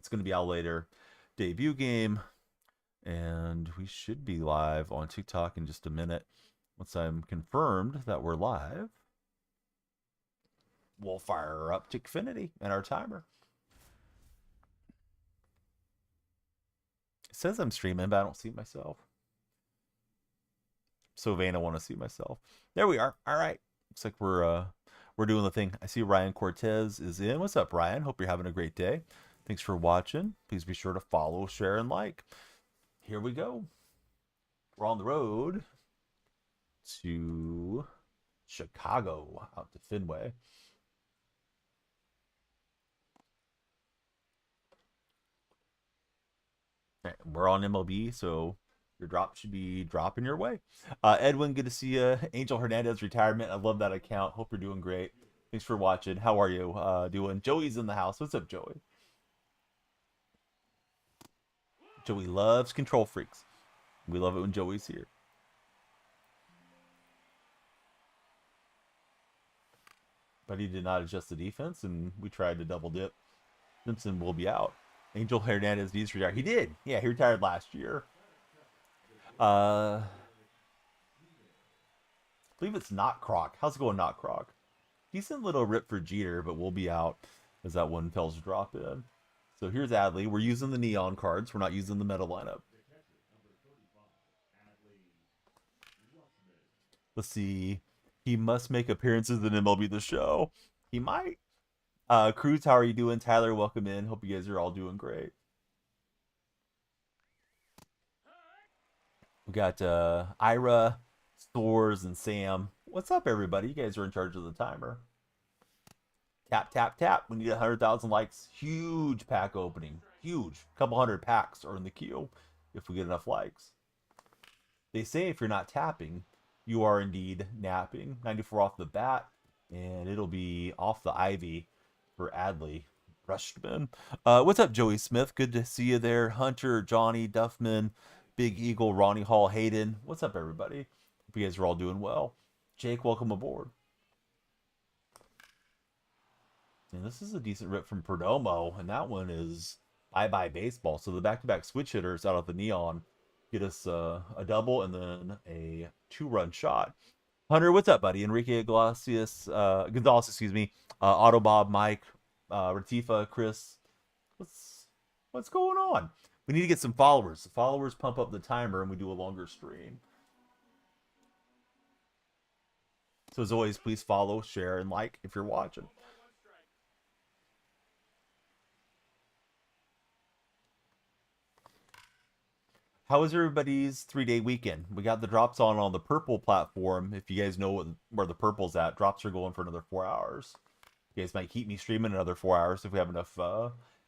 It's going to be out later. Debut game. And we should be live on TikTok in just a minute. Once I'm confirmed that we're live, we'll fire up to affinity and our timer. It says I'm streaming, but I don't see myself. So vain, I want to see myself. There we are. All right. Looks like we're doing the thing. I see Ryan Cortez is in. What's up, Ryan? Hope you're having a great day. Thanks for watching. Please be sure to follow, share, and like. Here we go. We're on the road to Chicago, out to Fenway. We're on MLB, so your drop should be dropping your way. Edwin, good to see you. Angel Hernandez retirement. I love that account. Hope you're doing great. Thanks for watching. How are you doing? Joey's in the house. What's up, Joey? Joey loves control freaks. We love it when Joey's here. But he did not adjust the defense, and we tried to double dip. Simpson will be out. Angel Hernandez needs to retire. He did. Yeah, he retired last year. I believe it's not Croc. How's it going, not Croc? Decent little rip for Jeter, but we'll be out as that one fails to drop in. So here's Adley. We're using the neon cards. We're not using the meta lineup. Let's see. He must make appearances in MLB The Show. He might. Cruz, how are you doing? Tyler, welcome in. Hope you guys are all doing great. We got Ira, Stores, and Sam. What's up, everybody? You guys are in charge of the timer. Tap, tap, tap. We need 100,000 likes. Huge pack opening. Huge. Couple hundred packs are in the queue if we get enough likes. They say if you're not tapping, you are indeed napping. 94 off the bat, and it'll be off the Ivy for Adley Rushman. What's up, Joey Smith? Good to see you there. Hunter, Johnny, Duffman, Big Eagle, Ronnie Hall, Hayden. What's up, everybody? Hope you guys are all doing well. Jake, welcome aboard. And this is a decent rip from Perdomo, and that one is bye-bye baseball. So the back-to-back switch hitters out of the neon get us a double and then a 2-run shot. Hunter, what's up, buddy? Enrique Gonzalez, excuse me. Autobob, Mike, Ratifa, Chris. What's going on? We need to get some followers. The followers pump up the timer and we do a longer stream. So as always, please follow, share, and like if you're watching. How was everybody's 3-day weekend? We got the drops on the purple platform. If you guys know where the purple's at, drops are going for another 4 hours. You guys might keep me streaming another 4 hours if we have enough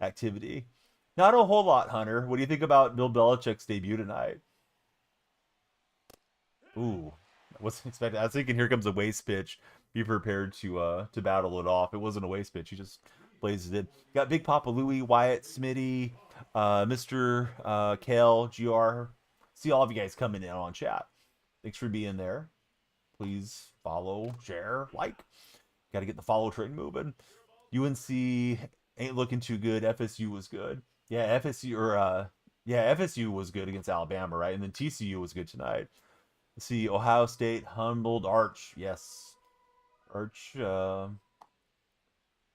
activity. Not a whole lot, Hunter. What do you think about Bill Belichick's debut tonight? Ooh, I wasn't expecting. I was thinking, here comes a waste pitch. Be prepared to battle it off. It wasn't a waste pitch. He just blazed it. Got Big Papa Louie, Wyatt, Smitty, Mr. Kale, GR. See all of you guys coming in on chat. Thanks for being there. Please follow, share, like. Got to get the follow train moving. UNC ain't looking too good. FSU was good. Yeah, FSU was good against Alabama, right? And then TCU was good tonight. Let's see, Ohio State humbled Arch. Yes, Arch.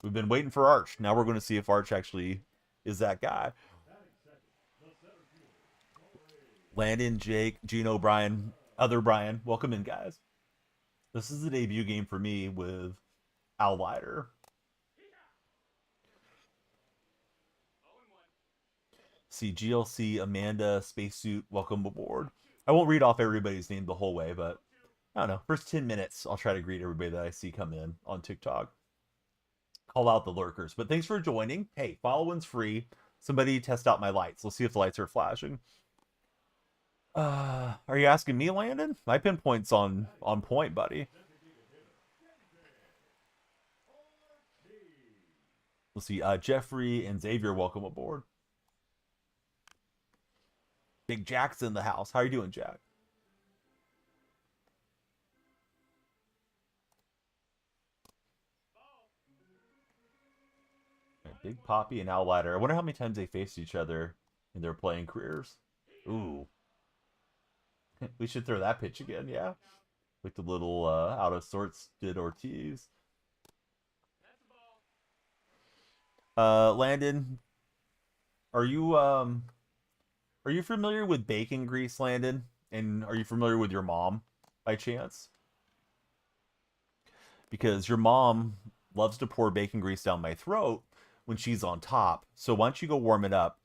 We've been waiting for Arch. Now we're going to see if Arch actually is that guy. Landon, Jake, Gino, Brian, other Brian. Welcome in, guys. This is the debut game for me with Al Leiter. See, GLC, Amanda, Spacesuit, welcome aboard. I won't read off everybody's name the whole way, but I don't know. First 10 minutes, I'll try to greet everybody that I see come in on TikTok. Call out the lurkers. But thanks for joining. Hey, following's free. Somebody test out my lights. Let's see if the lights are flashing. Are you asking me, Landon? My pinpoint's on point, buddy. Let's see. Jeffrey and Xavier, welcome aboard. Big Jack's in the house. How are you doing, Jack? Big Poppy and Outlighter. I wonder how many times they faced each other in their playing careers. Ooh. We should throw that pitch again, yeah. With the little out of sorts did Ortiz. Landon, are you familiar with bacon grease, Landon? And are you familiar with your mom by chance? Because your mom loves to pour bacon grease down my throat when she's on top. So why don't you go warm it up,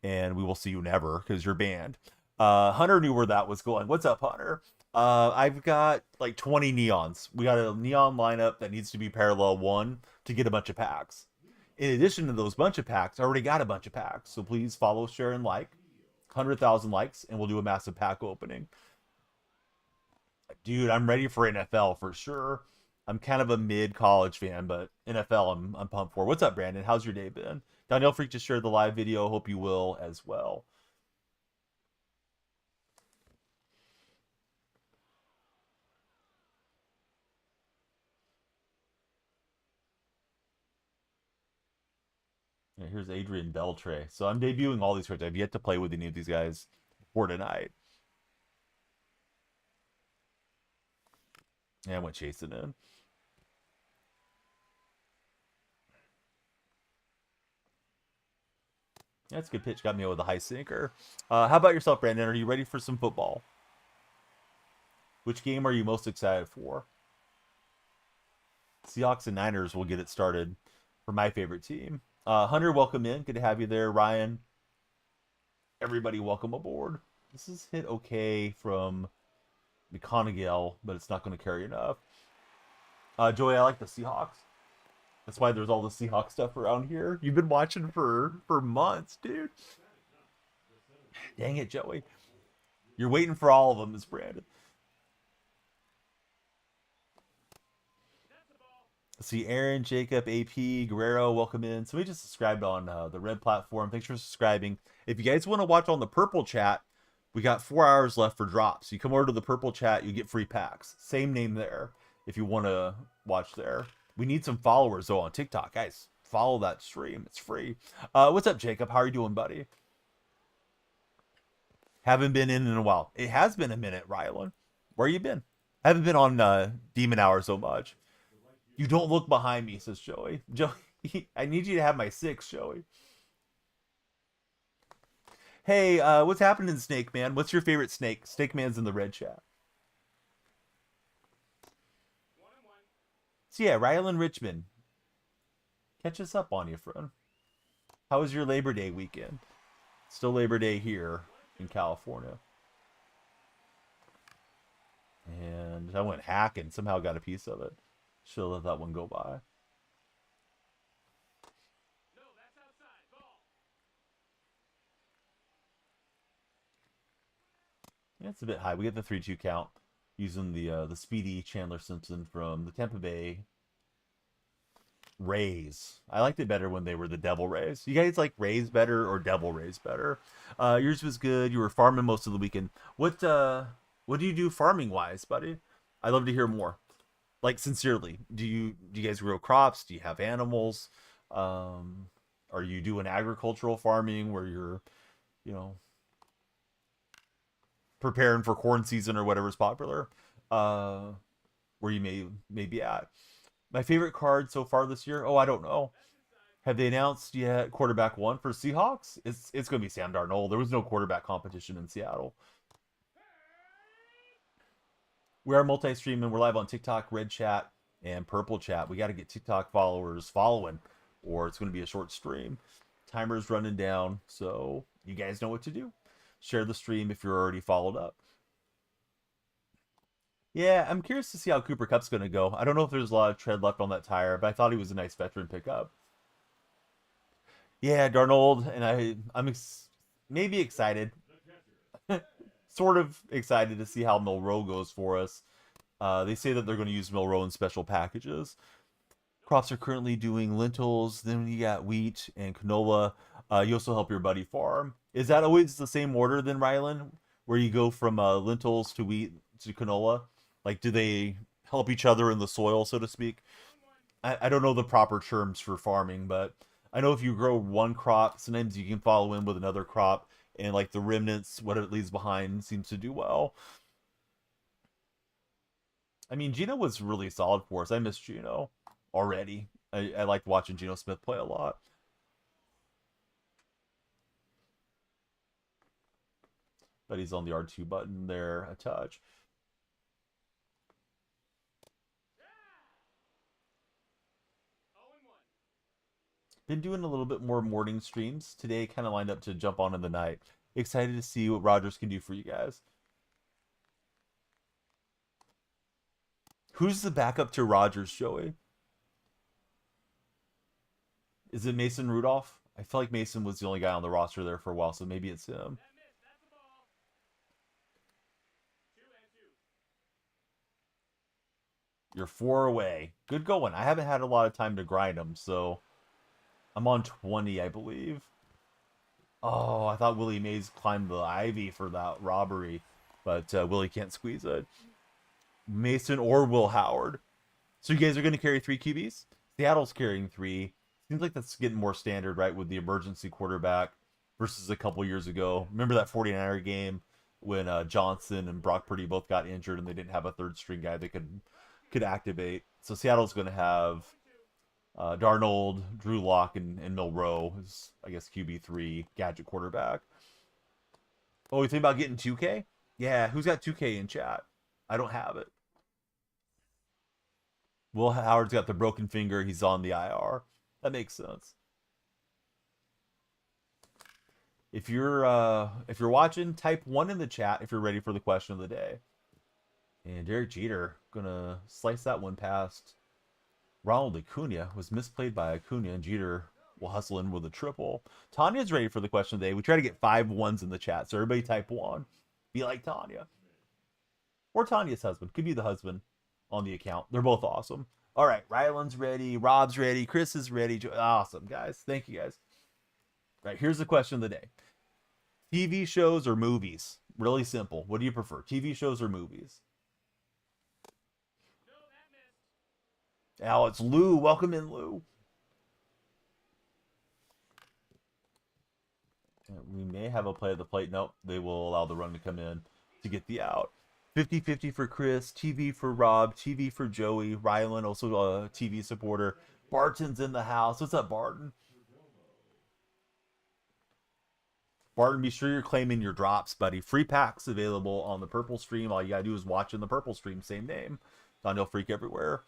and we will see you never because you're banned. Hunter knew where that was going. What's up, Hunter? I've got like 20 neons. We got a neon lineup that needs to be parallel one to get a bunch of packs. In addition to those bunch of packs, I already got a bunch of packs. So please follow, share, and like. 100,000 likes, and we'll do a massive pack opening. Dude, I'm ready for NFL for sure. I'm kind of a mid-college fan, but NFL I'm pumped for. What's up, Brandon? How's your day been? Danielle Freak just shared the live video. Hope you will as well. Yeah, here's Adrian Beltre. So I'm debuting all these cards. I've yet to play with any of these guys for tonight. Yeah, I went chasing in. That's a good pitch. Got me with a high sinker. How about yourself, Brandon? Are you ready for some football? Which game are you most excited for? Seahawks and Niners will get it started for my favorite team. Hunter, welcome in. Good to have you there. Ryan, everybody, welcome aboard. This is hit okay from McConaughey, but it's not going to carry enough. Joey, I like the Seahawks. That's why there's all the Seahawks stuff around here. You've been watching for months, dude. Dang it, Joey. You're waiting for all of them, Miss Brandon. See, Aaron, Jacob, AP, Guerrero, welcome in. Somebody just subscribed on the red platform. Thanks for subscribing. If you guys want to watch on the purple chat, we got 4 hours left for drops. You come over to the purple chat, you get free packs. Same name there if you want to watch there. We need some followers, though, on TikTok. Guys, follow that stream. It's free. What's up, Jacob? How are you doing, buddy? Haven't been in a while. It has been a minute, Rylan. Where you been? I haven't been on Demon Hour so much. You don't look behind me, says Joey. Joey, I need you to have my 6, Joey. Hey, what's happening, Snake Man? What's your favorite snake? Snake Man's in the red chat. So yeah, Rylan Richmond. Catch us up on you, friend. How was your Labor Day weekend? Still Labor Day here in California. And I went hack and somehow got a piece of it. Should have let that one go by. Yeah, it's a bit high. We get the 3-2 count using the speedy Chandler Simpson from the Tampa Bay Rays. I liked it better when they were the Devil Rays. You guys like Rays better or Devil Rays better? Yours was good. You were farming most of the weekend. What do you do farming wise, buddy? I'd love to hear more. Like, sincerely, do you guys grow crops? Do you have animals? Are you doing agricultural farming where you're, you know, preparing for corn season or whatever's popular? Where you may be at. My favorite card so far this year? Oh, I don't know. Have they announced yet quarterback one for Seahawks? It's going to be Sam Darnold. There was no quarterback competition in Seattle. We are multi-streaming. We're live on TikTok, Red Chat, and Purple Chat. We got to get TikTok followers following, or it's going to be a short stream. Timer's running down, so you guys know what to do. Share the stream if you're already followed up. Yeah, I'm curious to see how Cooper Cup's going to go. I don't know if there's a lot of tread left on that tire, but I thought he was a nice veteran pickup. Yeah, Darnold, and I'm maybe excited. Sort of excited to see how Milroe goes for us. They say that they're going to use Milroe in special packages. Crops are currently doing lentils. Then you got wheat and canola. You also help your buddy farm. Is that always the same order then, Rylan? Where you go from lentils to wheat to canola? Like, do they help each other in the soil, so to speak? I don't know the proper terms for farming, but I know if you grow one crop, sometimes you can follow in with another crop, and like the remnants, what it leaves behind, seems to do well. I mean, Gino was really solid for us. I miss Gino already. I liked watching Gino Smith play a lot. But he's on the R2 button there, a touch. Been doing a little bit more morning streams. Today kind of lined up to jump on in the night. Excited to see what Rogers can do for you guys. Who's the backup to Rogers, Joey? Is it Mason Rudolph? I feel like Mason was the only guy on the roster there for a while, so maybe it's him. You're 4 away. Good going. I haven't had a lot of time to grind them, so I'm on 20, I believe. Oh, I thought Willie Mays climbed the ivy for that robbery, but Willie can't squeeze it. Mason or Will Howard. So you guys are going to carry 3 QBs? Seattle's carrying 3. Seems like that's getting more standard, right, with the emergency quarterback versus a couple years ago. Remember that 49er game when Johnson and Brock Purdy both got injured and they didn't have a third string guy they could activate. So Seattle's going to have Darnold, Drew Lock, and Milroe is, I guess, QB3 gadget quarterback. Oh, you think about getting 2K? Yeah, who's got 2K in chat? I don't have it. Will Howard's got the broken finger. He's on the IR. That makes sense. If you're watching, type 1 in the chat if you're ready for the question of the day. And Derek Jeter gonna slice that one past Ronald Acuna. Was misplayed by Acuna, and Jeter will hustle in with a triple. Tanya's ready for the question of the day. We try to get 5 1s in the chat, so everybody type 1. Be like Tanya. Or Tanya's husband. Could be the husband on the account. They're both awesome. All right, Ryland's ready. Rob's ready. Chris is ready. Awesome, guys. Thank you, guys. All right, here's the question of the day. TV shows or movies? Really simple. What do you prefer? TV shows or movies? It's Lou. Welcome in, Lou. We may have a play at the plate. Nope, they will allow the run to come in to get the out. 50-50 for Chris, TV for Rob, TV for Joey, Rylan, also a TV supporter. Barton's in the house. What's up, Barton? Barton, be sure you're claiming your drops, buddy. Free packs available on the Purple Stream. All you gotta do is watch in the Purple Stream. Same name. Donnell Freak everywhere.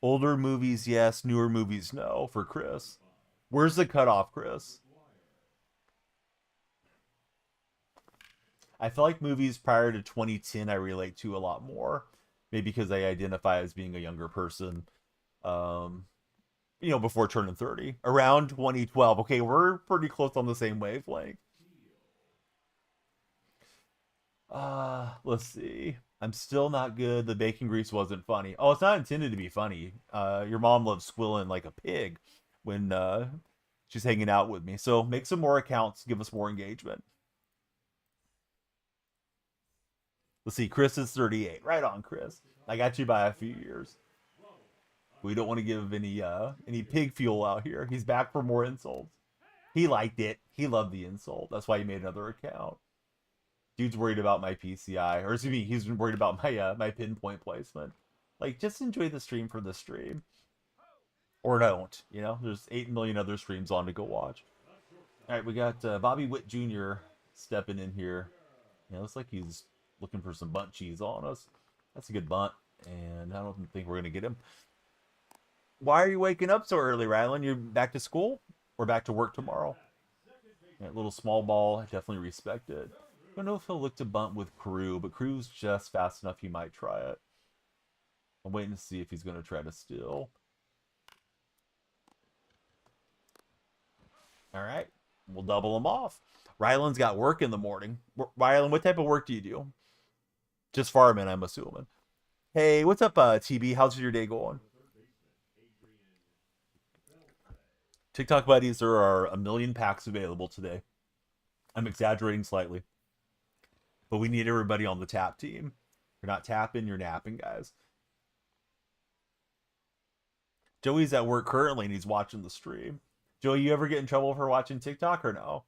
Older movies, yes. Newer movies, no. For Chris. Where's the cutoff, Chris? I feel like movies prior to 2010 I relate to a lot more. Maybe because I identify as being a younger person. Before turning 30. Around 2012. Okay, we're pretty close on the same wavelength. Let's see. I'm still not good. The bacon grease wasn't funny. Oh, it's not intended to be funny. Your mom loves squilling like a pig when she's hanging out with me. So make some more accounts. Give us more engagement. Let's see. Chris is 38. Right on, Chris. I got you by a few years. We don't want to give any pig fuel out here. He's back for more insults. He liked it. He loved the insult. That's why he made another account. Dude's worried about my PCI, or excuse me, he's been worried about my pinpoint placement. Like, just enjoy the stream for the stream, or don't. There's 8 million other streams on to go watch. All right, we got Bobby Witt Jr. stepping in here. Looks like he's looking for some bunt cheese on us. That's a good bunt, and I don't think we're gonna get him. Why are you waking up so early, Rylan? You're back to school or back to work tomorrow? That little small ball, I definitely respect it. I don't know if he'll look to bunt with Crew, but Crew's just fast enough he might try it. I'm waiting to see if he's going to try to steal. All right, we'll double him off. Rylan's got work in the morning. Rylan, what type of work do you do? Just farming, I'm assuming. Hey, what's up, TB? How's your day going? TikTok buddies, there are 1 million packs available today. I'm exaggerating slightly. But we need everybody on the tap team. You're not tapping, you're napping, guys. Joey's at work currently and he's watching the stream. Joey, you ever get in trouble for watching TikTok or no?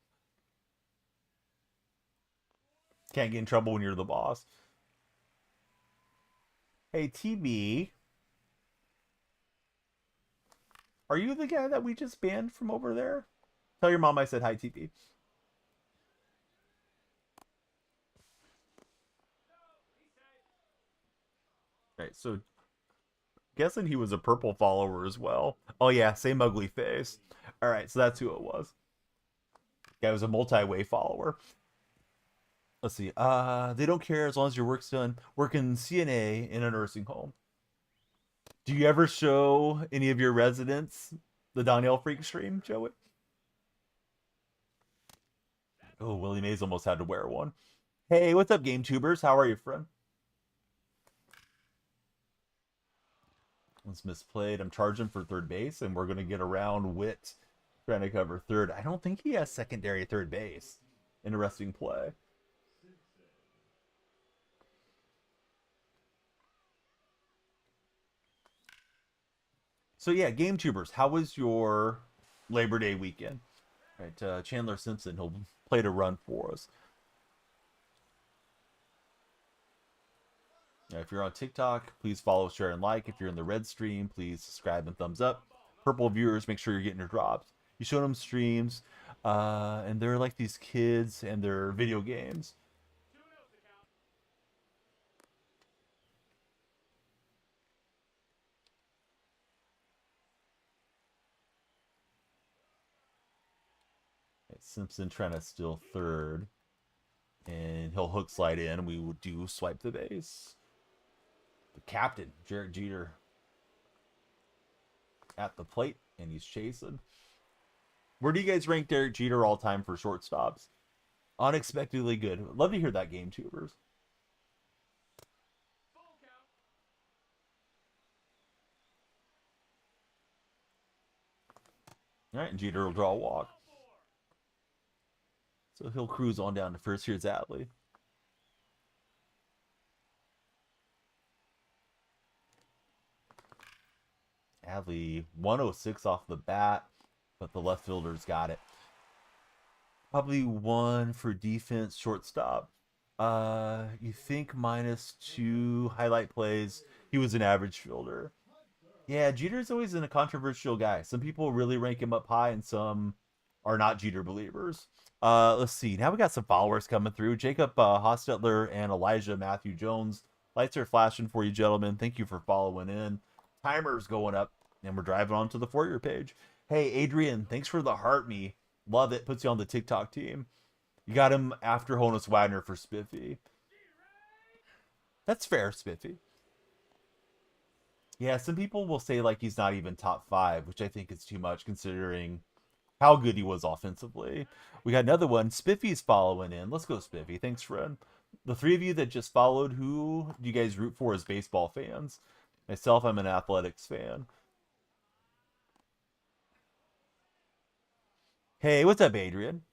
Can't get in trouble when you're the boss. Hey, TB. Are you the guy that we just banned from over there? Tell your mom I said hi, TB. Right, so guessing he was a purple follower as well. Oh yeah, same ugly face. All right, so that's who it was. Guy was a multi-way follower. Let's see. They don't care as long as your work's done. Working CNA in a nursing home. Do you ever show any of your residents the Donnell Freak stream, Joey? Oh, Willie Mays almost had to wear one. Hey, what's up, game tubers? How are you, friend? One's misplayed. I'm charging for third base, and we're going to get around Witt trying to cover third. I don't think he has secondary third base. Interesting play. So yeah, game tubers, how was your Labor Day weekend? Right, Chandler Simpson, he'll play to run for us. Now, if you're on TikTok, please follow, share, and like. If you're in the red stream, please subscribe and thumbs up. Purple viewers, make sure you're getting your drops. You show them streams, and they're like these kids and their video games. Simpson trying to steal third. And he'll hook slide in, and we will do swipe the base. The captain, Jarek Jeter, at the plate, and he's chasing. Where do you guys rank Derek Jeter all time for shortstops? Unexpectedly good. Love to hear that, game tubers. All right, and Jeter will draw a walk. So he'll cruise on down to first. Here's Adley. Adley 106 off the bat, but the left fielder's got it. Probably one for defense, shortstop. You think -2 highlight plays. He was an average fielder. Yeah, Jeter's always been a controversial guy. Some people really rank him up high, and some are not Jeter believers. Let's see. Now we got some followers coming through. Jacob Hostetler and Elijah Matthew Jones. Lights are flashing for you, gentlemen. Thank you for following in. Timer's going up, and we're driving on to the For Your page. Hey, Adrian, thanks for the heart me. Love it. Puts you on the TikTok team. You got him after Honus Wagner for Spiffy. That's fair, Spiffy. Yeah, some people will say like he's not even top 5, which I think is too much considering how good he was offensively. We got another one. Spiffy's following in. Let's go, Spiffy. Thanks, friend. The three of you that just followed, who do you guys root for as baseball fans? Myself, I'm an athletics fan. Hey, what's up, Adrian?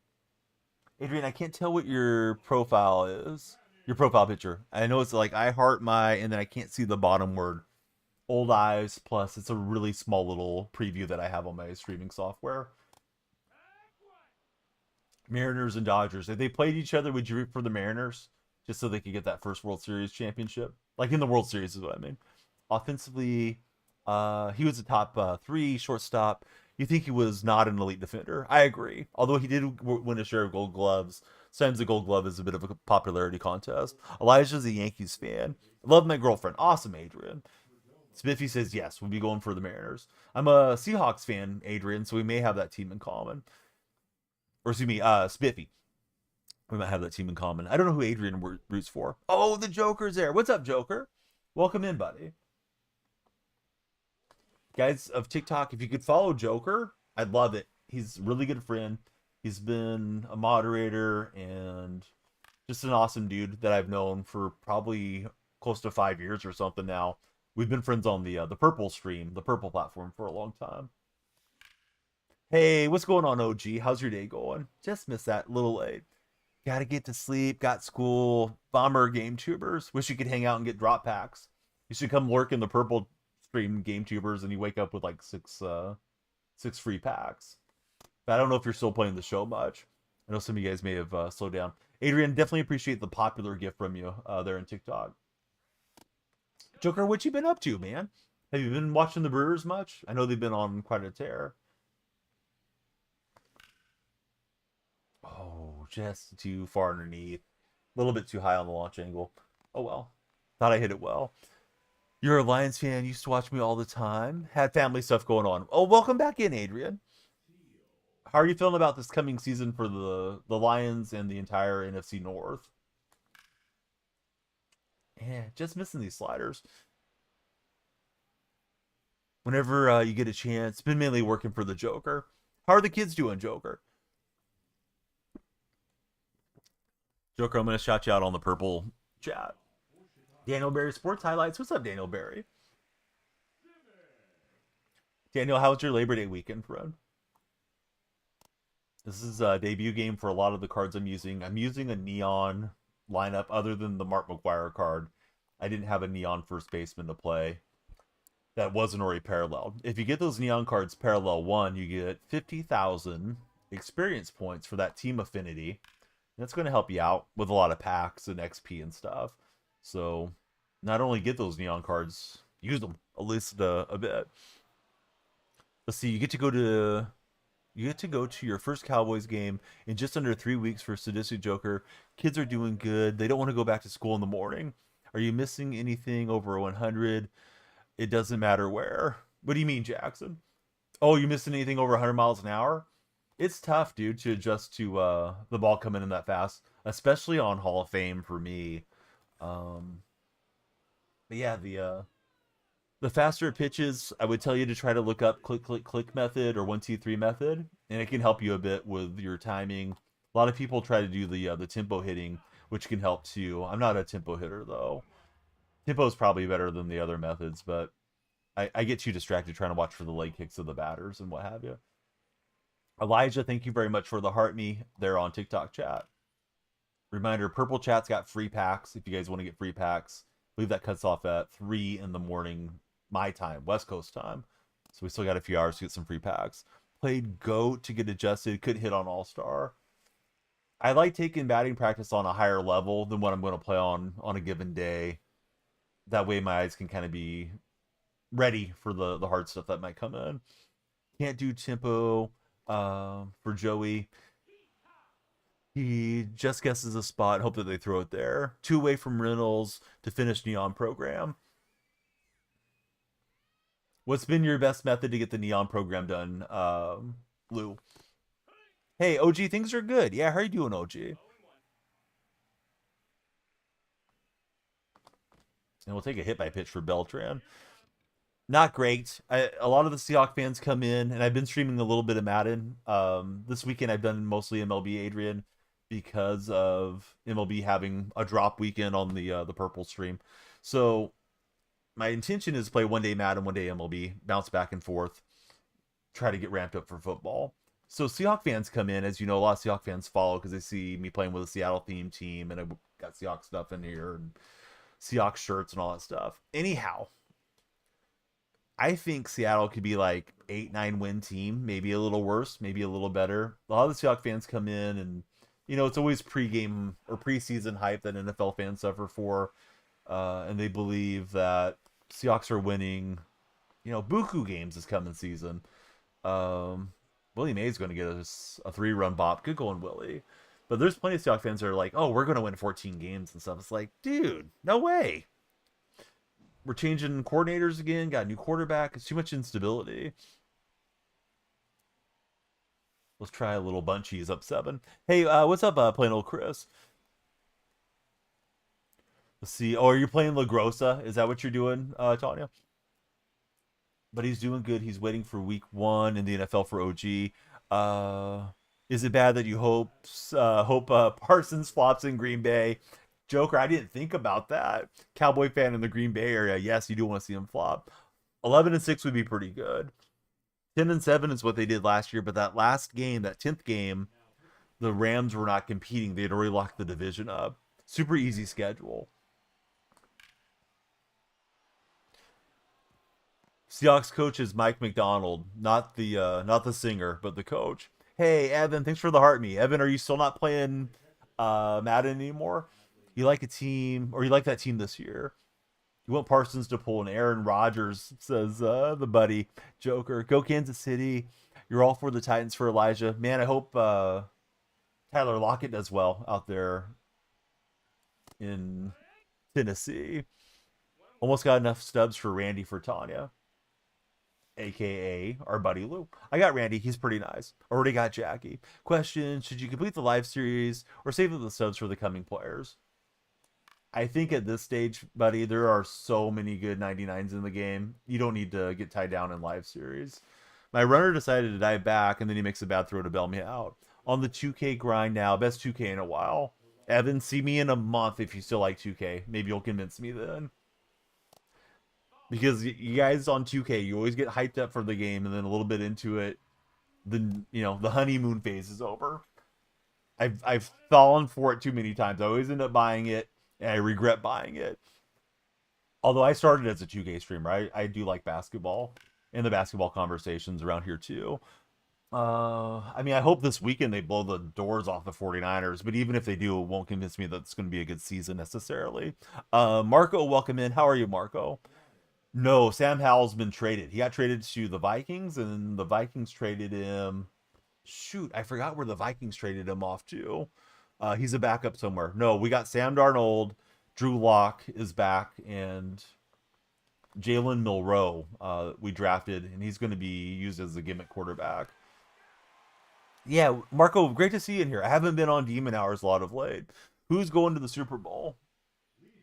Adrian, I can't tell what your profile is. Your profile picture. I know it's like I heart my, and then I can't see the bottom word. Old eyes, plus it's a really small little preview that I have on my streaming software. Mariners and Dodgers. If they played each other, would you root for the Mariners? Just so they could get that first World Series championship? Like in the World Series is what I mean. Offensively, he was a top 3 shortstop. You think he was not an elite defender? I agree. Although he did win a share of Gold Gloves. Sometimes the Gold Glove is a bit of a popularity contest. Elijah's a Yankees fan. Love my girlfriend. Awesome, Adrian. Spiffy says yes. We'll be going for the Mariners. I'm a Seahawks fan, Adrian, so we may have that team in common. Or excuse me, Spiffy. We might have that team in common. I don't know who Adrian roots for. Oh, the Joker's there. What's up, Joker? Welcome in, buddy. Guys of TikTok, if you could follow Joker, I'd love it. He's a really good friend. He's been a moderator and just an awesome dude that I've known for probably close to 5 years or something now. We've been friends on the Purple stream, the Purple platform, for a long time. Hey, what's going on, OG? How's your day going? Just missed that, a little late. Gotta get to sleep, got school. Bomber game tubers. Wish you could hang out and get drop packs. You should come lurk in the Purple stream game tubers and you wake up with like six free packs. But I don't know if you're still playing the show much. I know some of you guys may have slowed down. Adrian, definitely appreciate the popular gift from you there in TikTok. Joker, what you been up to, man? Have you been watching the Brewers much? I know they've been on quite a tear. Oh, just too far underneath. A little bit too high on the launch angle. Oh well. Thought I hit it well. You're a Lions fan. Used to watch me all the time. Had family stuff going on. Oh, welcome back in, Adrian. How are you feeling about this coming season for the Lions and the entire NFC North? Yeah, just missing these sliders. Whenever you get a chance, been mainly working for the Joker. How are the kids doing, Joker? Joker, I'm going to shout you out on the purple chat. Daniel Berry Sports Highlights. What's up, Daniel Berry? Daniel, how was your Labor Day weekend, friend? This is a debut game for a lot of the cards I'm using. I'm using a neon lineup other than the Mark McGuire card. I didn't have a neon first baseman to play that wasn't already paralleled. If you get those neon cards parallel 1, you get 50,000 experience points for that team affinity. That's going to help you out with a lot of packs and XP and stuff. So not only get those neon cards, use them at least a bit. Let's see, you get to go to your first Cowboys game in just under 3 weeks for Sadistic Joker. Kids are doing good. They don't want to go back to school in the morning. Are you missing anything over 100? It doesn't matter where. What do you mean, Jackson? Oh, you missing anything over 100 miles an hour? It's tough, dude, to adjust to the ball coming in that fast, especially on Hall of Fame for me. But yeah, the faster it pitches, I would tell you to try to look up click, click, click method or 1-2-3 method, and it can help you a bit with your timing. A lot of people try to do the tempo hitting, which can help too. I'm not a tempo hitter though. Tempo is probably better than the other methods, but I get too distracted trying to watch for the leg kicks of the batters and what have you. Elijah, thank you very much for the heart me there on TikTok chat. Reminder, Purple Chat's got free packs if you guys want to get free packs. I believe that cuts off at 3 in the morning, my time, West Coast time. So we still got a few hours to get some free packs. Played GOAT to get adjusted. Couldn't hit on All-Star. I like taking batting practice on a higher level than what I'm going to play on a given day. That way my eyes can kind of be ready for the hard stuff that might come in. Can't do tempo for Joey. He just guesses a spot, hope that they throw it there. 2 away from Reynolds to finish Neon program. What's been your best method to get the Neon program done, Lou? Hey, OG, things are good. Yeah, how are you doing, OG? And we'll take a hit by pitch for Beltran. Not great. A lot of the Seahawks fans come in, and I've been streaming a little bit of Madden. This weekend I've done mostly MLB, Adrian, because of MLB having a drop weekend on the purple stream. So my intention is to play one day Madden, one day MLB, bounce back and forth, try to get ramped up for football. So Seahawks fans come in, as you know, a lot of Seahawks fans follow because they see me playing with a Seattle themed team, and I've got Seahawks stuff in here and Seahawks shirts and all that stuff. Anyhow, I think Seattle could be like 8-9 win team, maybe a little worse, maybe a little better. A lot of the Seahawks fans come in, and you know it's always pregame or preseason hype that NFL fans suffer for, and they believe that Seahawks are winning. You know, buku games this coming season. Willie Mays going to get us a 3-run bop. Good going, Willie. But there's plenty of Seahawks fans that are like, "Oh, we're going to win 14 games and stuff." It's like, dude, no way. We're changing coordinators again. Got a new quarterback. It's too much instability. Let's try a little bunchies up 7. Hey, what's up, plain old Chris? Let's see. Oh, are you playing La Grossa? Is that what you're doing, Tanya? But he's doing good. He's waiting for week 1 in the NFL for OG. Is it bad that you hope Parsons flops in Green Bay? Joker, I didn't think about that. Cowboy fan in the Green Bay area. Yes, you do want to see him flop. 11-6 would be pretty good. 10-7 is what they did last year, but that last game, that 10th game, the Rams were not competing. They had already locked the division up. Super easy schedule. Seahawks coach is Mike McDonald, not the singer, but the coach. Hey Evan, thanks for the heart me. Evan, are you still not playing Madden anymore? You like a team, or you like that team this year? You want Parsons to pull an Aaron Rodgers, says the buddy Joker. Go Kansas City. You're all for the Titans for Elijah. Man, I hope Tyler Lockett does well out there in Tennessee. Almost got enough stubs for Randy for Tanya, aka our buddy Lou. I got Randy, he's pretty nice. Already got Jackie. Question: should you complete the live series or save the subs for the coming players? I think at this stage, buddy, there are so many good 99s in the game. You don't need to get tied down in live series. My runner decided to dive back, and then he makes a bad throw to bail me out. On the 2K grind now, best 2K in a while. Evan, see me in a month if you still like 2K. Maybe you'll convince me then. Because you guys on 2K, you always get hyped up for the game, and then a little bit into it, the honeymoon phase is over. I've fallen for it too many times. I always end up buying it, and I regret buying it. Although I started as a 2K streamer, I do like basketball and the basketball conversations around here too. I mean, I hope this weekend they blow the doors off the 49ers, but even if they do, it won't convince me that it's going to be a good season necessarily. Marco, welcome in. How are you, Marco? No, Sam Howell's been traded. He got traded to the Vikings, and the Vikings traded him. Shoot, I forgot where the Vikings traded him off to. He's a backup somewhere. No, we got Sam Darnold. Drew Lock is back, and Jalen Milroe we drafted, and he's going to be used as a gimmick quarterback. Yeah, Marco, great to see you in here. I haven't been on Demon Hours a lot of late. Who's going to the Super Bowl?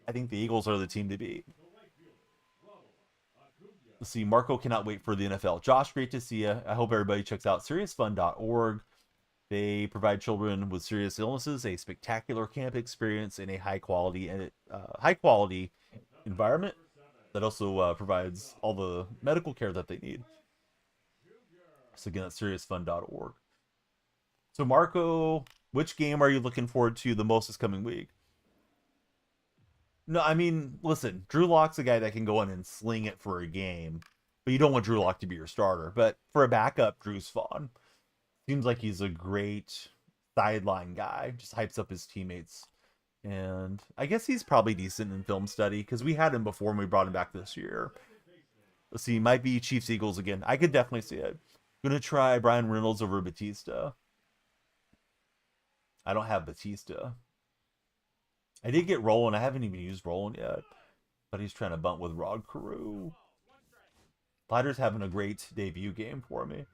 I think the Eagles are the team to beat. Let's see, Marco cannot wait for the NFL. Josh, great to see you. I hope everybody checks out seriousfun.org. They provide children with serious illnesses a spectacular camp experience in a high quality environment that also provides all the medical care that they need. So again, that's seriousfun.org. So Marco, which game are you looking forward to the most this coming week? No, I mean, listen, Drew Lock's a guy that can go in and sling it for a game, but you don't want Drew Lock to be your starter. But for a backup, Drew's fun. Seems like he's a great sideline guy, just hypes up his teammates. And I guess he's probably decent in film study because we had him before and we brought him back this year. Let's see, might be Chiefs Eagles again. I could definitely see it. Gonna try Brian Reynolds over Batista. I don't have Batista. I did get Roland. I haven't even used Roland yet. But he's trying to bunt with Rod Carew. Glider's having a great debut game for me.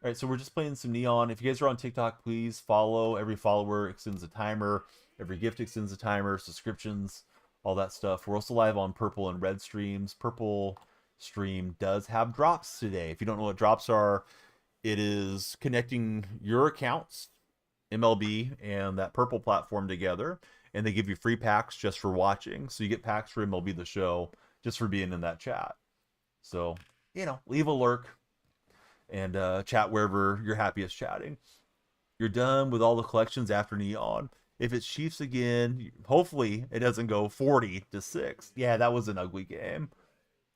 Alright, so we're just playing some Neon. If you guys are on TikTok, please follow. Every follower extends a timer. Every gift extends a timer. Subscriptions, all that stuff. We're also live on Purple and Red streams. Purple stream does have drops today. If you don't know what drops are, it is connecting your accounts, MLB, and that Purple platform together. And they give you free packs just for watching. So you get packs for MLB The Show just for being in that chat. So, leave a lurk and chat wherever you're happiest chatting. You're done with all the collections after Neon. If it's Chiefs again, hopefully it doesn't go 40-6. Yeah, that was an ugly game.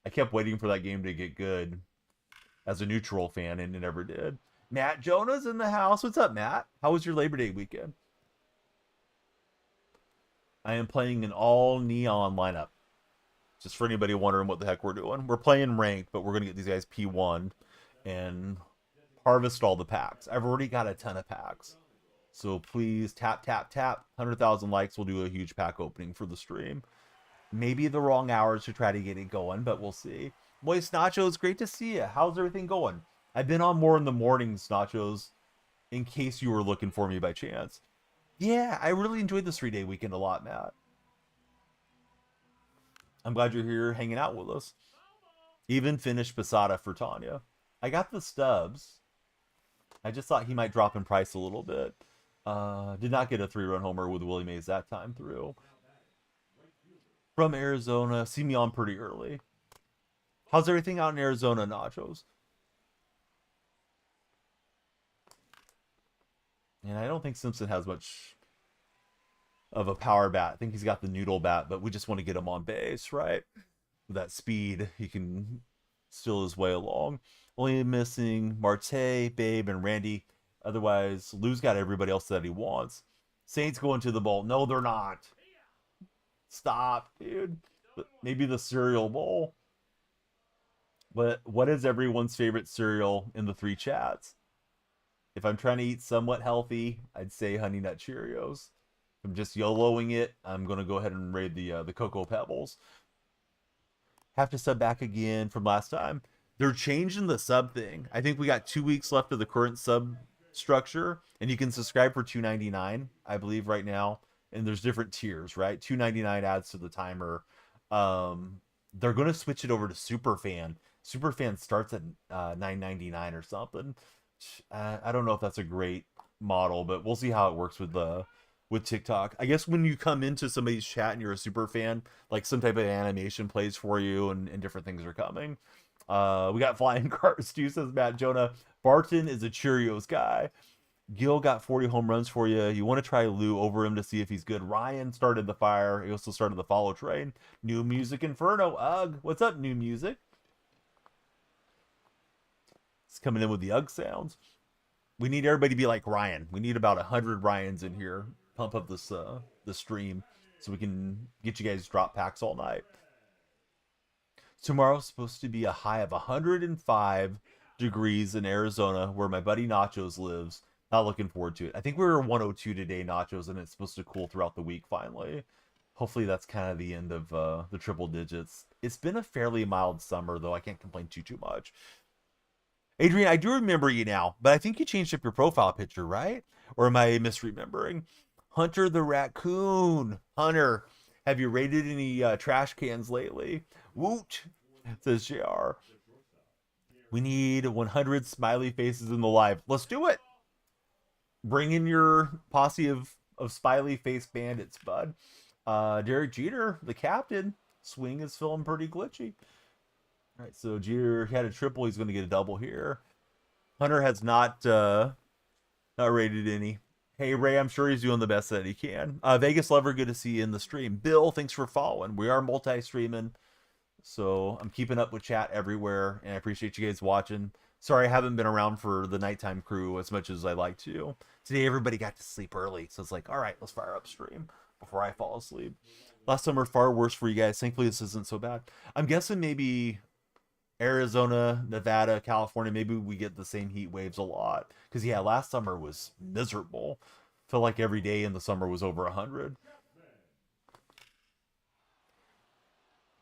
I kept waiting for that game to get good as a neutral fan, and it never did. Matt Jonah's in the house. What's up, Matt? How was your Labor Day weekend? I am playing an all Neon lineup. Just for anybody wondering what the heck we're doing. We're playing ranked, but we're going to get these guys P1 and harvest all the packs. I've already got a ton of packs. So please tap, tap, tap. 100,000 likes will do a huge pack opening for the stream. Maybe the wrong hours to try to get it going, but we'll see. Moist Nachos, great to see you. How's everything going? I've been on more in the mornings, Nachos, in case you were looking for me by chance. Yeah, I really enjoyed this 3-day weekend a lot, Matt. I'm glad you're here hanging out with us. Even finished Posada for Tanya. I got the stubs. I just thought he might drop in price a little bit. Did not get a 3-run homer with Willie Mays that time through. From Arizona. See me on pretty early. How's everything out in Arizona, Nachos? And I don't think Simpson has much of a power bat. I think he's got the noodle bat, but we just want to get him on base, right? With that speed, he can still is way along. Only missing Marte, Babe, and Randy. Otherwise, Lou's got everybody else that he wants. Saints going to the bowl. No, they're not. Stop, dude. Maybe the cereal bowl. But what is everyone's favorite cereal in the 3 chats? If I'm trying to eat somewhat healthy, I'd say Honey Nut Cheerios. If I'm just YOLOing it, I'm going to go ahead and raid the Cocoa Pebbles. Have to sub back again from last time. They're changing the sub thing. I think we got 2 weeks left of the current sub structure, and you can subscribe for $2.99, I believe, right now. And there's different tiers, right? $2.99 adds to the timer. They're going to switch it over to Superfan. Superfan starts at $9.99 or something. I don't know if that's a great model, but we'll see how it works with TikTok. I guess when you come into somebody's chat and you're a super fan, like some type of animation plays for you and different things are coming. We got flying cars too, says Matt Jonah. Barton is a Cheerios guy. Gil got 40 home runs for you. You want to try Lou over him to see if he's good. Ryan started the fire. He also started the follow train. New Music Inferno. Ugh. What's up, New Music? It's coming in with the Ugg sounds. We need everybody to be like Ryan. We need about 100 Ryans in here. Pump up this the stream so we can get you guys drop packs all night. Tomorrow's supposed to be a high of 105 degrees in Arizona, where my buddy Nachos lives. Not looking forward to it. I think we were 102 today, Nachos, and it's supposed to cool throughout the week finally. Hopefully that's kind of the end of the triple digits. It's been a fairly mild summer, though. I can't complain too much. Adrian, I do remember you now, but I think you changed up your profile picture, right? Or am I misremembering? Hunter the Raccoon. Hunter, have you raided any trash cans lately? Woot, says JR. We need 100 smiley faces in the live. Let's do it. Bring in your posse of smiley face bandits, bud. Derek Jeter, the captain. Swing is feeling pretty glitchy. All right, so Jeter had a triple. He's going to get a double here. Hunter has not rated any. Hey, Ray, I'm sure he's doing the best that he can. Vegas Lover, good to see you in the stream. Bill, thanks for following. We are multi-streaming, so I'm keeping up with chat everywhere, and I appreciate you guys watching. Sorry I haven't been around for the nighttime crew as much as I like to. Today, everybody got to sleep early, so it's like, all right, let's fire up stream before I fall asleep. Last summer, far worse for you guys. Thankfully, this isn't so bad. I'm guessing maybe Arizona, Nevada, California, maybe we get the same heat waves a lot. Because, yeah, last summer was miserable. Felt like every day in the summer was over 100.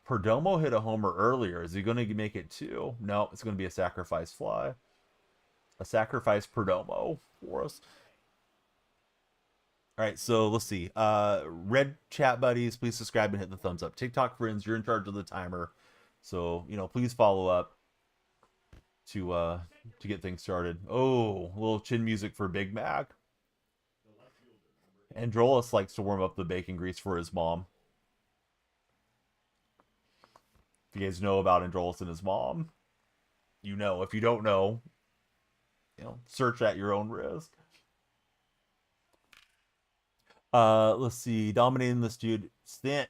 Perdomo hit a homer earlier. Is he going to make it 2? No, it's going to be a sacrifice fly. A sacrifice Perdomo for us. All right, so let's see. Red chat buddies, please subscribe and hit the thumbs up. TikTok friends, you're in charge of the timer. So, please follow up to get things started. Oh, a little chin music for Big Mac. Androlis likes to warm up the bacon grease for his mom. If you guys know about Androlis and his mom, you know. If you don't know, search at your own risk. Let's see. Dominating this dude. Stint.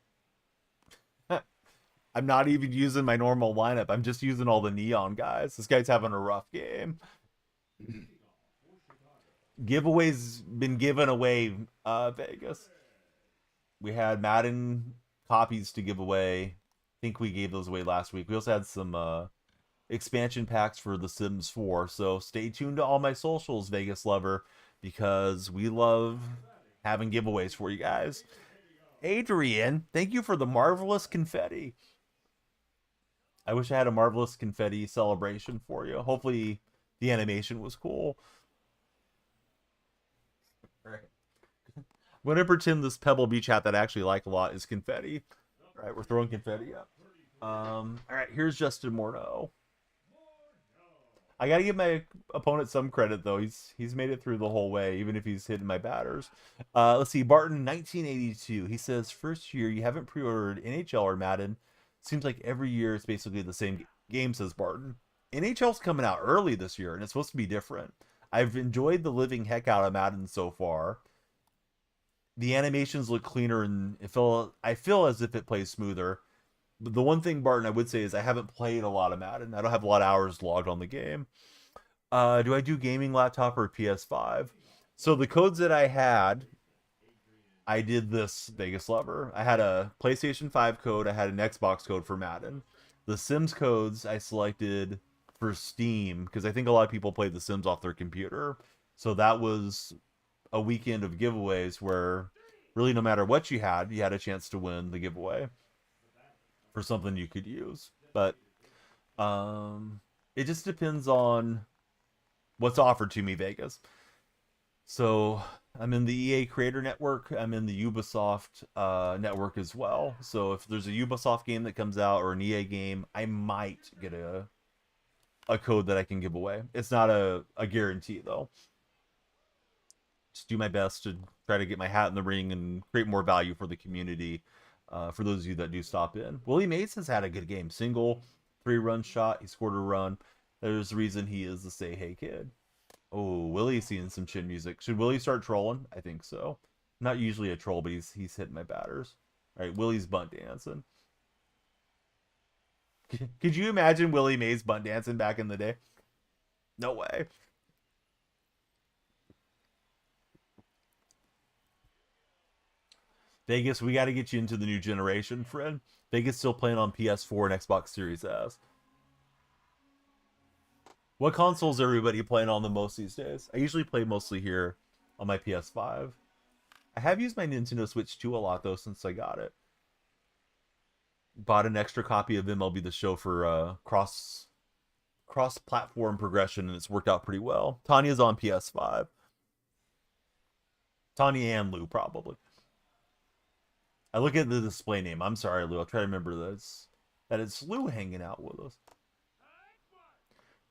I'm not even using my normal lineup. I'm just using all the neon guys. This guy's having a rough game. Giveaways been given away, Vegas. We had Madden copies to give away. I think we gave those away last week. We also had some expansion packs for The Sims 4. So stay tuned to all my socials, Vegas Lover, because we love having giveaways for you guys. Adrian, thank you for the marvelous confetti. I wish I had a marvelous confetti celebration for you. Hopefully the animation was cool. All right. I'm going to pretend this Pebble Beach hat that I actually like a lot is confetti. All right, we're throwing confetti up. All right, here's Justin Morneau. I got to give my opponent some credit, though. He's made it through the whole way, even if he's hitting my batters. Let's see, Barton, 1982. He says, first year, you haven't pre-ordered NHL or Madden. Seems like every year it's basically the same game, says Barton. NHL's coming out early this year, and it's supposed to be different. I've enjoyed the living heck out of Madden so far. The animations look cleaner, and I feel as if it plays smoother. But the one thing, Barton, I would say is I haven't played a lot of Madden. I don't have a lot of hours logged on the game. Do I do gaming laptop or PS5? So the codes that I had, I did this Vegas Lover. I had a PlayStation 5 code, I had an Xbox code for Madden. The Sims codes I selected for Steam because I think a lot of people play The Sims off their computer. So that was a weekend of giveaways where really no matter what you had a chance to win the giveaway for something you could use. But it just depends on what's offered to me, Vegas. So I'm in the EA Creator Network. I'm in the Ubisoft network as well. So if there's a Ubisoft game that comes out or an EA game, I might get a code that I can give away. It's not a guarantee though. Just do my best to try to get my hat in the ring and create more value for the community. For those of you that do stop in, Willie Mays has had a good game. Single, 3-run shot. He scored a run. There's a reason he is the say hey kid. Oh, Willie's seeing some chin music. Should Willie start trolling? I think so. Not usually a troll, but he's hitting my batters. All right, Willie's bunt dancing. Could you imagine Willie Mays bunt dancing back in the day? No way. Vegas, we got to get you into the new generation, friend. Vegas still playing on PS4 and Xbox Series S. What consoles everybody playing on the most these days? I usually play mostly here on my PS5. I have used my Nintendo Switch 2 a lot though since I got it. Bought an extra copy of MLB The Show for cross platform progression, and it's worked out pretty well. Tanya's on PS5. Tanya and Lou probably. I look at the display name. I'm sorry, Lou. I'll try to remember this. That it's Lou hanging out with us.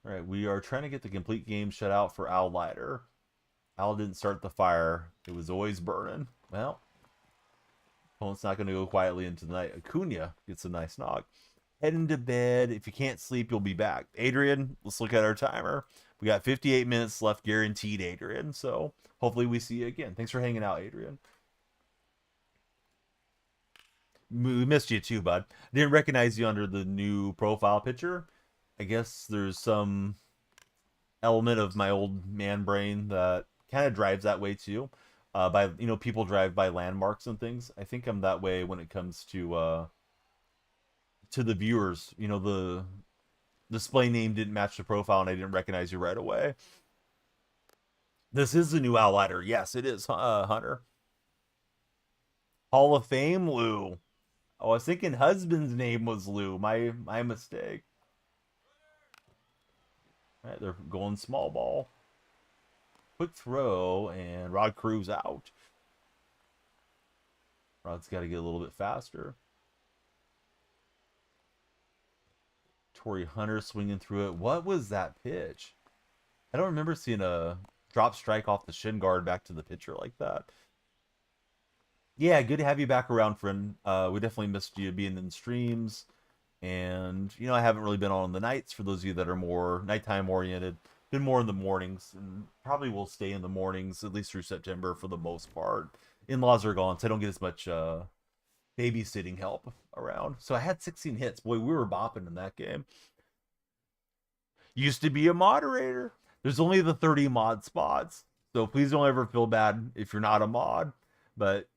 All right, we are trying to get the complete game shut out for Al Lighter. Al didn't start the fire. It was always burning. Well, opponent's not going to go quietly into the night. Acuna gets a nice knock. Heading to bed. If you can't sleep, you'll be back. Adrian, let's look at our timer. We got 58 minutes left guaranteed, Adrian. So hopefully we see you again. Thanks for hanging out, Adrian. We missed you too, bud. Didn't recognize you under the new profile picture. I guess there's some element of my old man brain that kind of drives that way too. By people drive by landmarks and things. I think I'm that way when it comes to the viewers. The display name didn't match the profile, and I didn't recognize you right away. This is the new Outlighter. Yes, it is, Hunter. Hall of Fame, Lou. Oh, I was thinking husband's name was Lou. My mistake. All right, they're going small ball. Quick throw, and Rod Cruz out. Rod's got to get a little bit faster. Torrey Hunter swinging through it. What was that pitch? I don't remember seeing a drop strike off the shin guard back to the pitcher like that. Yeah, good to have you back around, friend. We definitely missed you being in streams. And, I haven't really been on the nights for those of you that are more nighttime oriented. Been more in the mornings, and probably will stay in the mornings, at least through September for the most part. In-laws are gone, so I don't get as much babysitting help around. So I had 16 hits. Boy, we were bopping in that game. Used to be a moderator. There's only the 30 mod spots. So please don't ever feel bad if you're not a mod. But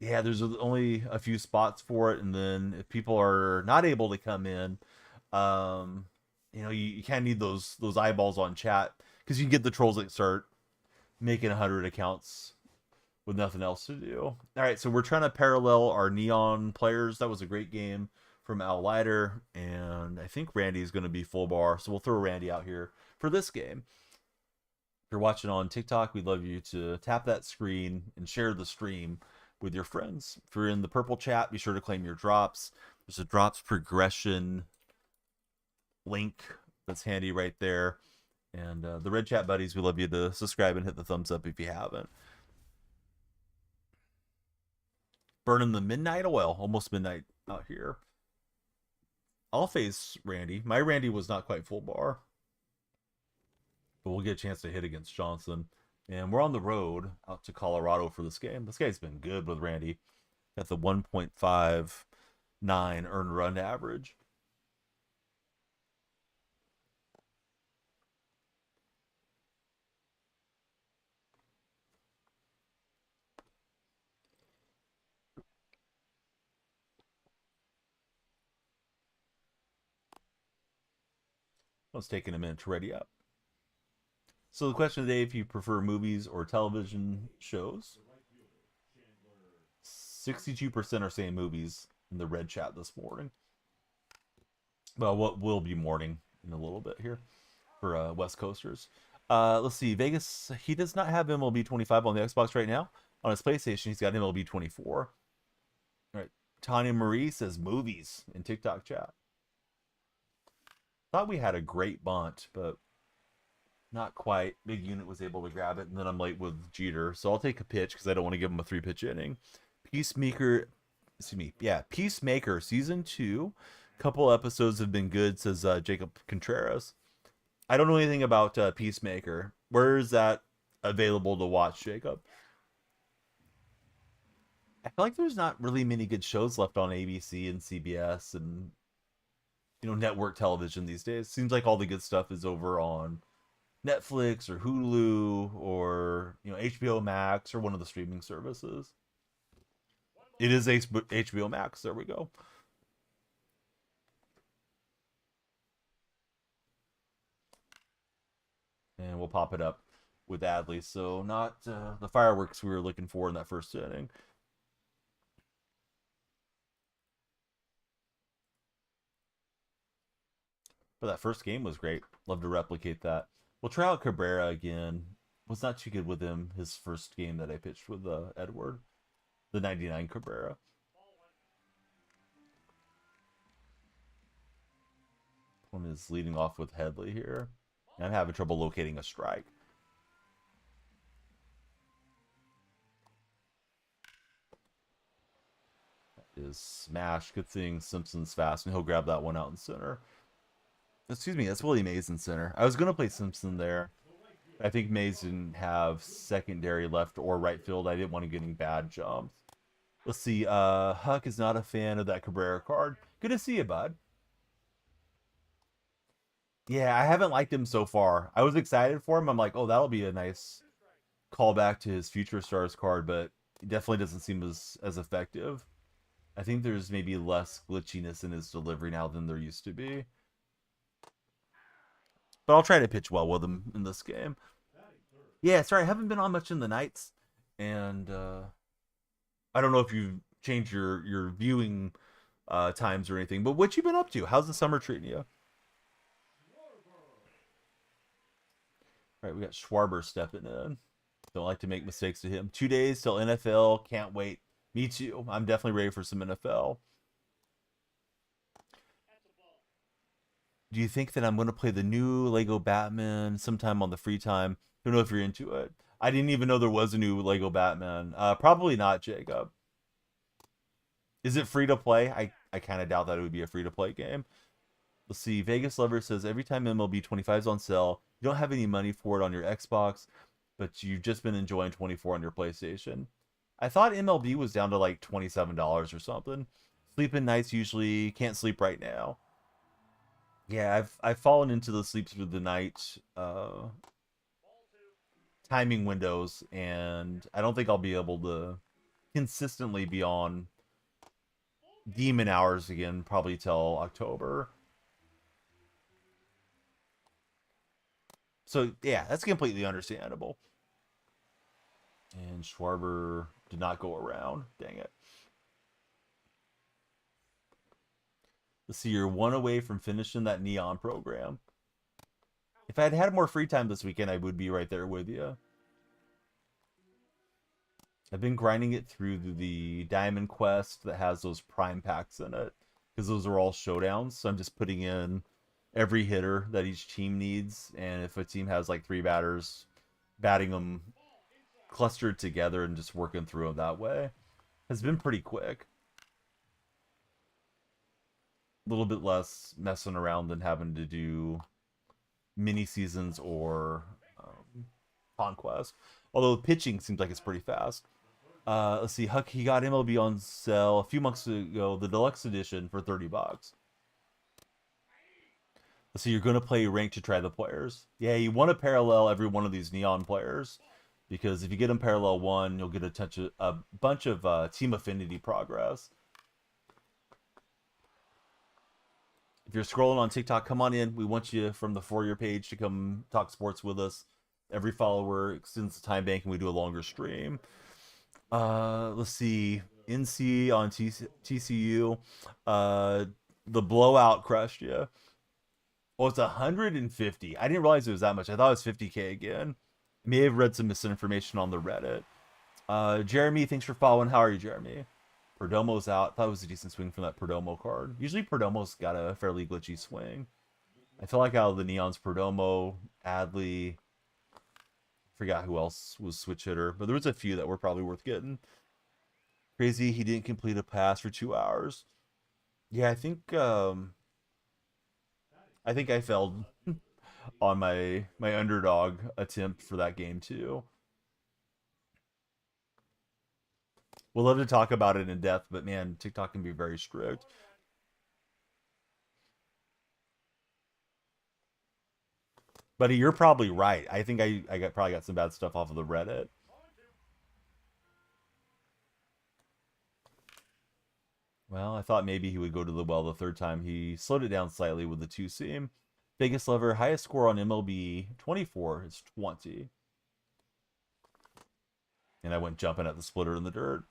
yeah, there's only a few spots for it, and then if people are not able to come in, you kind of need those eyeballs on chat, because you can get the trolls that start making 100 accounts with nothing else to do. All right, so we're trying to parallel our Neon players. That was a great game from Al Lighter, and I think Randy's going to be full bar, so we'll throw Randy out here for this game. If you're watching on TikTok, we'd love you to tap that screen and share the stream with your friends. If you're in the purple chat, be sure to claim your drops. There's a drops progression link that's handy right there. And the red chat buddies, we love you to subscribe and hit the thumbs up if you haven't. Burning the midnight oil, almost midnight out here. I'll face Randy. My Randy was not quite full bar, but we'll get a chance to hit against Johnson. And we're on the road out to Colorado for this game. This guy's been good with Randy. Got the 1.5 earned run average. It's taking a minute to ready up. So the question today, if you prefer movies or television shows, 62% are saying movies in the red chat this morning. Well, what will be morning in a little bit here for West Coasters. Let's see. Vegas, he does not have MLB 25 on the Xbox right now. On his PlayStation, he's got MLB 24. All right. Tanya Marie says movies in TikTok chat. Thought we had a great bunt, but not quite. Big Unit was able to grab it, and then I'm late with Jeter, so I'll take a pitch because I don't want to give him a 3-pitch inning. Peacemaker season 2. Couple episodes have been good, says Jacob Contreras. I don't know anything about Peacemaker. Where is that available to watch, Jacob? I feel like there's not really many good shows left on ABC and CBS and network television these days. Seems like all the good stuff is over on Netflix or Hulu or HBO Max or one of the streaming services. It is HBO Max. There we go. And we'll pop it up with Adley. So not the fireworks we were looking for in that first inning. But that first game was great. Love to replicate that. We'll try out Cabrera again. Was not too good with him his first game that I pitched with Edward. The 99 Cabrera. One is leading off with Headley here. I'm having trouble locating a strike. That is smash. Good thing Simpson's fast, and he'll grab that one out in center. Excuse me, that's Willie Mays in center. I was going to play Simpson there. I think Mays didn't have secondary left or right field. I didn't want to get any bad jumps. Let's see. Huck is not a fan of that Cabrera card. Good to see you, bud. Yeah, I haven't liked him so far. I was excited for him. I'm like, oh, that'll be a nice callback to his Future Stars card, but it definitely doesn't seem as effective. I think there's maybe less glitchiness in his delivery now than there used to be. But I'll try to pitch well with him in this game. Yeah, sorry, I haven't been on much in the nights, and I don't know if you've changed your viewing times or anything. But what you been up to? How's the summer treating you? All right, we got Schwarber stepping in. Don't like to make mistakes to him. 2 days till NFL. Can't wait. Me too. I'm definitely ready for some NFL. Do you think that I'm going to play the new Lego Batman sometime on the free time? Don't know if you're into it. I didn't even know there was a new Lego Batman. Probably not, Jacob. Is it free to play? I kind of doubt that it would be a free to play game. Let's see. Vegas Lover says every time MLB 25 is on sale, you don't have any money for it on your Xbox, but you've just been enjoying 24 on your PlayStation. I thought MLB was down to like $27 or something. Sleeping nights usually can't sleep right now. Yeah, I've fallen into the sleep through the night timing windows, and I don't think I'll be able to consistently be on demon hours again probably till October. So yeah, that's completely understandable. And Schwarber did not go around. Dang it. Let's see, you're one away from finishing that Neon program. If I had had more free time this weekend, I would be right there with you. I've been grinding it through the Diamond Quest that has those prime packs in it, because those are all showdowns. So I'm just putting in every hitter that each team needs, and if a team has like 3 batters, batting them clustered together and just working through them that way has been pretty quick. A little bit less messing around than having to do mini seasons or Conquest. Although pitching seems like it's pretty fast. Let's see. Huck, he got MLB on sale a few months ago, the deluxe edition for $30. So you're going to play rank to try the players. Yeah, you want to parallel every one of these neon players because if you get them parallel one, you'll get a bunch of team affinity progress. If you're scrolling on TikTok, come on in. We want you from the For Your page to come talk sports with us. Every follower extends the time bank and we do a longer stream. Let's see. NC on TCU. The blowout crushed you. Oh, it's 150. I didn't realize it was that much. I thought it was 50K again. May have read some misinformation on the Reddit. Jeremy, thanks for following. How are you, Jeremy? Perdomo's out. Thought it was a decent swing from that Perdomo card. Usually Perdomo's got a fairly glitchy swing. I feel like out of the Neons, Perdomo, Adley, forgot who else was switch hitter, but there was a few that were probably worth getting. Crazy, he didn't complete a pass for 2 hours. Yeah, I think I failed on my underdog attempt for that game too. We'll love to talk about it in depth, but man, TikTok can be very strict. Buddy, you're probably right. I think probably got some bad stuff off of the Reddit. Well, I thought maybe he would go to the well the third time. He slowed it down slightly with the two seam. Biggest lever, highest score on MLB 24 is 20. And I went jumping at the splitter in the dirt.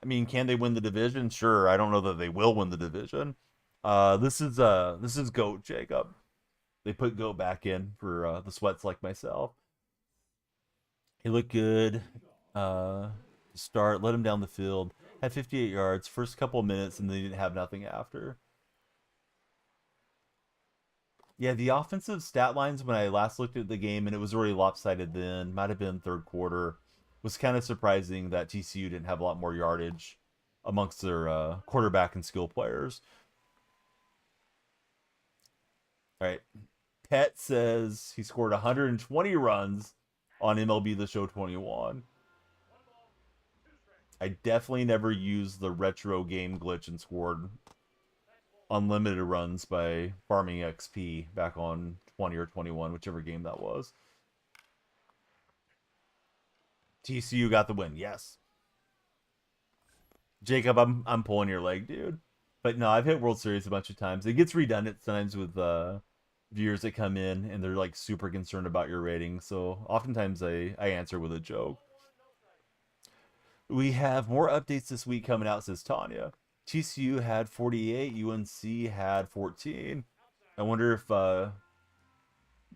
I mean, can they win the division? Sure. I don't know that they will win the division. This is GOAT, Jacob. They put GOAT back in for the sweats like myself. He looked good. Start, let him down the field. Had 58 yards, first couple of minutes, and they didn't have nothing after. Yeah, the offensive stat lines when I last looked at the game, and it was already lopsided then, might have been third quarter, was kind of surprising that TCU didn't have a lot more yardage amongst their quarterback and skill players. All right. Pet says he scored 120 runs on MLB The Show 21. I definitely never used the retro game glitch and scored unlimited runs by farming XP back on 20 or 21, whichever game that was. TCU got the win, yes. Jacob, I'm pulling your leg, dude. But no, I've hit World Series a bunch of times. It gets redundant sometimes with viewers that come in and they're like super concerned about your rating. So oftentimes I answer with a joke. We have more updates this week coming out, says Tanya. TCU had 48, UNC had 14. I wonder if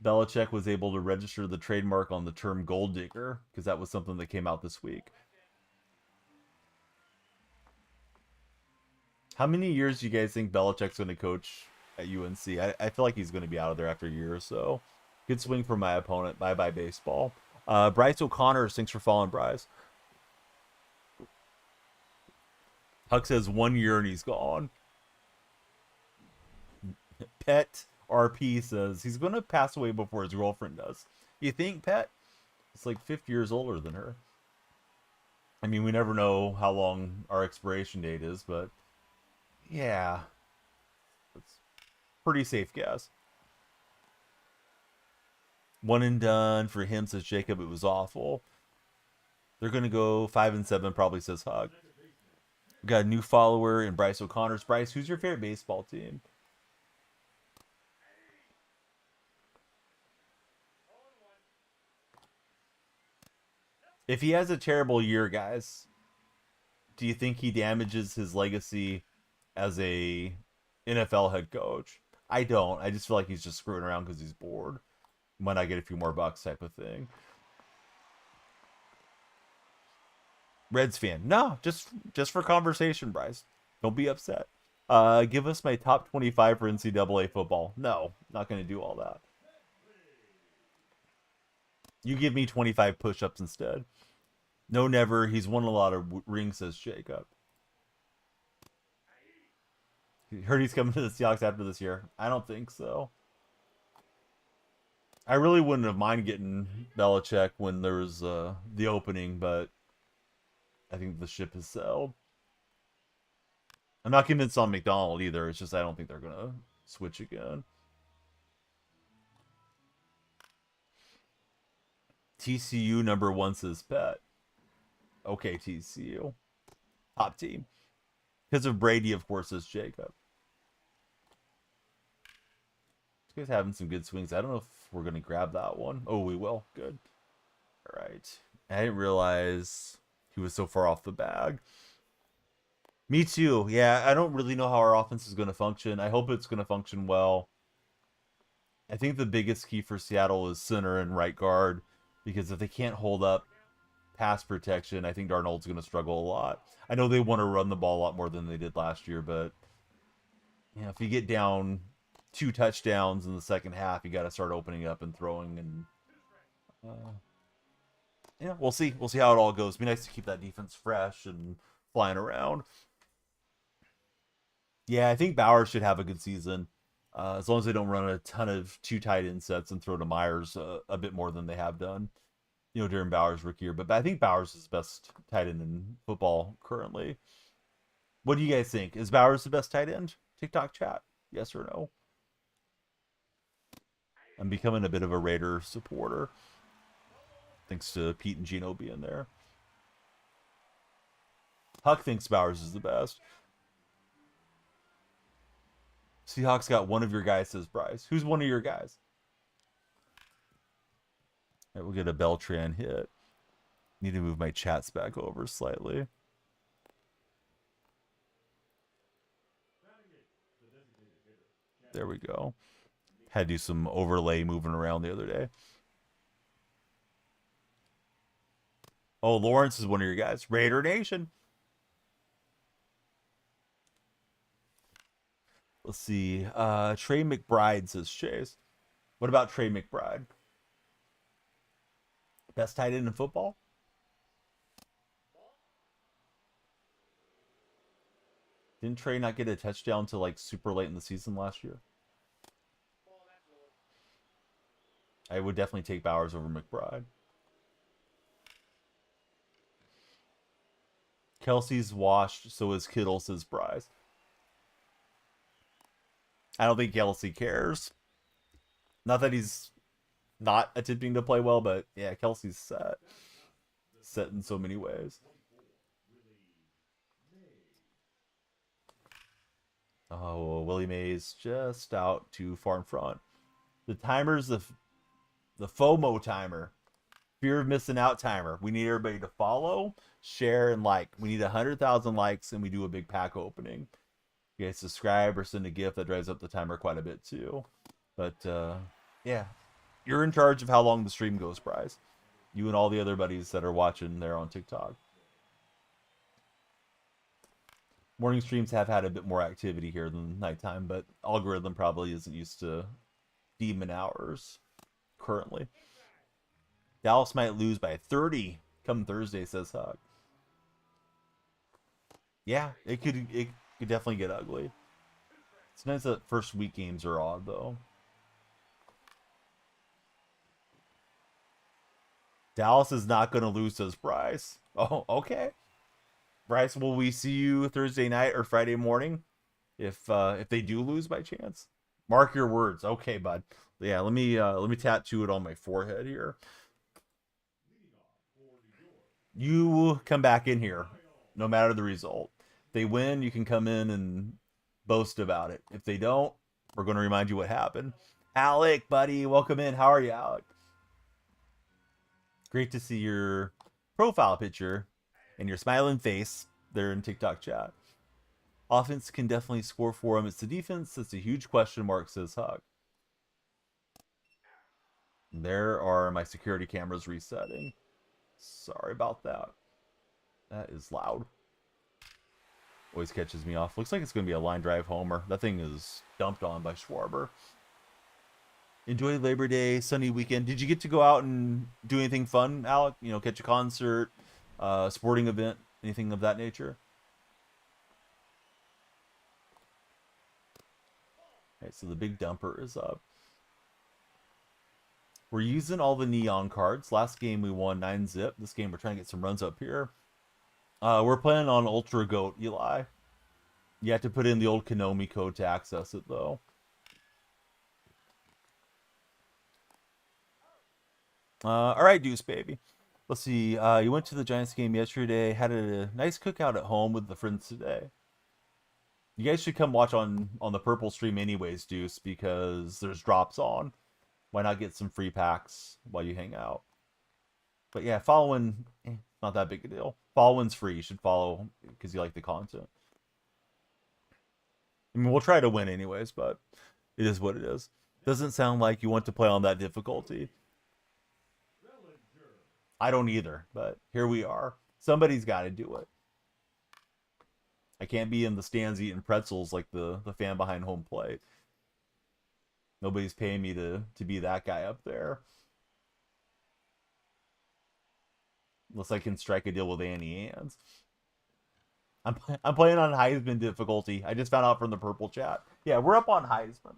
Belichick was able to register the trademark on the term gold digger, because that was something that came out this week. How many years do you guys think Belichick's going to coach at UNC? I feel like he's going to be out of there after a year or so. Good swing for my opponent. Bye-bye baseball. Bryce O'Connor, thanks for following, Bryce. Huck says 1 year and he's gone. Pet RP says he's going to pass away before his girlfriend does. You think, Pet? It's like 50 years older than her. I mean, we never know how long our expiration date is, but yeah, that's pretty safe guess. One and done for him, says Jacob. It was awful. They're going to go 5-7, probably, says Hug. We got a new follower in Bryce O'Connor's. Bryce, who's your favorite baseball team? If he has a terrible year, guys, do you think he damages his legacy as a NFL head coach? I don't. I just feel like he's just screwing around because he's bored. Might not get a few more bucks type of thing. Reds fan. No, just for conversation, Bryce. Don't be upset. Give us my top 25 for NCAA football. No, not going to do all that. You give me 25 push-ups instead. No, never. He's won a lot of rings, says Jacob. Heard he's coming to the Seahawks after this year. I don't think so. I really wouldn't have mind getting Belichick when there was the opening, but I think the ship has sailed. I'm not convinced on McDonald either. It's just I don't think they're gonna switch again. TCU number 1 says pet. Okay, TCU. Top team. Because of Brady, of course, says Jacob. This guy's having some good swings. I don't know if we're gonna grab that one. Oh, we will. Good. All right. I didn't realize he was so far off the bag. Me too. Yeah, I don't really know how our offense is going to function. I hope it's going to function well. I think the biggest key for Seattle is center and right guard, because if they can't hold up pass protection, I think Darnold's going to struggle a lot. I know they want to run the ball a lot more than they did last year, but if you get down 2 touchdowns in the second half, you got to start opening up and throwing. And we'll see. We'll see how it all goes. It'd be nice to keep that defense fresh and flying around. Yeah, I think Bowers should have a good season, as long as they don't run a ton of 2 tight end sets and throw to Myers a bit more than they have done, during Bowers' rookie year. But I think Bowers is the best tight end in football currently. What do you guys think? Is Bowers the best tight end? TikTok chat, yes or no? I'm becoming a bit of a Raider supporter, thanks to Pete and Gino being there. Huck thinks Bowers is the best. Seahawks got one of your guys, says Bryce. Who's one of your guys? All right, we'll get a Beltran hit. Need to move my chats back over slightly. There we go. Had to do some overlay moving around the other day. Oh, Lawrence is one of your guys. Raider Nation. Let's see. Trey McBride, says Chase. What about Trey McBride? Best tight end in football? Didn't Trey not get a touchdown till like super late in the season last year? I would definitely take Bowers over McBride. Kelsey's washed, so is Kittle, says Bryce. I don't think Kelsey cares. Not that he's not attempting to play well, but yeah, Kelsey's set. Set in so many ways. Oh, Willie Mays just out too far in front. The timer's the FOMO timer. Fear of missing out timer. We need everybody to follow, share, and like. We need 100,000 likes, and we do a big pack opening. You guys subscribe or send a gift. That drives up the timer quite a bit too. But yeah, you're in charge of how long the stream goes, Bryce. You and all the other buddies that are watching there on TikTok. Morning streams have had a bit more activity here than nighttime, but algorithm probably isn't used to demon hours currently. Dallas might lose by 30 come Thursday, says Huck. Yeah, it could definitely get ugly. It's nice that first week games are odd, though. Dallas is not going to lose, says Bryce. Oh, okay. Bryce, will we see you Thursday night or Friday morning if they do lose by chance? Mark your words. Okay, bud. Yeah, let me tattoo it on my forehead here. You come back in here, no matter the result. If they win, you can come in and boast about it. If they don't, we're going to remind you what happened. Alec, buddy, welcome in. How are you, Alec? Great to see your profile picture and your smiling face there in TikTok chat. Offense can definitely score for him. It's the defense that's a huge question mark, says Huck. There are my security cameras resetting. Sorry about that. That is loud. Always catches me off. Looks like it's going to be a line drive homer. That thing is dumped on by Schwarber. Enjoy Labor Day, sunny weekend. Did you get to go out and do anything fun, Alec? Catch a concert, sporting event, anything of that nature? Okay, so the big dumper is up. We're using all the neon cards. Last game we won 9-zip. This game we're trying to get some runs up here. We're playing on Ultra Goat, Eli. You have to put in the old Konami code to access it, though. All right, Deuce, baby. Let's see. You went to the Giants game yesterday. Had a nice cookout at home with the friends today. You guys should come watch on the Purple stream anyways, Deuce, because there's drops on. Why not get some free packs while you hang out? But yeah, following, not that big a deal. Following's free. You should follow because you like the content. I mean, we'll try to win anyways, but it is what it is. Doesn't sound like you want to play on that difficulty. I don't either, but here we are. Somebody's got to do it. I can't be in the stands eating pretzels like the fan behind home plate. Nobody's paying me to be that guy up there. Unless I can strike a deal with Annie Ann's. I'm playing on Heisman difficulty. I just found out from the purple chat. Yeah, we're up on Heisman.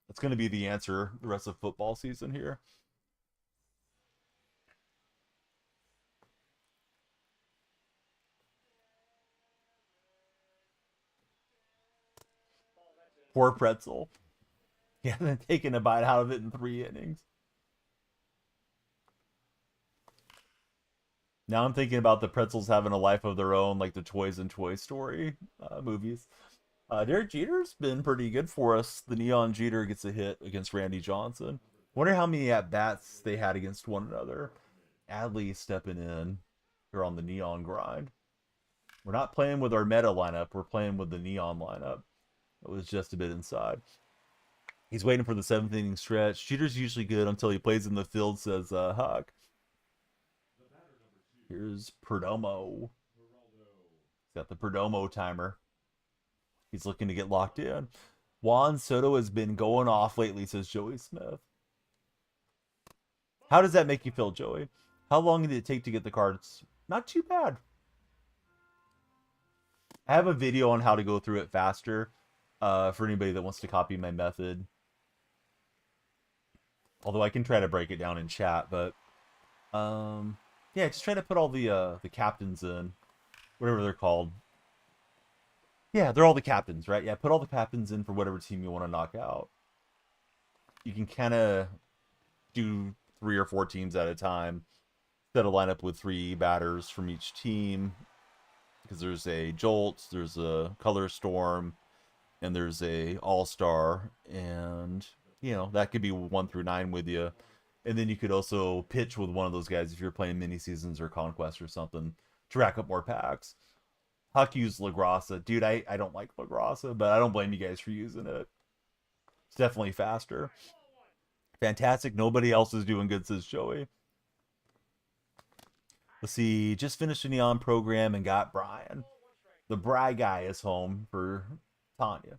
That's going to be the answer the rest of football season here. Poor pretzel. He hasn't taken a bite out of it in 3 innings. Now I'm thinking about the pretzels having a life of their own, like the Toys and Toy Story movies. Derek Jeter's been pretty good for us. The Neon Jeter gets a hit against Randy Johnson. Wonder how many at bats they had against one another. Adley stepping in here on the Neon grind. We're not playing with our meta lineup. We're playing with the Neon lineup. It was just a bit inside. He's waiting for the 7th inning stretch. Jeter's usually good until he plays in the field, says Huck. Here's Perdomo. He's got the Perdomo timer. He's looking to get locked in. Juan Soto has been going off lately, says Joey Smith. How does that make you feel, Joey? How long did it take to get the cards? Not too bad. I have a video on how to go through it faster for anybody that wants to copy my method. Although I can try to break it down in chat, but yeah, just try to put all the captains in, whatever they're called. Yeah, they're all the captains, right? Yeah, put all the captains in for whatever team you want to knock out. You can kind of do 3 or 4 teams at a time. Set a lineup with 3 batters from each team. Because there's a Jolt, there's a Color Storm, and there's a All-Star. And, you know, that could be 1 through 9 with you. And then you could also pitch with one of those guys if you're playing mini seasons or Conquest or something to rack up more packs. Huck used LaGrassa. Dude, I don't like LaGrassa, but I don't blame you guys for using it. It's definitely faster. Fantastic. Nobody else is doing good, says Joey. Let's see. Just finished a Neon program and got Brian. The Bry guy is home for Tanya.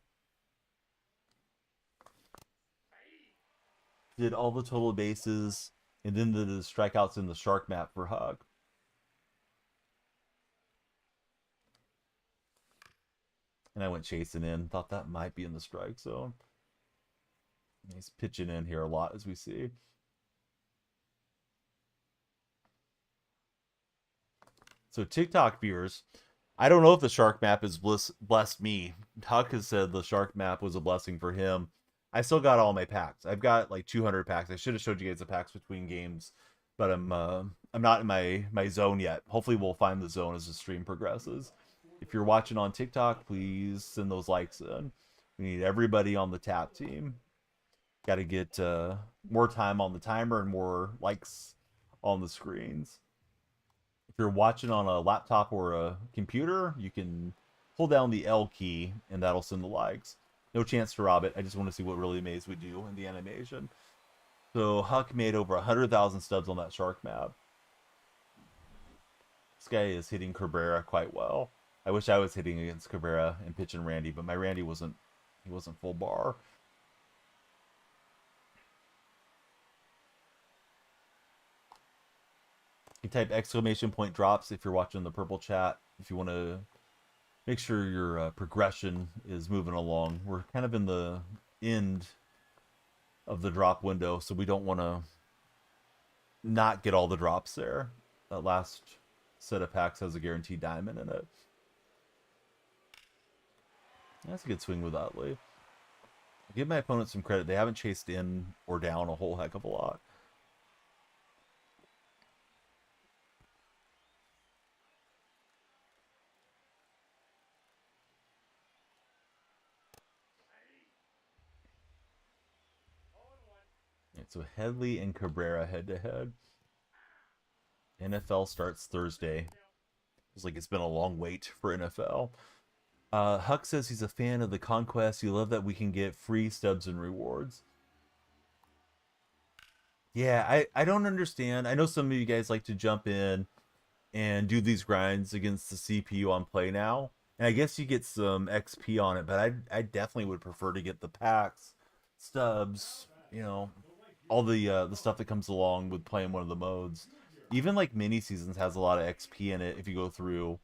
Did all the total bases and then the strikeouts in the shark map for Huck. And I went chasing in. Thought that might be in the strike zone. He's pitching in here a lot, as we see. So TikTok viewers, I don't know if the shark map has blessed me. Huck has said the shark map was a blessing for him. I still got all my packs. I've got like 200 packs. I should have showed you guys the packs between games, but I'm not in my zone yet. Hopefully we'll find the zone as the stream progresses. If you're watching on TikTok, please send those likes in. We need everybody on the tap team. Got to get more time on the timer and more likes on the screens. If you're watching on a laptop or a computer, you can hold down the L key and that'll send the likes. No chance to rob it. I just want to see what really Maze would do in the animation. So Huck made over 100,000 stubs on that shark map. This guy is hitting Cabrera quite well. I wish I was hitting against Cabrera and pitching Randy, but my Randy wasn't full bar. You type exclamation point drops if you're watching the purple chat. If you want to make sure your progression is moving along. We're kind of in the end of the drop window, so we don't want to not get all the drops there. That last set of packs has a guaranteed diamond in it. That's a good swing with Utley. Give my opponent some credit. They haven't chased in or down a whole heck of a lot. Right, so Headley and Cabrera head-to-head. NFL starts Thursday. It's like it's been a long wait for NFL. Huck says he's a fan of the Conquest. You love that we can get free stubs and rewards. Yeah, I don't understand. I know some of you guys like to jump in and do these grinds against the CPU on Play Now. And I guess you get some XP on it, but I definitely would prefer to get the packs, stubs, you know, all the stuff that comes along with playing one of the modes. Even like mini seasons has a lot of XP in it if you go through.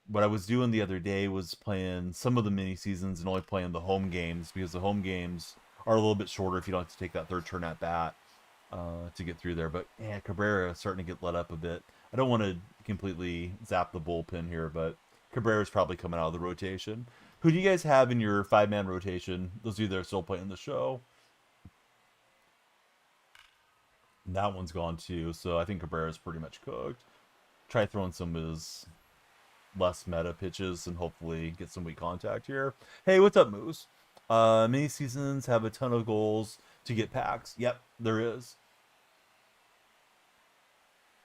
What I was doing the other day was playing some of the mini seasons and only playing the home games, because the home games are a little bit shorter if you don't have to take that third turn at bat to get through there. But yeah, Cabrera is starting to get let up a bit. I don't want to completely zap the bullpen here, but Cabrera's probably coming out of the rotation. Who do you guys have in your 5-man rotation? Those of you that are still playing the show. And that one's gone too, so I think Cabrera's pretty much cooked. Try throwing some of his less meta pitches and hopefully get some weak contact here. Hey, what's up, Moose? Mini seasons have a ton of goals to get packs. Yep, there is.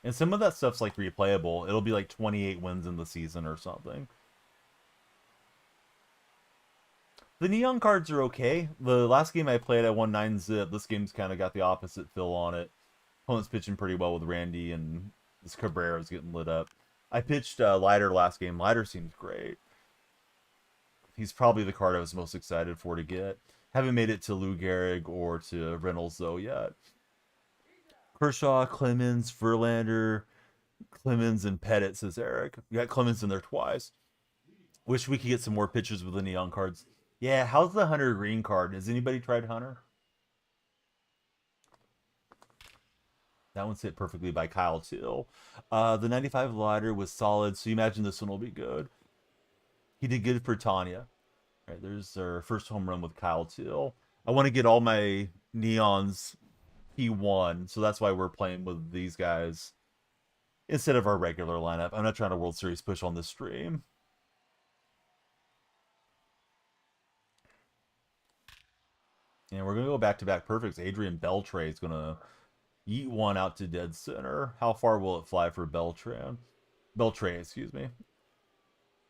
And some of that stuff's like replayable. It'll be like 28 wins in the season or something. The neon cards are okay. The last game I played, I won 9-zip. This game's kind of got the opposite feel on it. Opponent's pitching pretty well with Randy, and this Cabrera's getting lit up. I pitched Leiter last game. Leiter seems great. He's probably the card I was most excited for to get. Haven't made it to Lou Gehrig or to Reynolds, though, yet. Kershaw, Clemens, Verlander, Clemens, and Pettit, says Eric. We got Clemens in there twice. Wish we could get some more pitchers with the neon cards. Yeah, how's the Hunter Green card? Has anybody tried Hunter? That one's hit perfectly by Kyle Till. The 95 Leiter was solid, so you imagine this one will be good. He did good for Tanya. All right, there's our first home run with Kyle Till. I want to get all my neons P1, so that's why we're playing with these guys instead of our regular lineup. I'm not trying to World Series push on this stream. And we're going to go back-to-back perfects. Adrian Beltre is going to yeet one out to dead center. How far will it fly for Beltran? Beltre, excuse me.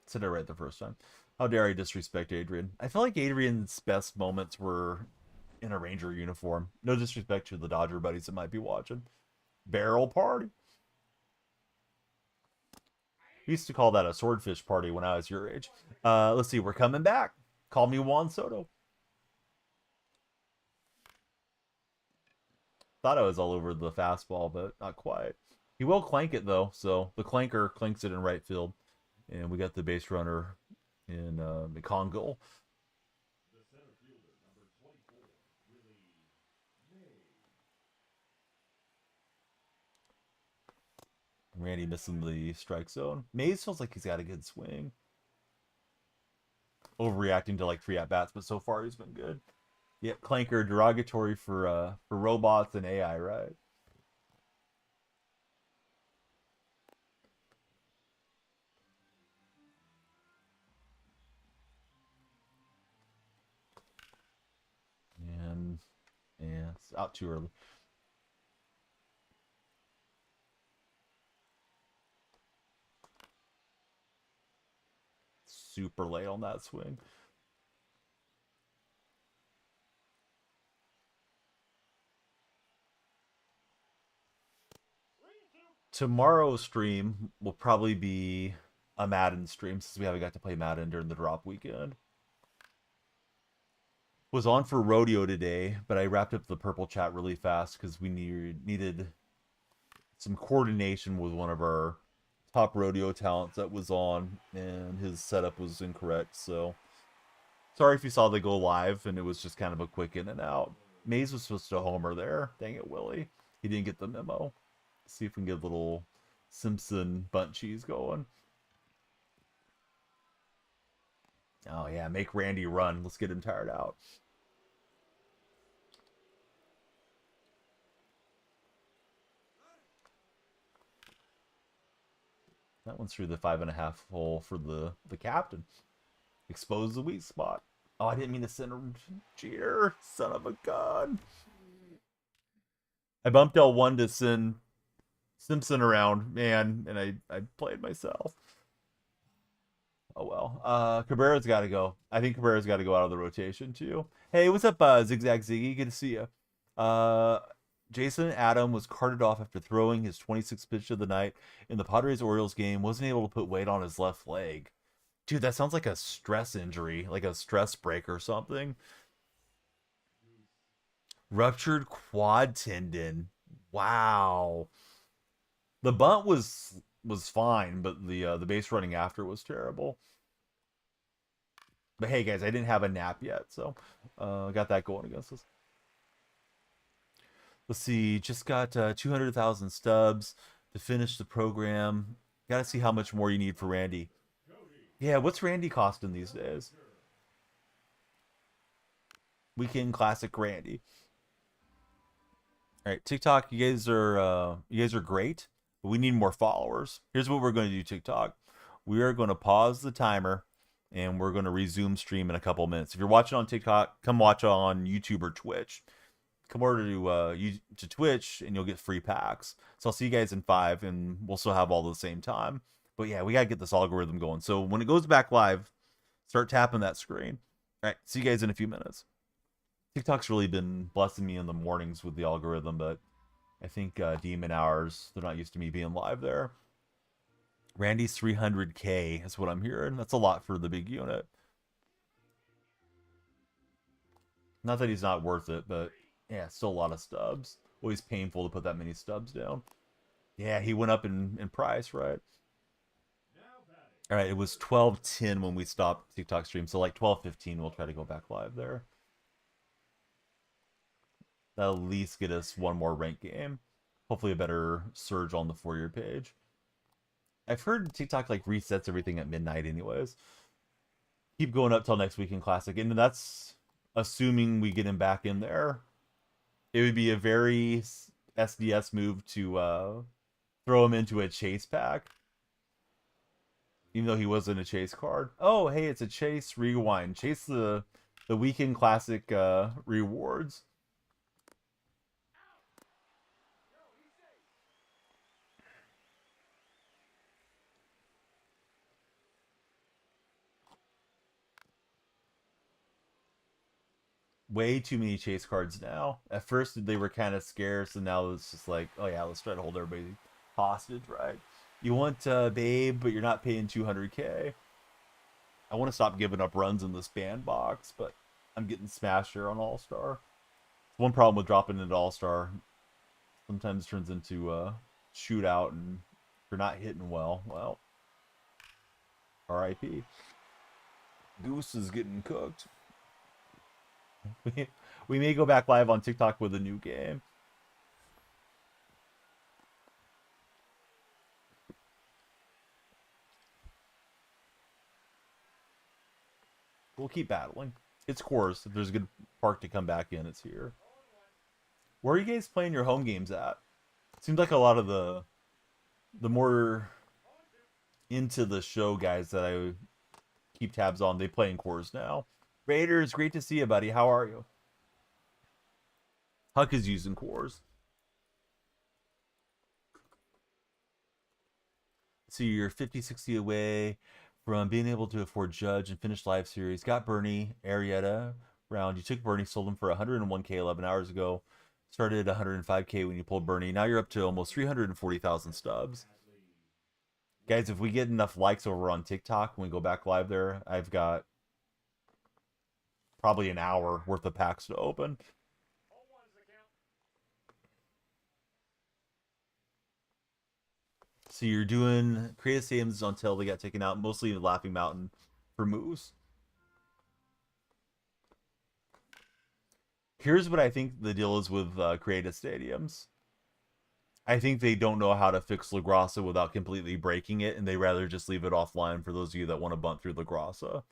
Said it right the first time. How dare I disrespect Adrian? I feel like Adrian's best moments were in a Ranger uniform. No disrespect to the Dodger buddies that might be watching. Barrel party. We used to call that a swordfish party when I was your age. Let's see, we're coming back. Call me Juan Soto. Thought I was all over the fastball, but not quite. He will clank it, though, so the clanker clanks it in right field. And we got the base runner in McConville. Randy missing the strike zone. Mays feels like he's got a good swing. Overreacting to like 3 at-bats, but so far he's been good. Yeah, clanker, derogatory for robots and AI, right? And yeah, it's out too early. Super late on that swing. Tomorrow's stream will probably be a Madden stream, since we haven't got to play Madden during the drop weekend. Was on for Rodeo today, but I wrapped up the purple chat really fast because we needed some coordination with one of our top Rodeo talents that was on, and his setup was incorrect. So sorry if you saw the go live and it was just kind of a quick in and out. Mays was supposed to homer there. Dang it, Willie. He didn't get the memo. See if we can get a little Simpson bunt cheese going. Oh yeah, make Randy run. Let's get him tired out. That one's through the 5.5 hole for the captain. Expose the weak spot. Oh, I didn't mean to send him cheater. Son of a gun. I bumped L1 to send Simpson around, man, and I played myself. Oh well. Cabrera's got to go. I think Cabrera's got to go out of the rotation too. Hey, what's up, Zigzag Ziggy? Good to see you. Jason Adam was carted off after throwing his 26th pitch of the night in the Padres-Orioles game. Wasn't able to put weight on his left leg. Dude, that sounds like a stress injury, like a stress break or something. Ruptured quad tendon. Wow. The bunt was fine, but the base running after was terrible. But hey, guys, I didn't have a nap yet, so got that going against us. Let's see, just got 200,000 stubs to finish the program. Got to see how much more you need for Randy. Yeah, what's Randy costing these days? Weekend Classic Randy. All right, TikTok, you guys are great, but we need more followers. Here's what we're going to do, TikTok. We are going to pause the timer, and we're going to resume stream in a couple minutes. If you're watching on TikTok, come watch on YouTube or Twitch. Come over to Twitch, and you'll get free packs. So I'll see you guys in 5, and we'll still have all the same time. But yeah, we got to get this algorithm going. So when it goes back live, start tapping that screen. All right, see you guys in a few minutes. TikTok's really been blessing me in the mornings with the algorithm, but I think demon hours, they're not used to me being live there. Randy's 300K is what I'm hearing. That's a lot for the big unit. Not that he's not worth it, but yeah, still a lot of stubs. Always painful to put that many stubs down. Yeah, he went up in price, right? All right, it was 12:10 when we stopped TikTok stream, so like 12:15 we'll try to go back live there. That'll at least get us one more rank game. Hopefully a better surge on the for-year page. I've heard TikTok like resets everything at midnight anyways. Keep going up till next week in Classic. And that's assuming we get him back in there. It would be a very SDS move to throw him into a chase pack. Even though he wasn't a chase card. Oh, hey, it's a chase rewind. Chase the weekend Classic rewards. Way too many chase cards now. At first they were kind of scarce, and now it's just like, oh yeah, let's try to hold everybody hostage, right? You want Babe, but you're not paying 200K. I want to stop giving up runs in this bandbox, but I'm getting smashed here on All-Star. One problem with dropping into All-Star, sometimes turns into a shootout, and if you're not hitting well, RIP. Goose is getting cooked. We may go back live on TikTok with a new game. We'll keep battling. It's Course. If there's a good park to come back in, it's here. Where are you guys playing your home games at? It seems like a lot of the more into the show guys that I keep tabs on, they play in Course now. Raiders, great to see you, buddy. How are you? Huck is using cores. So you're 50-60 away from being able to afford Judge and finish live series. Got Bernie, Arietta round. You took Bernie, sold him for 101K 11 hours ago. Started at 105K when you pulled Bernie. Now you're up to almost 340,000 stubs. Guys, if we get enough likes over on TikTok when we go back live there, I've got probably an hour worth of packs to open. So you're doing creative saves until they got taken out, mostly in Laughing Mountain for moves. Here's what I think the deal is with creative stadiums. I think they don't know how to fix La Grassa without completely breaking it, and they rather just leave it offline for those of you that want to bunt through La Grassa.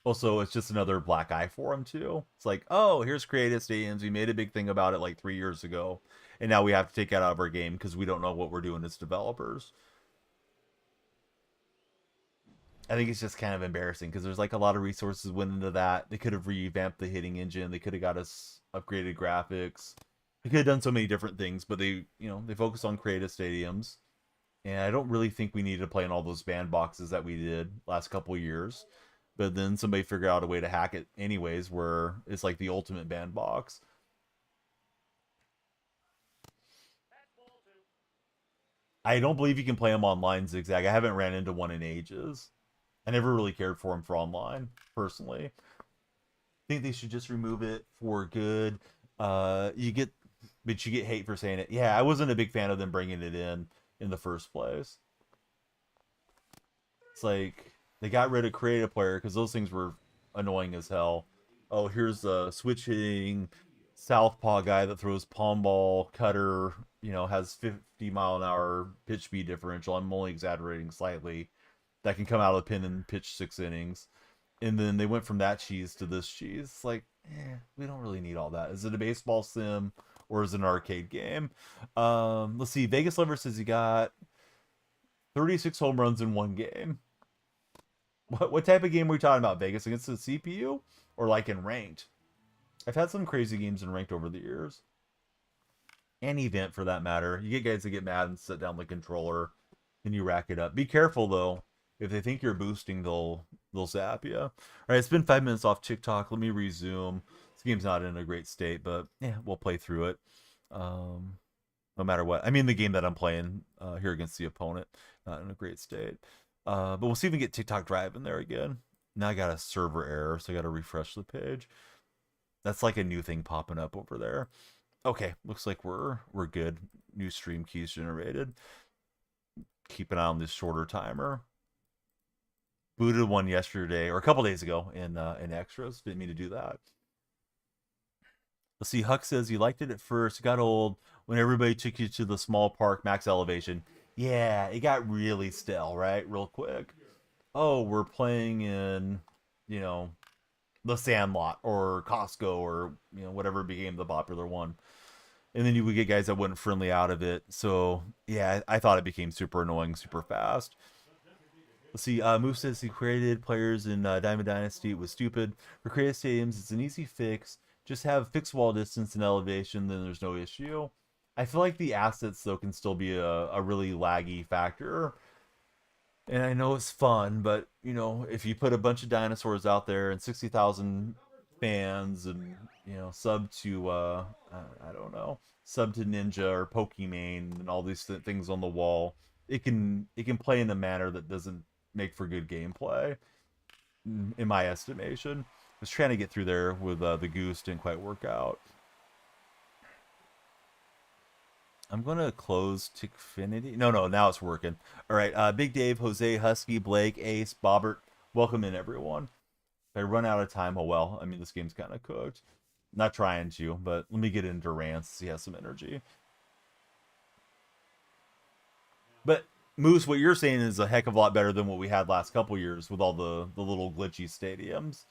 Also, it's just another black eye for them too. It's like, oh, here's creative stadiums. We made a big thing about it like 3 years ago, and now we have to take it out of our game because we don't know what we're doing as developers. I think it's just kind of embarrassing because there's like a lot of resources went into that. They could have revamped the hitting engine. They could have got us upgraded graphics. They could have done so many different things, but they focus on creative stadiums. And I don't really think we needed to play in all those bandboxes that we did last couple of years. But then somebody figured out a way to hack it anyways, where it's like the ultimate bandbox. I don't believe you can play them online zigzag. I haven't ran into one in ages. I never really cared for them for online, personally. I think they should just remove it for good. But you get hate for saying it. Yeah, I wasn't a big fan of them bringing it in the first place. It's like they got rid of creative player because those things were annoying as hell. Oh, here's a switch hitting southpaw guy that throws palm ball cutter. Has 50-mile-an-hour pitch speed differential. I'm only exaggerating slightly. That can come out of the pin and pitch 6 innings. And then they went from that cheese to this cheese. It's like, we don't really need all that. Is it a baseball sim or is it an arcade game? Let's see. Vegas Lover says he got 36 home runs in one game. What type of game are we talking about? Vegas against the CPU or like in ranked? I've had some crazy games in ranked over the years. Any event for that matter. You get guys that get mad and set down the controller and you rack it up. Be careful though. If they think you're boosting, they'll zap you. All right, it's been 5 minutes off TikTok. Let me resume. This game's not in a great state, but yeah, we'll play through it. No matter what. I mean, the game that I'm playing here against the opponent, not in a great state. But we'll see if we can get TikTok Drive in there again. Now I got a server error, so I got to refresh the page. That's like a new thing popping up over there. Okay, looks like we're good. New stream keys generated. Keep an eye on this shorter timer. Booted one yesterday or a couple days ago in extras. Didn't mean to do that. Let's see. Huck says you liked it at first. It got old when everybody took you to the small park max elevation. Yeah, it got really stale, right? Real quick. Oh, we're playing in, the Sandlot or Costco or whatever became the popular one. And then you would get guys that wouldn't friendly out of it. So yeah, I thought it became super annoying, super fast. Let's see. Moose says he created players in Diamond Dynasty. It was stupid. For creative stadiums, it's an easy fix. Just have fixed wall distance and elevation, then there's no issue. I feel like the assets though can still be a really laggy factor. And I know it's fun, but if you put a bunch of dinosaurs out there and 60,000 fans and sub to I don't know, sub to Ninja or Pokimane and all these things on the wall, it can play in a manner that doesn't make for good gameplay, in my estimation. I was trying to get through there with the goose, didn't quite work out. I'm gonna close Tickfinity. No, now it's working. All right, Big Dave, Jose, Husky, Blake, Ace, Bobbert, welcome in everyone. If I run out of time, oh well. I mean, this game's kind of cooked. Not trying to, but let me get into Rance. He has some energy. But Moose, what you're saying is a heck of a lot better than what we had last couple years with all the little glitchy stadiums.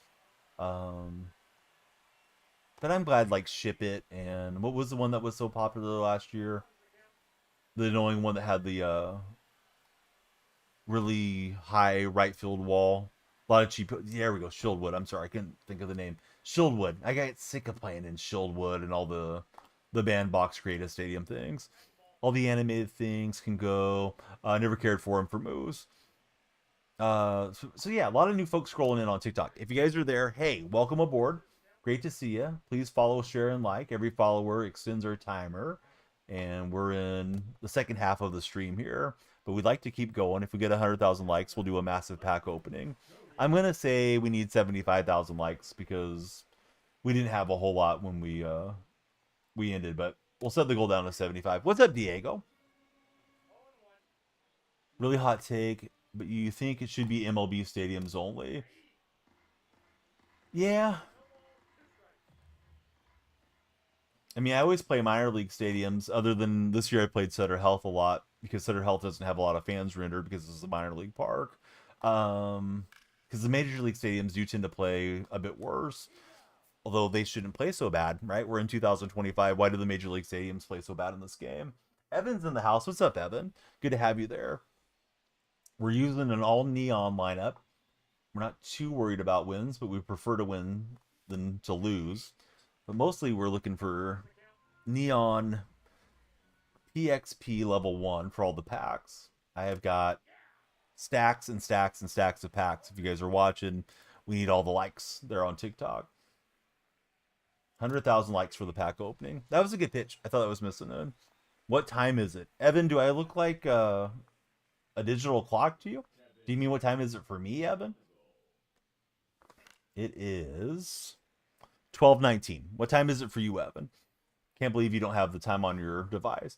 But I'm glad like Ship It and what was the one that was so popular last year? The annoying one that had the really high right field wall. A lot of cheap. There we go. Shieldwood. I'm sorry, I couldn't think of the name. Shieldwood. I got sick of playing in Shieldwood and all the bandbox creative stadium things. All the animated things can go. I never cared for them for moves. So yeah, a lot of new folks scrolling in on TikTok. If you guys are there, hey, welcome aboard. Great to see you. Please follow, share, and like. Every follower extends our timer. And we're in the second half of the stream here. But we'd like to keep going. If we get 100,000 likes, we'll do a massive pack opening. I'm going to say we need 75,000 likes because we didn't have a whole lot when we ended. But we'll set the goal down to 75. What's up, Diego? Really hot take, but you think it should be MLB stadiums only? Yeah. I mean, I always play minor league stadiums. Other than this year, I played Sutter Health a lot because Sutter Health doesn't have a lot of fans rendered because this is a minor league park. Because the major league stadiums do tend to play a bit worse, although they shouldn't play so bad, right? We're in 2025. Why do the major league stadiums play so bad in this game? Evan's in the house. What's up, Evan? Good to have you there. We're using an all neon lineup. We're not too worried about wins, but we prefer to win than to lose. But mostly we're looking for neon PXP level 1 for all the packs. I have got stacks and stacks and stacks of packs. If you guys are watching, we need all the likes there on TikTok. 100,000 likes for the pack opening. That was a good pitch. I thought that was missing in. What time is it? Evan, do I look like a digital clock to you? Do you mean what time is it for me, Evan? It is 12:19. What time is it for you, Evan? Can't believe you don't have the time on your device.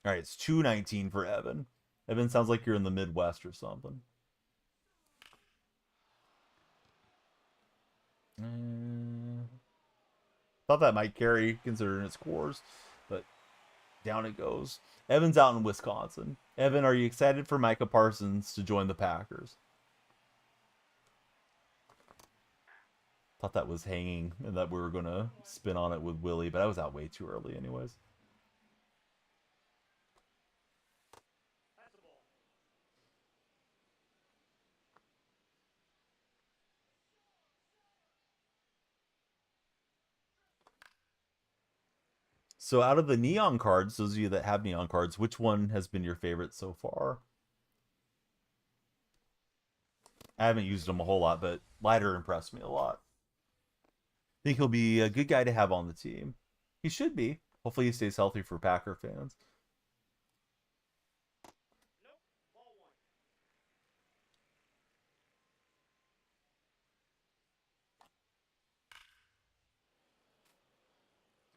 All right, it's 2:19 for Evan. Evan sounds like you're in the Midwest or something. Thought that might carry considering its cores, but down it goes. Evan's out in Wisconsin. Evan, are you excited for Micah Parsons to join the Packers? Thought that was hanging and that we were going to spin on it with Willie, but I was out way too early anyways. So out of the neon cards, those of you that have neon cards, which one has been your favorite so far? I haven't used them a whole lot, but Lighter impressed me a lot. Think he'll be a good guy to have on the team. He should be. Hopefully he stays healthy for Packer fans.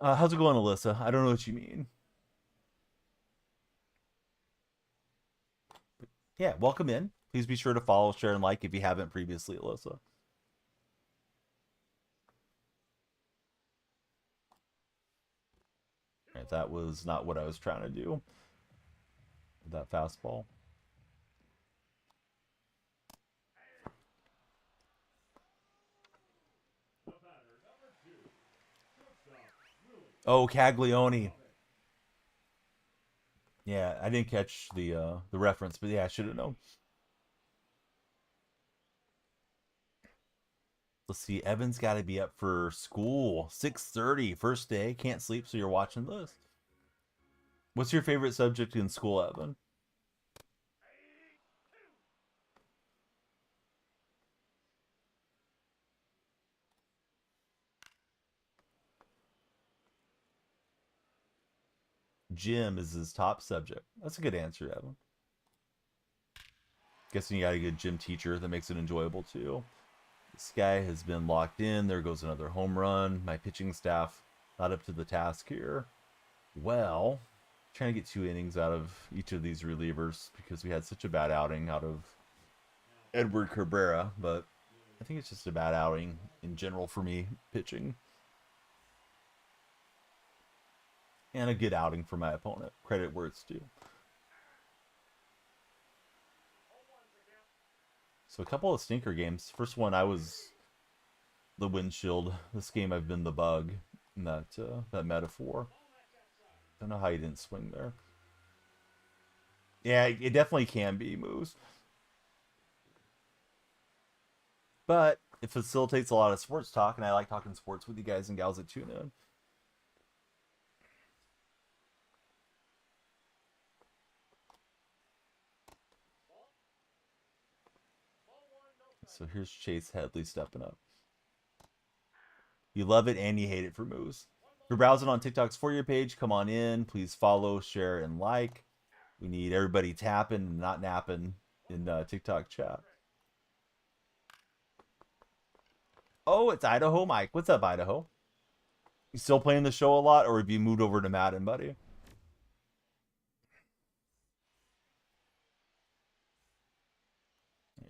How's it going, Alyssa? I don't know what you mean. But yeah, welcome in. Please be sure to follow, share, and like if you haven't previously, Alyssa. Right, that was not what I was trying to do. That fastball. Oh, Caglione. Yeah, I didn't catch the reference, but yeah, I should have known. Let's see. Evan's got to be up for school. 6:30, first day. Can't sleep, so you're watching this. What's your favorite subject in school, Evan? Gym is his top subject. That's a good answer, Evan. Guessing you got a good gym teacher that makes it enjoyable too. This guy has been locked in. There goes another home run. My pitching staff not up to the task here. Well, trying to get 2 innings out of each of these relievers because we had such a bad outing out of Edward Cabrera, but I think it's just a bad outing in general for me pitching. And a good outing for my opponent. Credit where it's due. So a couple of stinker games. First one, I was the windshield. This game, I've been the bug in that metaphor. Don't know how you didn't swing there. Yeah, it definitely can be moves. But it facilitates a lot of sports talk, and I like talking sports with you guys and gals that tune in. So here's Chase Headley stepping up. You love it and you hate it for moves. If you're browsing on TikTok's For You page, come on in. Please follow, share, and like. We need everybody tapping and not napping in TikTok chat. Oh, it's Idaho Mike. What's up, Idaho? You still playing the show a lot, or have you moved over to Madden, buddy?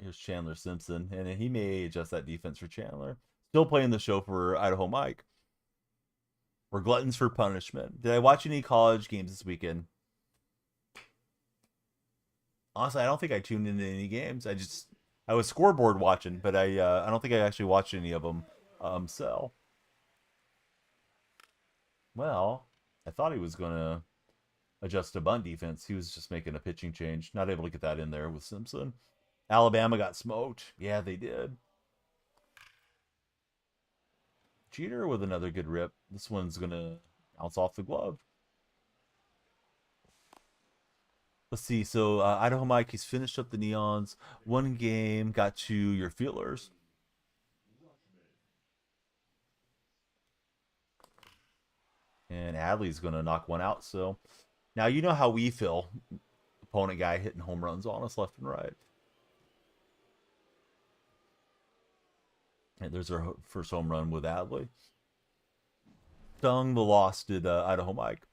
Here's There's Chandler Simpson, and he may adjust that defense for Chandler. Still playing the show for Idaho Mike. We're gluttons for punishment. Did I watch any college games this weekend? Honestly, I don't think I tuned into any games. I was scoreboard watching, but I don't think I actually watched any of them. Well, I thought he was gonna adjust to bunt defense. He was just making a pitching change. Not able to get that in there with Simpson. Alabama got smoked. Yeah, they did. Jeter with another good rip. This one's gonna bounce off the glove. Let's see. So Idaho Mike, he's finished up the Neons. One game, got to your feelers. And Adley's going to knock one out. So now you know how we feel. Opponent guy hitting home runs on us left and right. And there's our first home run with Adley. Stung the loss did Idaho Mike.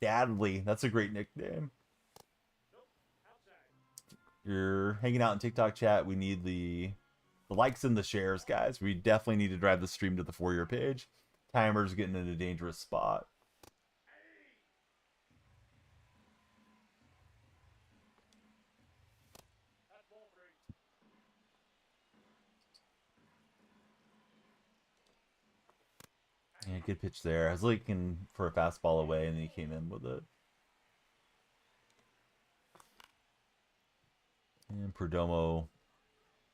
Adley, that's a great nickname. You're hanging out in TikTok chat. We need the likes and the shares, guys. We definitely need to drive the stream to the for-year page. Timer's getting in a dangerous spot. Yeah, good pitch there. I was looking for a fastball away, and he came in with it. And Perdomo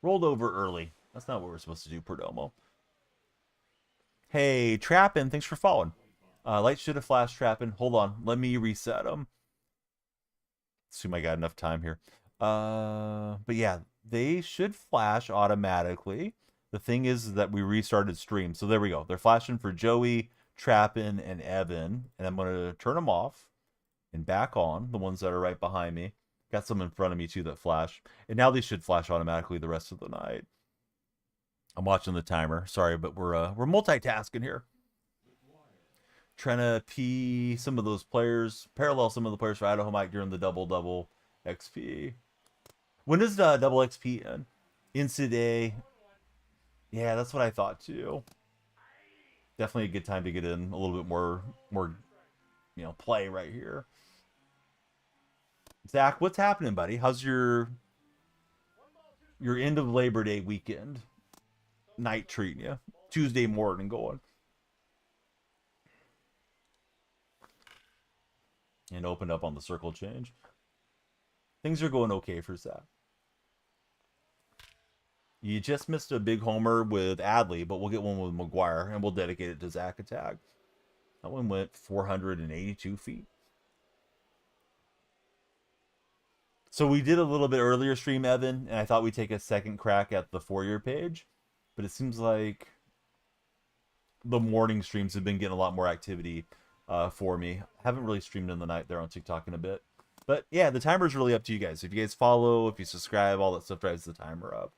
rolled over early. That's not what we're supposed to do, Perdomo. Hey, Trappin', thanks for following. Light should have flashed Trappin'. Hold on, let me reset them. Assume I got enough time here. But yeah, they should flash automatically. The thing is that we restarted stream. So there we go. They're flashing for Joey, Trappin, and Evan. And I'm going to turn them off and back on, the ones that are right behind me. Got some in front of me too that flash. And now these should flash automatically the rest of the night. I'm watching the timer. Sorry, but we're multitasking here. Trying to P some of those players, parallel some of the players for Idaho Mike during the double XP. When does the double XP end? In today. Yeah, that's what I thought too. Definitely a good time to get in a little bit more play right here. Zach, what's happening, buddy? How's your end of Labor Day weekend night treating you? Tuesday morning going. And opened up on the circle change. Things are going okay for Zach. You just missed a big homer with Adley, but we'll get one with McGuire, and we'll dedicate it to Zach Attack. That one went 482 feet. So we did a little bit earlier stream, Evan, and I thought we'd take a second crack at the for-year page, but it seems like the morning streams have been getting a lot more activity for me. Haven't really streamed in the night there on TikTok in a bit. But yeah, the timer's really up to you guys. If you guys follow, if you subscribe, all that stuff drives the timer up.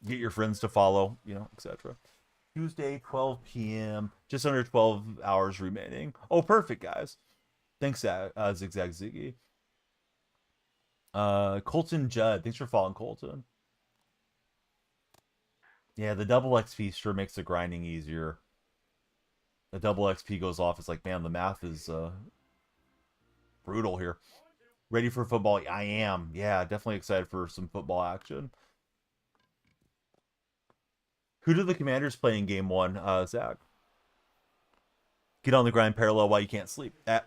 Get your friends to follow, etc. Tuesday, 12 p.m. Just under 12 hours remaining. Oh, perfect, guys. Thanks, Zigzag Ziggy. Colton Judd. Thanks for following, Colton. Yeah, the double XP sure makes the grinding easier. The double XP goes off. It's like, man, the math is brutal here. Ready for football? I am. Yeah, definitely excited for some football action. Who do the Commanders play in game one, Zach? Get on the grind parallel while you can't sleep. That's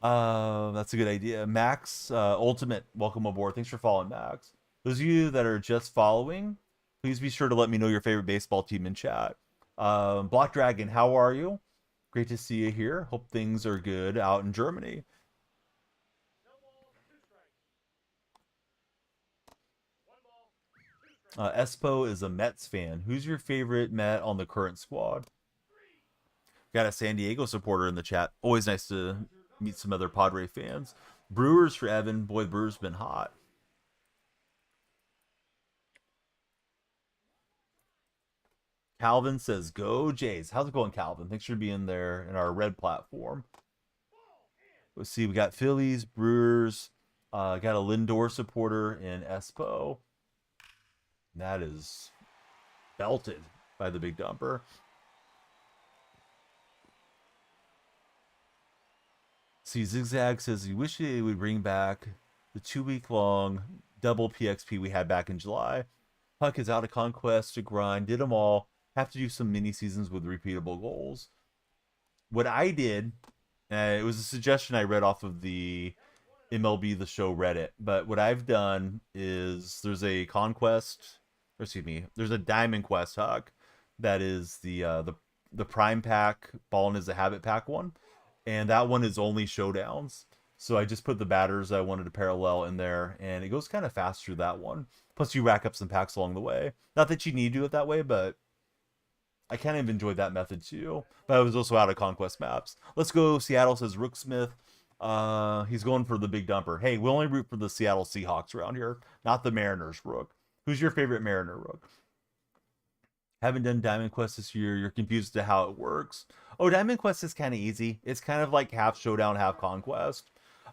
a good idea. Max, Ultimate, welcome aboard. Thanks for following, Max. Those of you that are just following, please be sure to let me know your favorite baseball team in chat. Black Dragon, how are you? Great to see you here. Hope things are good out in Germany. Espo is a Mets fan. Who's your favorite Met on the current squad? Got a San Diego supporter in the chat. Always nice to meet some other Padre fans. Brewers for Evan. Boy, the Brewers been hot. Calvin says, go Jays. How's it going, Calvin? Thanks for being there in our red platform. Let's see. We got Phillies, Brewers. Got a Lindor supporter in Espo. That is belted by the big dumper. See, Zigzag says he wish they would bring back the 2-week long double PXP we had back in July. Huck is out of Conquest to grind, did them all. Have to do some mini seasons with repeatable goals. What I did, it was a suggestion I read off of the MLB The Show Reddit, but what I've done is there's a Conquest, or excuse me, there's a Diamond Quest Huck that is the Prime Pack, Ballin' is a Habit Pack one, and that one is only Showdowns. So I just put the batters I wanted to parallel in there, and it goes kind of fast through that one. Plus, you rack up some packs along the way. Not that you need to do it that way, but I kind of enjoyed that method too. But I was also out of Conquest maps. Let's go. Seattle says Rooksmith. He's going for the big dumper. Hey, we only root for the Seattle Seahawks around here, not the Mariners, Rook. Who's your favorite Mariner, Rook? Haven't done Diamond Quest this year. You're confused to how it works. Oh, Diamond Quest is kind of easy. It's kind of like half Showdown, half Conquest.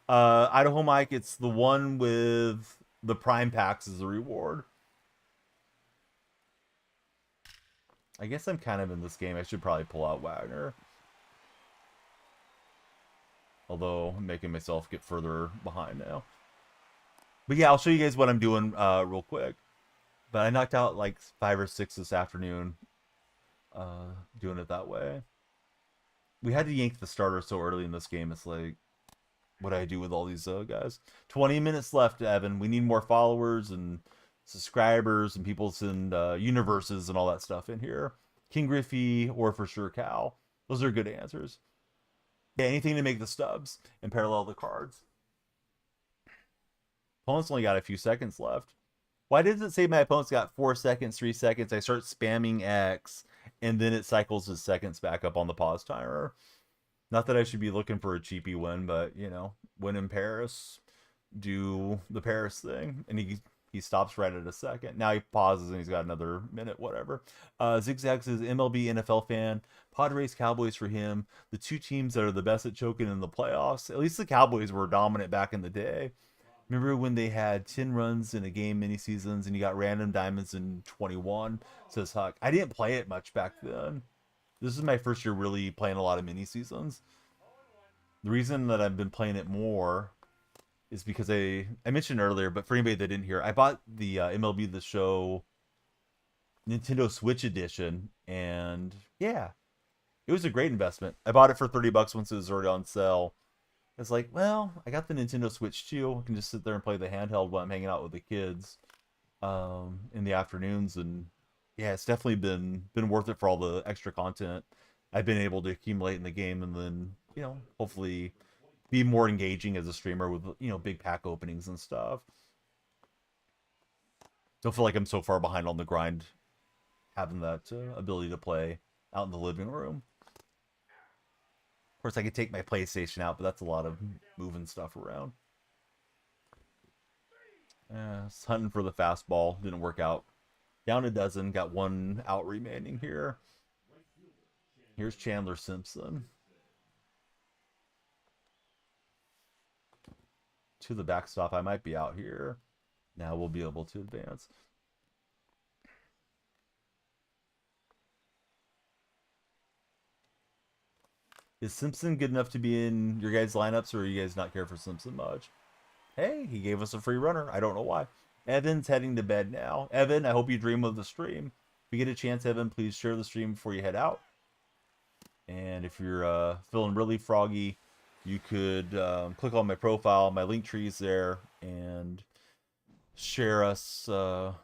Idaho Mike, it's the one with the Prime Packs as the reward. I guess I'm kind of in this game. I should probably pull out Wagner. Although I'm making myself get further behind now. But yeah, I'll show you guys what I'm doing real quick. But I knocked out like 5 or 6 this afternoon doing it that way. We had to yank the starter so early in this game. It's like, what do I do with all these guys? 20 minutes left, Evan. We need more followers and subscribers and people send universes and all that stuff in here. King Griffey or for sure Cal. Those are good answers. Yeah, anything to make the stubs and parallel the cards. Opponent's only got a few seconds left. Why does it say my opponent's got 4 seconds, 3 seconds? I start spamming X, and then it cycles his seconds back up on the pause timer. Not that I should be looking for a cheapy win, but, you know, when in Paris, do the Paris thing. And he stops right at a second. Now he pauses and he's got another minute, whatever. Zigzag says MLB NFL fan. Padres, Cowboys for him. The two teams that are the best at choking in the playoffs. At least the Cowboys were dominant back in the day. Remember when they had 10 runs in a game mini seasons and you got random diamonds in 21? Says Huck. I didn't play it much back then. This is my first year really playing a lot of mini seasons. The reason that I've been playing it more is because I mentioned earlier, but for anybody that didn't hear, I bought the MLB The Show Nintendo Switch edition, and yeah, it was a great investment. I bought it for $30 once it was already on sale. It's like, well, I got the Nintendo Switch too. I can just sit there and play the handheld while I'm hanging out with the kids in the afternoons, and yeah, it's definitely been worth it for all the extra content I've been able to accumulate in the game, and then, you know, hopefully be more engaging as a streamer with, you know, big pack openings and stuff. Don't feel like I'm so far behind on the grind having that ability to play out in the living room. Of course, I could take my PlayStation out, but that's a lot of moving stuff around. Hunting for the fastball. Didn't work out. Down a dozen. Got 1 out remaining here. Here's Chandler Simpson. To the backstop. I might be out here. Now we'll be able to advance. Is Simpson good enough to be in your guys' lineups, or are you guys not care for Simpson much? Hey, he gave us a free runner. I don't know why. Evan's heading to bed now. Evan, I hope you dream of the stream. If you get a chance, Evan, please share the stream before you head out. And if you're feeling really froggy, you could click on my profile. My link tree is there, and share us a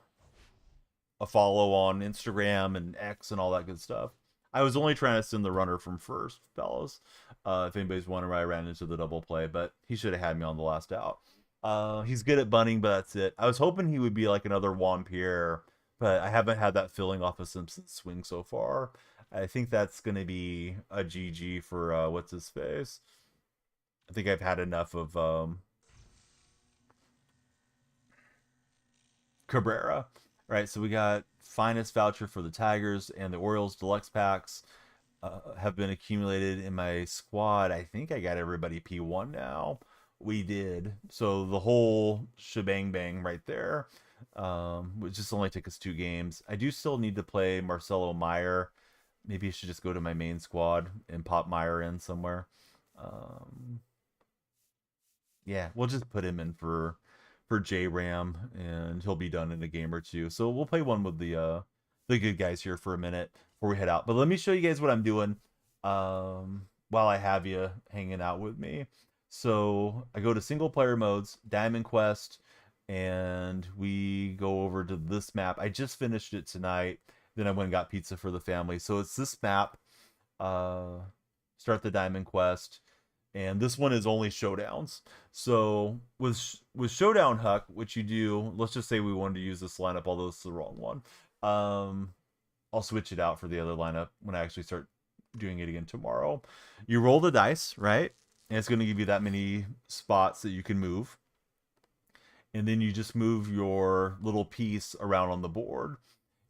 follow on Instagram and X and all that good stuff. I was only trying to send the runner from first, fellas. If anybody's wondering why I ran into the double play, but he should have had me on the last out. He's good at bunting, but that's it. I was hoping he would be like another Juan Pierre, but I haven't had that feeling off of Simpson's swing so far. I think that's going to be a GG for what's his face. I think I've had enough of Cabrera. Right, so we got finest voucher for the Tigers, and the Orioles deluxe packs have been accumulated in my squad. I think I got everybody P1 now. We did. So the whole shebang bang right there. which just only took us 2 games. I do still need to play Marcelo Meyer. Maybe I should just go to my main squad and pop Meyer in somewhere. Um, yeah, we'll just put him in for J-Ram, and he'll be done in a game or two. So we'll play one with the good guys here for a minute before we head out. But let me show you guys what I'm doing while I have you hanging out with me. So I go to single player modes, Diamond Quest, and we go over to this map. I just finished it tonight. Then I went and got pizza for the family. So it's this map. Start the Diamond Quest, and this one is only showdowns. So with Showdown Huck, what you do, let's just say we wanted to use this lineup, although it's the wrong one. I'll switch it out for the other lineup when I actually start doing it again tomorrow. You roll the dice, right? And it's going to give you that many spots that you can move. And then you just move your little piece around on the board.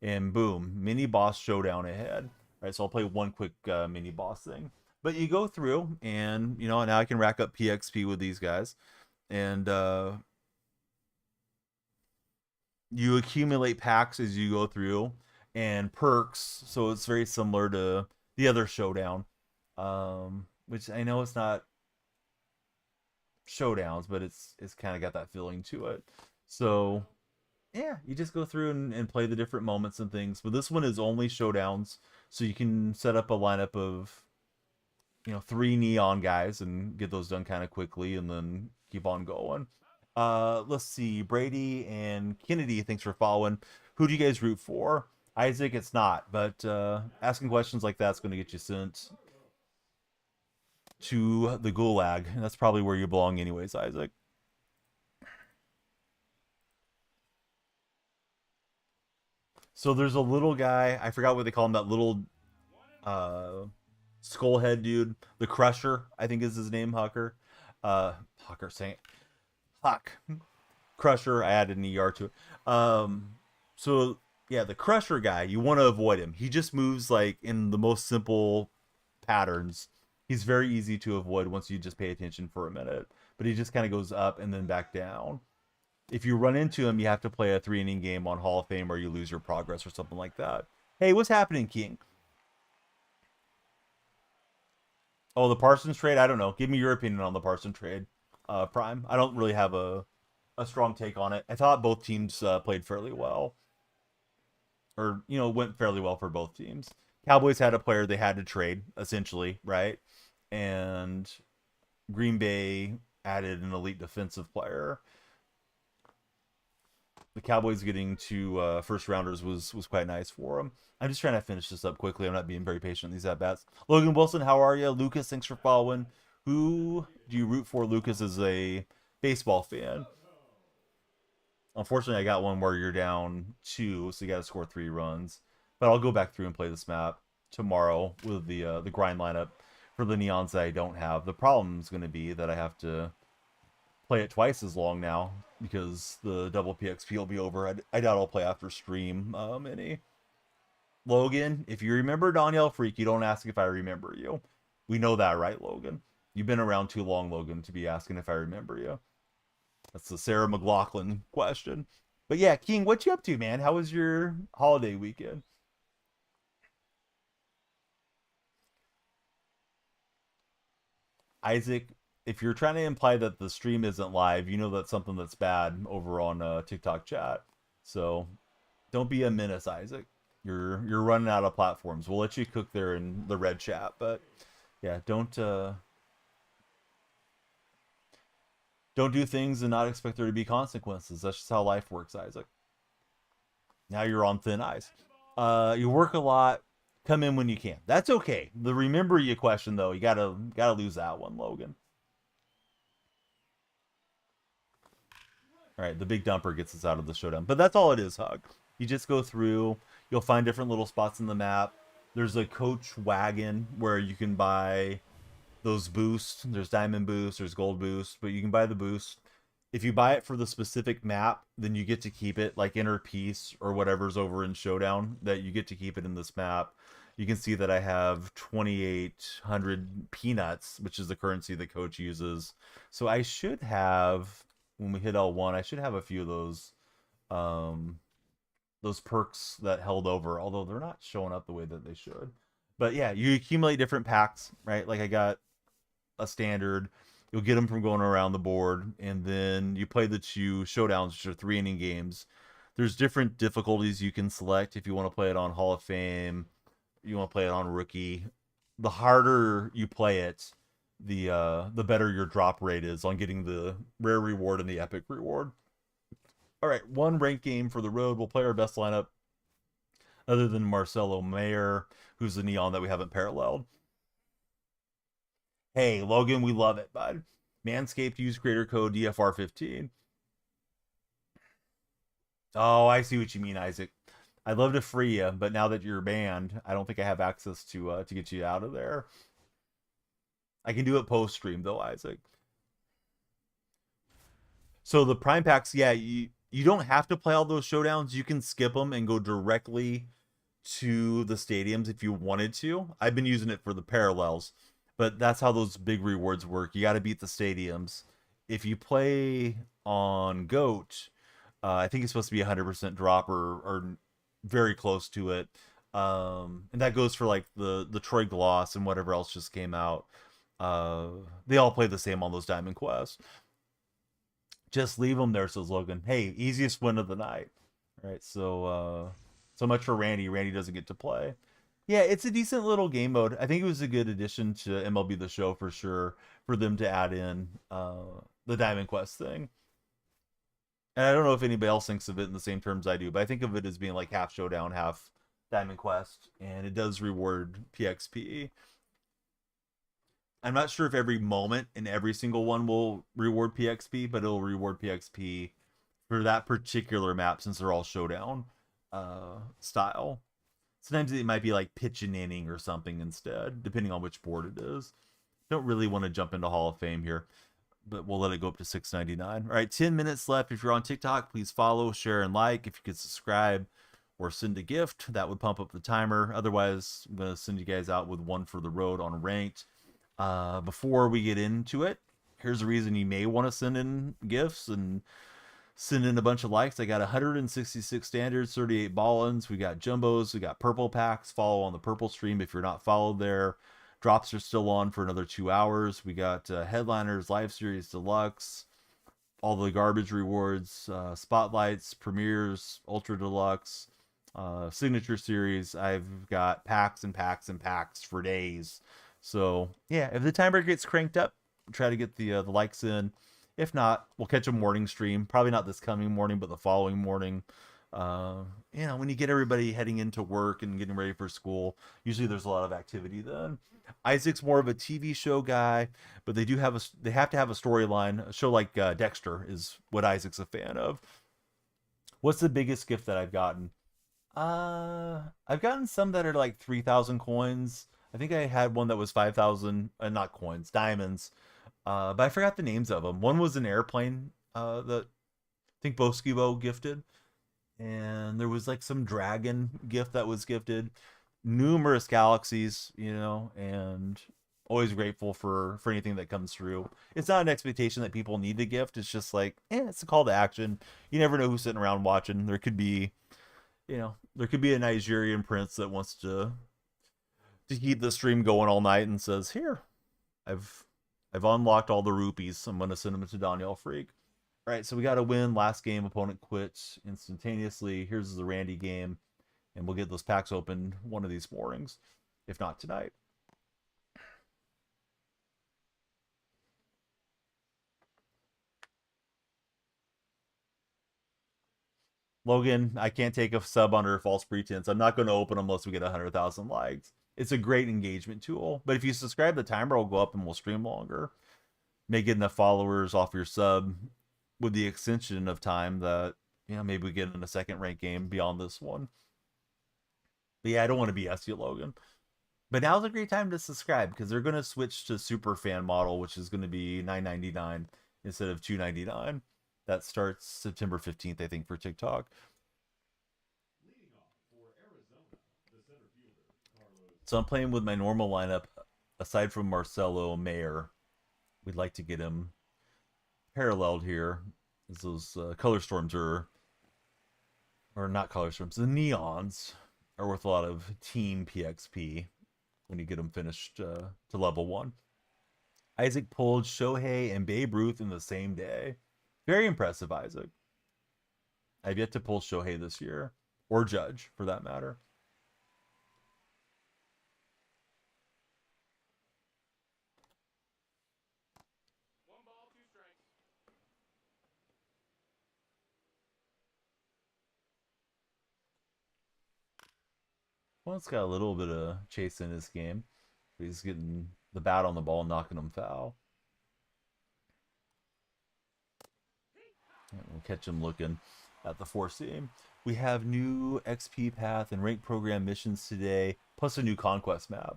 And boom, mini boss showdown ahead. All right, so I'll play one quick mini boss thing. But you go through, and you know, now I can rack up PXP with these guys. And you accumulate packs as you go through, and perks. So it's very similar to the other showdown, which I know it's not showdowns, but it's kind of got that feeling to it. So yeah, you just go through and play the different moments and things. But this one is only showdowns, so you can set up a lineup of, you know, 3 neon guys and get those done kind of quickly, and then keep on going. Let's see, Brady and Kennedy, thanks for following. Who do you guys root for? Isaac, it's not, but asking questions like that's going to get you sent to the gulag, and that's probably where you belong anyways, Isaac. So there's a little guy, I forgot what they call him, that little skull head dude, the Crusher, I think is his name, Hucker. Hucker, saying Huck. Crusher, I added an ER to it. So yeah, the Crusher guy, you want to avoid him. He just moves like in the most simple patterns. He's very easy to avoid once you just pay attention for a minute. But he just kind of goes up and then back down. If you run into him, you have to play a 3-inning game on Hall of Fame, or you lose your progress or something like that. Hey, what's happening, King? Oh, the Parsons trade? I don't know. Give me your opinion on the Parsons trade, Prime. I don't really have a strong take on it. I thought both teams played fairly well, or you know, went fairly well for both teams. Cowboys had a player they had to trade, essentially, right? And Green Bay added an elite defensive player. The Cowboys getting 2 first rounders was quite nice for them. I'm just trying to finish this up quickly. I'm not being very patient in these at bats. Logan Wilson, how are you? Lucas, thanks for following. Who do you root for? Lucas is a baseball fan. Unfortunately, I got one where you're down 2, so you got to score 3 runs. But I'll go back through and play this map tomorrow with the grind lineup for the neons that I don't have. The problem is going to be that I have to play it twice as long now because the double PXP will be over. I doubt I'll play after stream any. Logan, if you remember Danielle Freak, you don't ask if I remember you. We know that, right, Logan? You've been around too long, Logan, to be asking if I remember you. That's the Sarah McLaughlin question. But yeah, King, what you up to, man? How was your holiday weekend? Isaac, if you're trying to imply that the stream isn't live, you know that's something that's bad over on TikTok chat. So don't be a menace, Isaac. You're running out of platforms. We'll let you cook there in the red chat, but yeah, don't do things and not expect there to be consequences. That's just how life works, Isaac. Now you're on thin ice. You work a lot. Come in when you can. That's okay. The remember you question though, you gotta lose that one, Logan. All right, the big dumper gets us out of the showdown, but that's all it is, Hug. You just go through. You'll find different little spots in the map. There's a coach wagon where you can buy those boosts. There's diamond boost, there's gold boost, but you can buy the boost. If you buy it for the specific map, then you get to keep it, like inner peace or whatever's over in Showdown, that you get to keep it in this map. You can see that I have 2,800 peanuts, which is the currency the coach uses. So I should have, when we hit L1, I should have a few of those those perks that held over, although they're not showing up the way that they should. But yeah, you accumulate different packs, right? Like I got a standard. You'll get them from going around the board, and then you play the two showdowns, which are 3 inning games. There's different difficulties you can select if you want to play it on Hall of Fame, you want to play it on Rookie. The harder you play it, the better your drop rate is on getting the rare reward and the epic reward. All right, one ranked game for the road. We'll play our best lineup, other than Marcelo Mayer, who's the neon that we haven't paralleled. Hey, Logan, we love it, bud. Manscaped, use creator code DFR15. Oh, I see what you mean, Isaac. I'd love to free you, but now that you're banned, I don't think I have access to get you out of there. I can do it post stream though, Isaac. So the prime packs, yeah, you don't have to play all those showdowns. You can skip them and go directly to the stadiums if you wanted to. I've been using it for the parallels, but that's how those big rewards work. You got to beat the stadiums. If you play on GOAT, I think it's supposed to be 100% drop or very close to it. And that goes for like the Troy Gloss and whatever else just came out. They all play the same on those Diamond Quests. Just leave them there, says Logan. Hey, easiest win of the night. All right, so much for Randy. Randy doesn't get to play. Yeah, it's a decent little game mode. I think it was a good addition to MLB The Show for sure, for them to add in the Diamond Quest thing. And I don't know if anybody else thinks of it in the same terms I do, but I think of it as being like half Showdown, half Diamond Quest, and it does reward PXP. I'm not sure if every moment in every single one will reward PXP, but it'll reward PXP for that particular map since they're all Showdown style. Sometimes it might be like pitch and inning or something instead, depending on which board it is. Don't really want to jump into Hall of Fame here, but we'll let it go up to $6.99. All right, 10 minutes left. If you're on TikTok, please follow, share, and like. If you could subscribe or send a gift, that would pump up the timer. Otherwise, I'm going to send you guys out with one for the road on ranked. Before we get into it, here's a reason you may want to send in gifts and send in a bunch of likes. I got 166 standards, 38 ball-ins. We got jumbos. We got purple packs. Follow on the purple stream if you're not followed there. Drops are still on for another 2 hours. We got headliners, live series, deluxe, all the garbage rewards, spotlights, premieres, ultra deluxe, signature series. I've got packs and packs and packs for days. So yeah, if the timer gets cranked up, try to get the likes in. If not, we'll catch a morning stream. Probably not this coming morning, but the following morning. When you get everybody heading into work and getting ready for school, usually there's a lot of activity then. Isaac's more of a TV show guy, but they have to have a storyline. A show like Dexter is what Isaac's a fan of. What's the biggest gift that I've gotten? I've gotten some that are like 3,000 coins. I think I had one that was 5,000, not coins, diamonds. But I forgot the names of them. One was an airplane that I think Boskibo gifted. And there was like some dragon gift that was gifted. Numerous galaxies, and always grateful for anything that comes through. It's not an expectation that people need the gift. It's just like, it's a call to action. You never know who's sitting around watching. There could be a Nigerian prince that wants to keep the stream going all night and says, here, I've unlocked all the rupees. I'm going to send them to Daniel Freak. All right, so we got to win. Last game, opponent quits instantaneously. Here's the Randy game, and we'll get those packs open one of these mornings, if not tonight. Logan, I can't take a sub under false pretense. I'm not going to open them unless we get 100,000 likes. It's a great engagement tool, but if you subscribe, the timer will go up and we'll stream longer. May get enough followers off your sub with the extension of time that maybe we get in a second rank game beyond this one. But yeah, I don't want to BS you, Logan. But now's a great time to subscribe because they're going to switch to super fan model, which is going to be $9.99 instead of $2.99. That starts September 15th, I think, for TikTok. So I'm playing with my normal lineup. Aside from Marcelo Mayer, we'd like to get him paralleled here, as those color storms are or not color streams, the neons are worth a lot of team PXP when you get them finished to level 1. Isaac pulled Shohei and Babe Ruth in the same day. Very impressive, Isaac. I've yet to pull Shohei this year, or Judge for that matter. Well, it's got a little bit of chase in this game. He's getting the bat on the ball, knocking him foul. And we'll catch him looking at the 4-seam. We have new XP path and rank program missions today, plus a new Conquest map.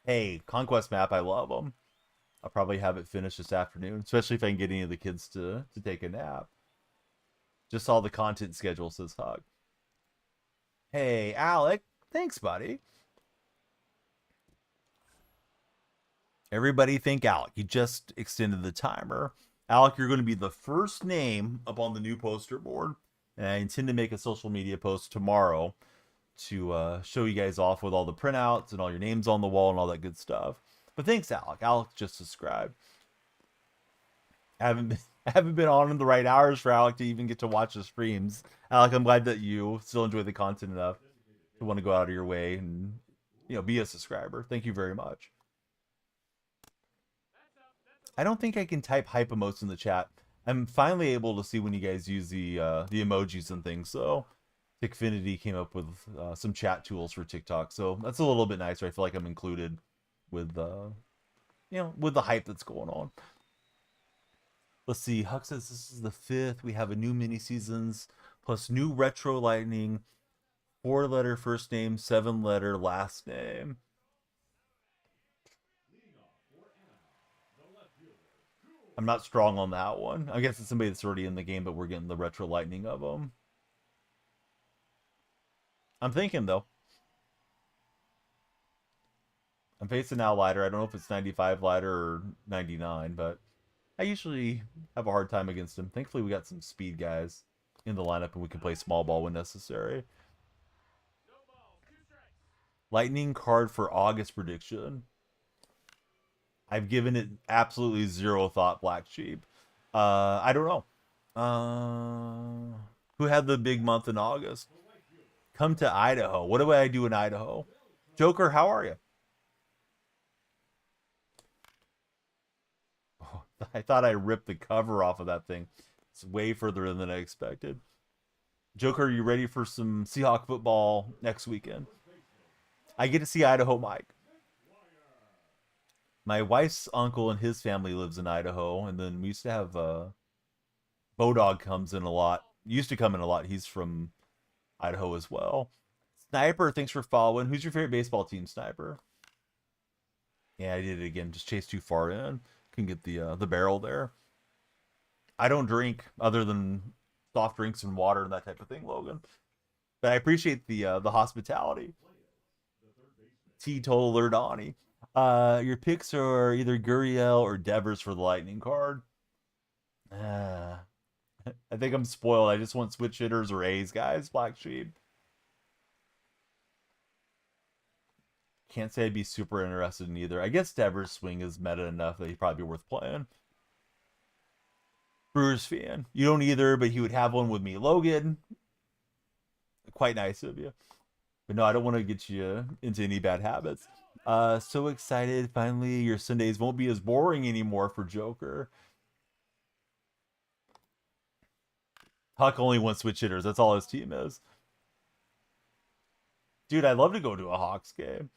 Hey, Conquest map, I love them. I'll probably have it finished this afternoon, especially if I can get any of the kids to take a nap. Just saw the content schedule, says Hug. Hey, Alec. Thanks, buddy. Everybody thank Alec. He just extended the timer. Alec, you're going to be the first name up on the new poster board. And I intend to make a social media post tomorrow to show you guys off with all the printouts and all your names on the wall and all that good stuff. But thanks, Alec. Alec just subscribed. I haven't been on in the right hours for Alec to even get to watch the streams. Alec, I'm glad that you still enjoy the content enough to want to go out of your way and, you know, be a subscriber. Thank you very much. I don't think I can type hype emotes in the chat. I'm finally able to see when you guys use the emojis and things. So Affinity came up with some chat tools for TikTok. So that's a little bit nicer. I feel like I'm included with you know, with the hype that's going on. Let's see. Huck says this is the 5th. We have a new mini seasons plus new retro lightning, 4-letter first name, 7-letter last name. I'm not strong on that one. I guess it's somebody that's already in the game, but we're getting the retro lightning of them. I'm thinking, though. I'm facing Outlighter. I don't know if it's 95 lighter or 99, but I usually have a hard time against him. Thankfully, we got some speed guys in the lineup, and we can play small ball when necessary. Lightning card for August prediction. I've given it absolutely zero thought, Black Sheep. I don't know. Who had the big month in August? Come to Idaho. What do I do in Idaho? Joker, how are you? Oh, I thought I ripped the cover off of that thing. It's way further than I expected. Joker, are you ready for some Seahawk football next weekend? I get to see Idaho Mike. My wife's uncle and his family lives in Idaho, and then we used to have Bodog comes in a lot. Used to come in a lot. He's from Idaho as well. Sniper, thanks for following. Who's your favorite baseball team, Sniper? Yeah, I did it again. Just chased too far in. Can get the barrel there. I don't drink other than soft drinks and water and that type of thing, Logan. But I appreciate the hospitality. Teetotaler Donnie. Your picks are either Guriel or Devers for the Lightning card. I think I'm spoiled. I just want switch hitters or A's, guys. Black Sheep. Can't say I'd be super interested in either. I guess Devers' swing is meta enough that he'd probably be worth playing. Brewers fan. You don't either, but he would have one with me. Logan. Quite nice of you. But no, I don't want to get you into any bad habits. So excited. Finally, your Sundays won't be as boring anymore for Joker. Huck only wants switch hitters. That's all his team is. Dude, I'd love to go to a Hawks game.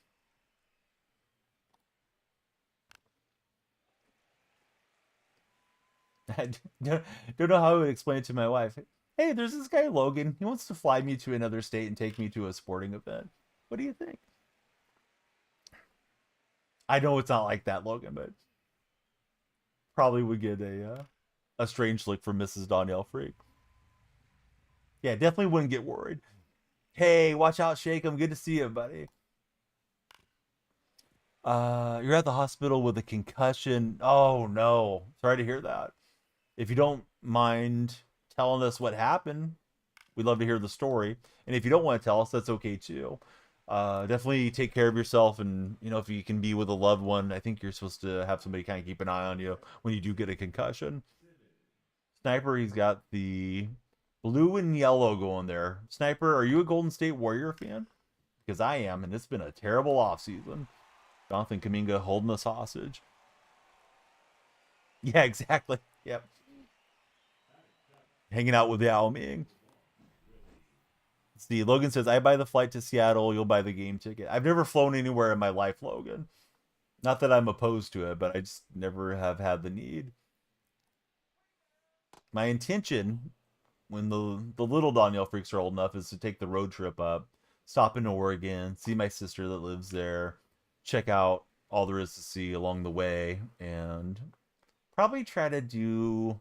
I don't know how I would explain it to my wife. Hey, there's this guy Logan. He wants to fly me to another state and take me to a sporting event. What do you think? I know it's not like that, Logan, but probably would get a strange look from Mrs. Danielle Freak. Yeah, definitely wouldn't get worried. Hey, watch out, Shake. I'm good to see you, buddy. You're at the hospital with a concussion. Oh no, sorry to hear that. If you don't mind telling us what happened, We'd love to hear the story. And if you don't want to tell us, that's okay too. Definitely take care of yourself, and if you can be with a loved one, I think you're supposed to have somebody kind of keep an eye on you when you do get a concussion. Sniper, he's got the blue and yellow going there. Sniper, are you a Golden State Warrior fan? Because I am, and it's been a terrible offseason. Jonathan Kaminga holding us hostage. Yeah, exactly. Yep. Hanging out with Yao Ming. See, Logan says, I buy the flight to Seattle, you'll buy the game ticket. I've never flown anywhere in my life, Logan. Not that I'm opposed to it, but I just never have had the need. My intention, when the little Danielle freaks are old enough, is to take the road trip up, stop in Oregon, see my sister that lives there, check out all there is to see along the way, and probably try to do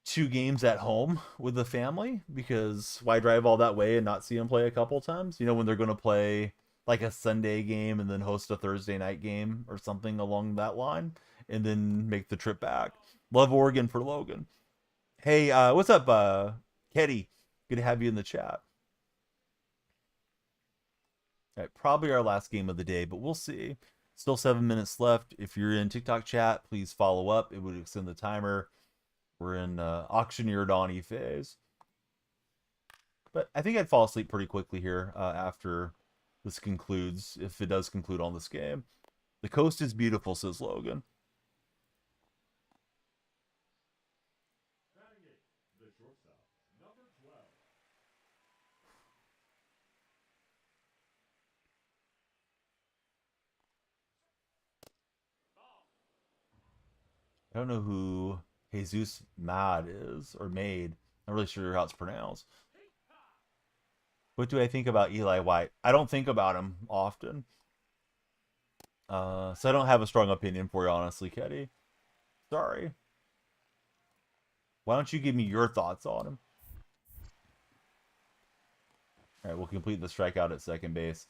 2 games at home with the family, because why drive all that way and not see them play a couple times? When they're going to play like a Sunday game and then host a Thursday night game or something along that line, and then make the trip back. Love Oregon for Logan. Hey, what's up, Ketty? Good to have you in the chat. All right, probably our last game of the day, but we'll see. Still 7 minutes left. If you're in TikTok chat, please follow up. It would extend the timer. We're in auctioneer Donnie phase. But I think I'd fall asleep pretty quickly here after this concludes, if it does conclude on this game. The coast is beautiful, says Logan. I don't know who Jesus Mad is, or Made. I'm not really sure how it's pronounced. What do I think about Eli White? I don't think about him often. So I don't have a strong opinion for you, honestly, Ketty. Sorry. Why don't you give me your thoughts on him? All right, we'll complete the strikeout at second base.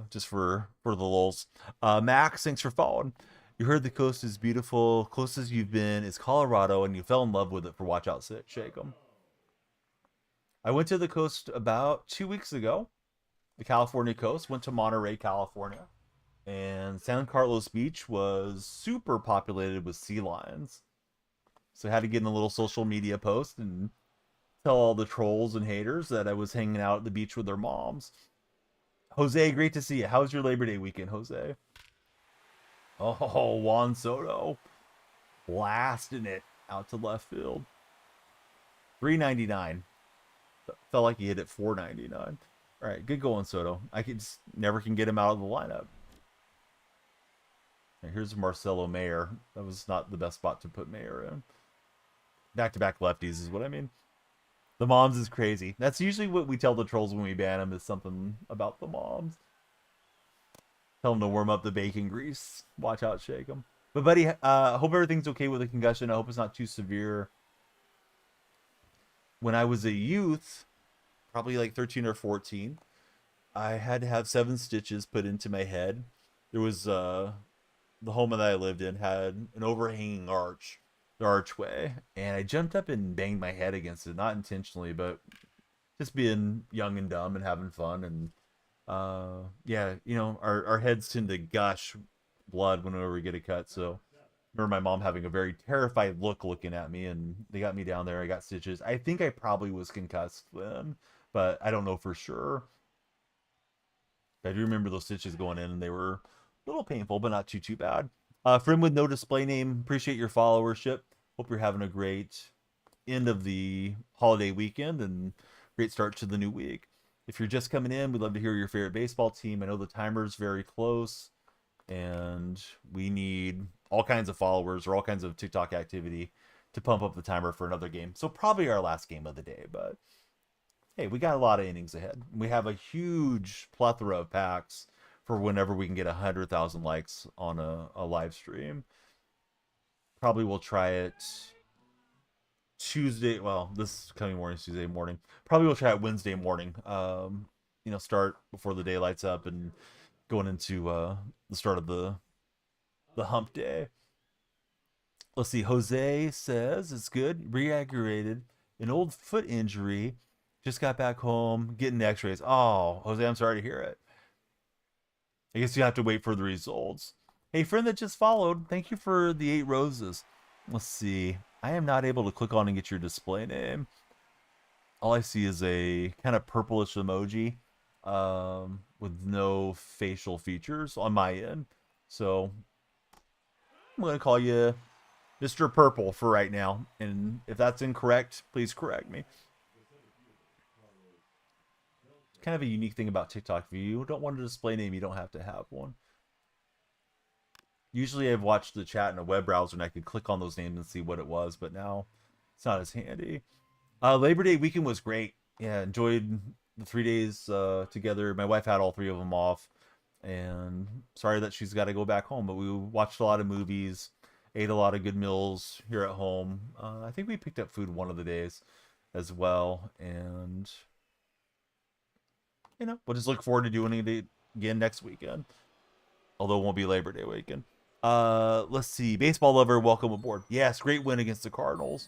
Just for the lulz. Max, thanks for following. You heard the coast is beautiful. Closest you've been is Colorado, and you fell in love with it for Watch Out, Shake 'em. I went to the coast about 2 weeks ago. The California coast. Went to Monterey, California. And San Carlos Beach was super populated with sea lions. So I had to get in a little social media post and tell all the trolls and haters that I was hanging out at the beach with their moms. Jose, great to see you. How's your Labor Day weekend, Jose? Oh, Juan Soto. Blasting it out to left field. 399. Felt like he hit it 499. All right, good going, Soto. I just never can get him out of the lineup. And here's Marcelo Mayer. That was not the best spot to put Mayer in. Back-to-back lefties is what I mean. The moms is crazy. That's usually what we tell the trolls when we ban them, is something about the moms. Tell them to warm up the bacon grease. Watch out, shake them. But buddy, hope everything's okay with the concussion. I hope it's not too severe. When I was a youth, probably like 13 or 14, I had to have 7 stitches put into my head. There was the home that I lived in had an overhanging archway, and I jumped up and banged my head against it, not intentionally, but just being young and dumb and having fun. And yeah, our heads tend to gush blood whenever we get a cut. So I remember my mom having a very terrified look looking at me, and they got me down there. I got stitches. I think I probably was concussed then, but I don't know for sure. I do remember those stitches going in, and they were a little painful, but not too bad. Friend with no display name, appreciate your followership. Hope you're having a great end of the holiday weekend and great start to the new week. If you're just coming in, we'd love to hear your favorite baseball team. I know the timer's very close, and we need all kinds of followers or all kinds of TikTok activity to pump up the timer for another game. So probably our last game of the day, but hey, we got a lot of innings ahead. We have a huge plethora of packs for whenever we can get 100,000 likes on a live stream. Probably we'll try it Tuesday. Well, this coming morning is Tuesday morning. Probably we'll try it Wednesday morning. Start before the day lights up and going into the start of the hump day. Let's see. Jose says it's good. Reaggravated an old foot injury. Just got back home, getting x-rays. Oh, Jose, I'm sorry to hear it. I guess you have to wait for the results. Hey, friend that just followed, thank you for the 8 roses. Let's see. I am not able to click on and get your display name. All I see is a kind of purplish emoji with no facial features on my end. So I'm going to call you Mr. Purple for right now. And if that's incorrect, please correct me. Kind of a unique thing about TikTok. If you don't want a display name, you don't have to have one. Usually I've watched the chat in a web browser and I could click on those names and see what it was, but now it's not as handy. Labor Day weekend was great. Yeah, enjoyed the 3 days together. My wife had all 3 of them off, and sorry that she's got to go back home, but we watched a lot of movies, ate a lot of good meals here at home. I think we picked up food one of the days as well, and you know, we'll just look forward to doing it again next weekend, although it won't be Labor Day weekend. Let's see. Baseball lover, welcome aboard. Yes, great win against the Cardinals.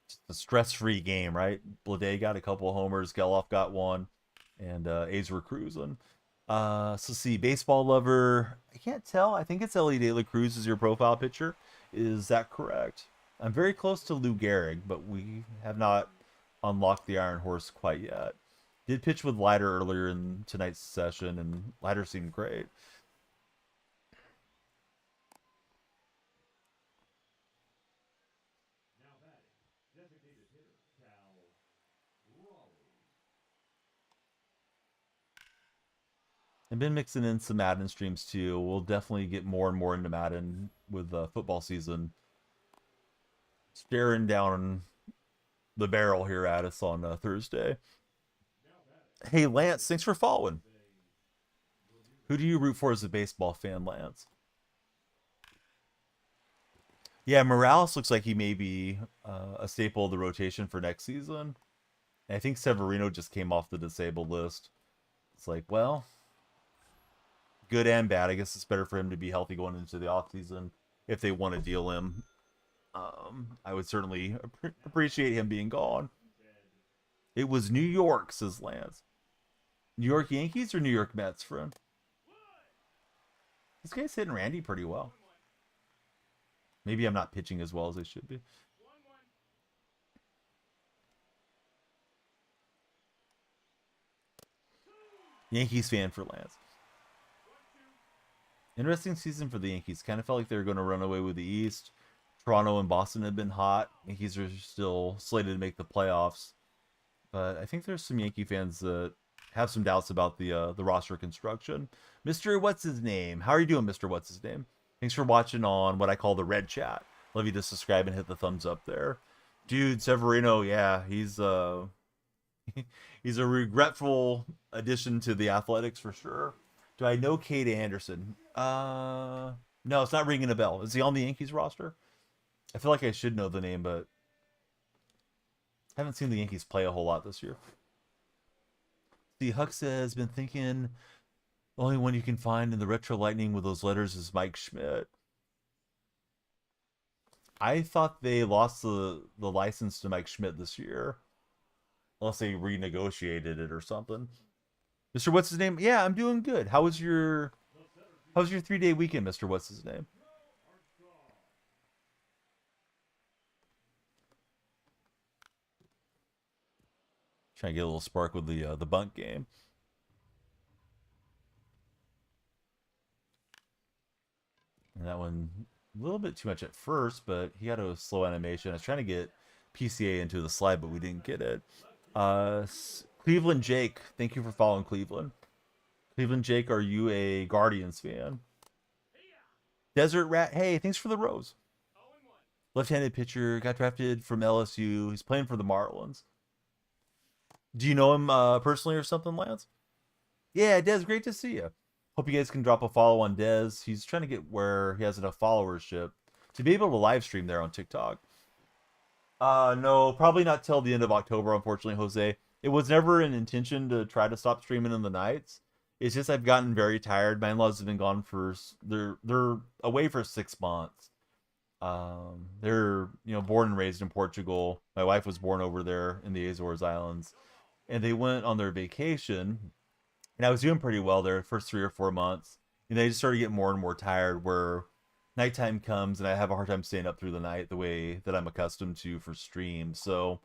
Just a stress-free game, right? Blade got a couple of homers, Geloff got one, and A's were cruising. So let's see. Baseball lover, I can't tell. I think it's Ellie De La Cruz is your profile picture. Is that correct? I'm very close to Lou Gehrig, but we have not unlocked the Iron Horse quite yet. Did pitch with Leiter earlier in tonight's session, and Leiter seemed great. I've been mixing in some Madden streams too. We'll definitely get more and more into Madden with football season staring down the barrel here at us on Thursday. Hey, Lance, thanks for following. Who do you root for as a baseball fan, Lance? Yeah, Morales looks like he may be a staple of the rotation for next season. And I think Severino just came off the disabled list. It's like, well, good and bad. I guess it's better for him to be healthy going into the offseason if they want to deal him. I would certainly appreciate him being gone. It was New York, says Lance. New York Yankees or New York Mets, friend? This guy's hitting Randy pretty well. Maybe I'm not pitching as well as I should be. Yankees fan for Lance. Interesting season for the Yankees. Kind of felt like they were going to run away with the East. Toronto and Boston have been hot. Yankees are still slated to make the playoffs. But I think there's some Yankee fans that have some doubts about the roster construction. Mr. What's His Name? How are you doing, Mr. What's His Name? Thanks for watching on what I call the red chat. Love you to subscribe and hit the thumbs up there. Dude, Severino, yeah, he's he's a regretful addition to the Athletics for sure. Do I know Cade Anderson? No, it's not ringing a bell. Is he on the Yankees roster? I feel like I should know the name, but I haven't seen the Yankees play a whole lot this year. The Huck says, been thinking the only one you can find in the Retro Lightning with those letters is Mike Schmidt. I thought they lost the license to Mike Schmidt this year. Unless they renegotiated it or something. Mr. What's His Name? Yeah, I'm doing good. How was your 3-day weekend, Mr. What's His Name? Trying to get a little spark with the bunt game. And that one a little bit too much at first, but he had a slow animation. I was trying to get PCA into the slide, but we didn't get it. Cleveland Jake, thank you for following Cleveland. Cleveland Jake, are you a Guardians fan? Desert Rat, hey, thanks for the rose. Left-handed pitcher, got drafted from LSU. He's playing for the Marlins. Do you know him personally or something, Lance? Yeah, Des, great to see you. Hope you guys can drop a follow on Des. He's trying to get where he has enough followership to be able to live stream there on TikTok. No, probably not till the end of October, unfortunately, Jose. It was never an intention to try to stop streaming in the nights. It's just I've gotten very tired. My in-laws have been gone for they're away for 6 months, They're born and raised in Portugal. My wife was born over there in the Azores Islands, and they went on their vacation, and I was doing pretty well there the first 3 or 4 months. And they just started getting more and more tired. Where nighttime comes, and I have a hard time staying up through the night the way that I'm accustomed to for streams. So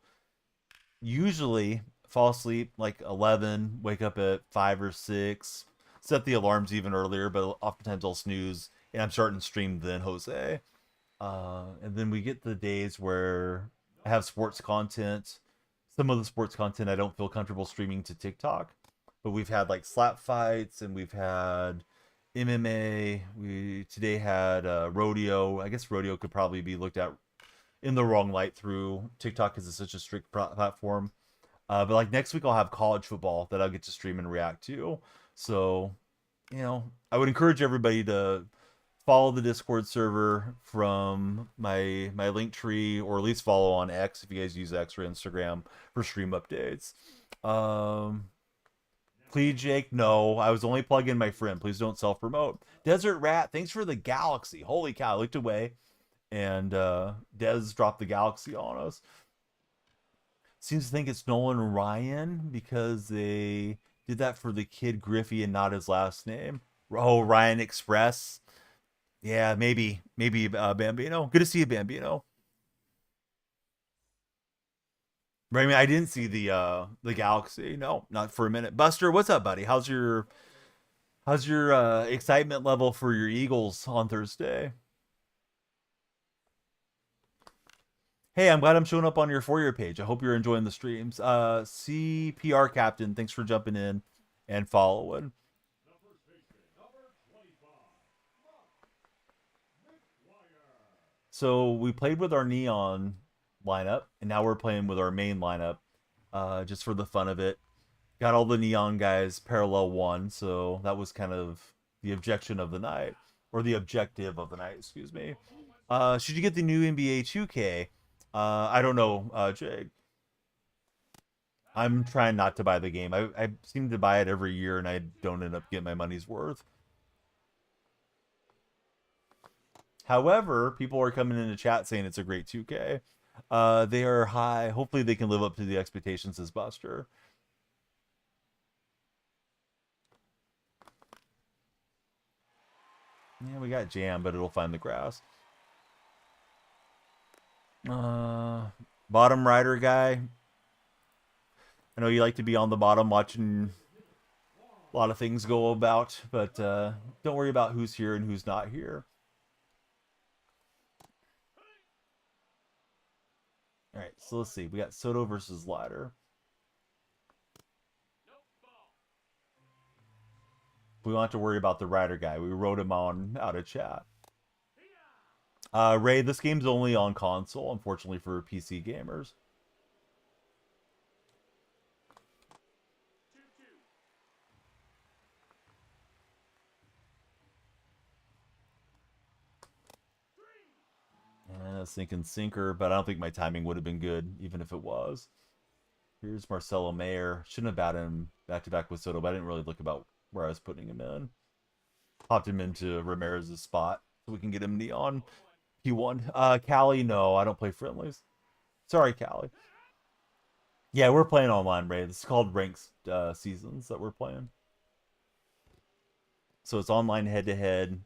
usually fall asleep like 11, wake up at 5 or 6, set the alarms even earlier, but oftentimes I'll snooze and I'm starting to stream then, Jose. And then we get the days where I have sports content. Some of the sports content I don't feel comfortable streaming to TikTok, but we've had like slap fights and we've had MMA. We today had rodeo. I guess rodeo could probably be looked at in the wrong light through TikTok because it's such a strict platform. But like next week, I'll have college football that I'll get to stream and react to. So, I would encourage everybody to follow the Discord server from my link tree, or at least follow on X if you guys use X or Instagram for stream updates. Please, Jake, no, I was only plugging my friend. Please don't self promote. Desert Rat, thanks for the galaxy. Holy cow, I looked away and Des dropped the galaxy on us. Seems to think it's Nolan Ryan because they did that for the kid Griffey and not his last name. Oh, Ryan Express. Yeah, maybe Bambino. Good to see you, Bambino. Right, I mean, I didn't see the galaxy. No, not for a minute. Buster, what's up, buddy? How's your excitement level for your Eagles on Thursday? Hey, I'm glad I'm showing up on your For You page. I hope you're enjoying the streams. CPR Captain, thanks for jumping in and following. So we played with our neon lineup, and now we're playing with our main lineup, just for the fun of it. Got all the neon guys parallel one, so that was kind of the objection of the night, or the objective of the night, excuse me. Should you get the new NBA 2K? I don't know, Jake. I'm trying not to buy the game. I seem to buy it every year, and I don't end up getting my money's worth. However, people are coming into chat saying it's a great 2K. They are high. Hopefully, they can live up to the expectations as Buster. Yeah, we got jam, but it'll find the grass. Bottom rider guy. I know you like to be on the bottom watching a lot of things go about, but don't worry about who's here and who's not here. All right, so let's see. We got Soto versus Ladder. We don't have to worry about the rider guy. We wrote him on out of chat. Ray, this game's only on console, unfortunately for PC gamers. I was thinking sinker, but I don't think my timing would have been good, even if it was. Here's Marcelo Mayer. Shouldn't have batted him back to back with Soto, but I didn't really look about where I was putting him in. Popped him into Ramirez's spot so we can get him neon. He won. Callie, no, I don't play friendlies. Sorry, Callie. Yeah, we're playing online, Ray. This is called Ranks Seasons that we're playing. So it's online head-to-head,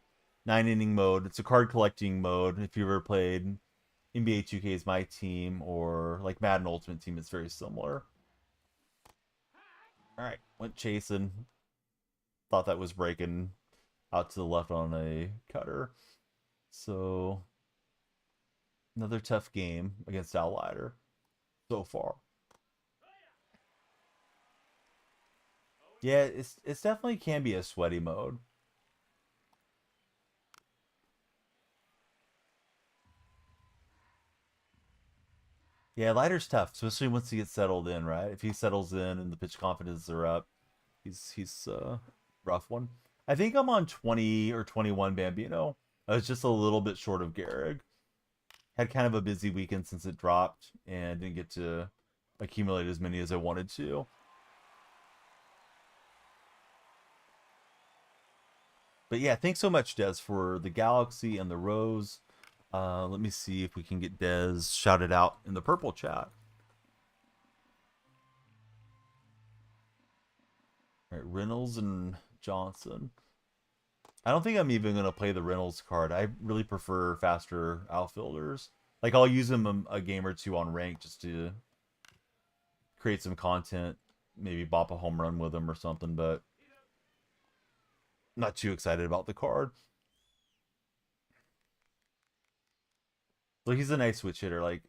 9-inning mode. It's a card collecting mode. If you ever played NBA 2K's My Team or like Madden Ultimate Team, it's very similar. All right, went chasing. Thought that was breaking out to the left on a cutter. So another tough game against Outlier so far. Yeah, it's definitely can be a sweaty mode. Yeah, Lighter's tough, especially once he gets settled in, right? If he settles in and the pitch confidences are up, he's rough one. I think I'm on 20 or 21 Bambino. I was just a little bit short of Garrig. Had kind of a busy weekend since it dropped and didn't get to accumulate as many as I wanted to. But yeah, thanks so much, Des, for the Galaxy and the Rose. Let me see if we can get Dez shouted out in the purple chat. All right, Reynolds and Johnson. I don't think I'm even going to play the Reynolds card. I really prefer faster outfielders. Like, I'll use him a game or two on rank just to create some content. Maybe bop a home run with him or something, but not too excited about the card. Like, he's a nice switch hitter. Like,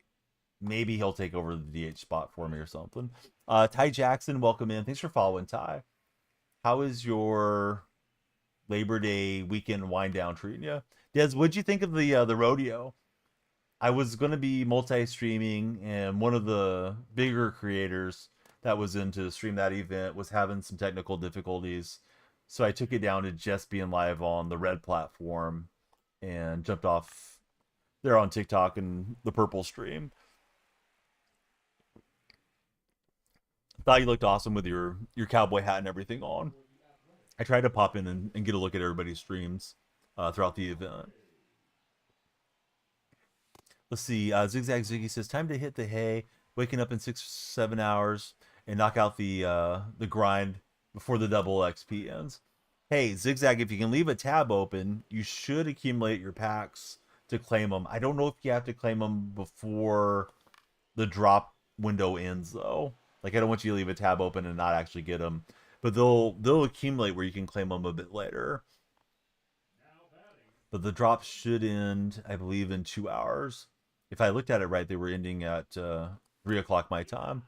maybe he'll take over the DH spot for me or something. Ty Jackson, welcome in. Thanks for following, Ty. How is your Labor Day weekend wind down treating you? Des, what'd you think of the rodeo? I was gonna be multi-streaming, and one of the bigger creators that was into stream that event was having some technical difficulties, so I took it down to just being live on the red platform and jumped off there on TikTok and the purple stream. Thought you looked awesome with your cowboy hat and everything on. I tried to pop in and get a look at everybody's streams throughout the event. Let's see. Zigzag Ziggy says, "Time to hit the hay. Waking up in 6 7 hours and knock out the grind before the double XP ends." Hey, Zigzag, if you can leave a tab open, you should accumulate your packs to claim them. I don't know if you have to claim them before the drop window ends though. Like, I don't want you to leave a tab open and not actually get them, but they'll accumulate where you can claim them a bit later. But the drops should end, I believe, in 2 hours. If I looked at it right, they were ending at 3 o'clock my time.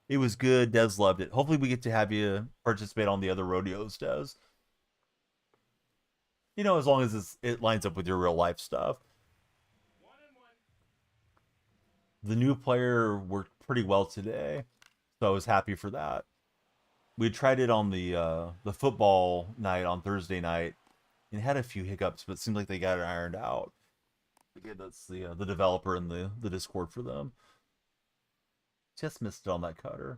It was good. Des loved it. Hopefully, we get to have you participate on the other rodeos, Des. You know, as long as it lines up with your real life stuff. The new player worked pretty well today, so I was happy for that. We tried it on the football night on Thursday night, and had a few hiccups, but it seemed like they got it ironed out. Again, that's the developer in the Discord for them. Just missed it on that cutter.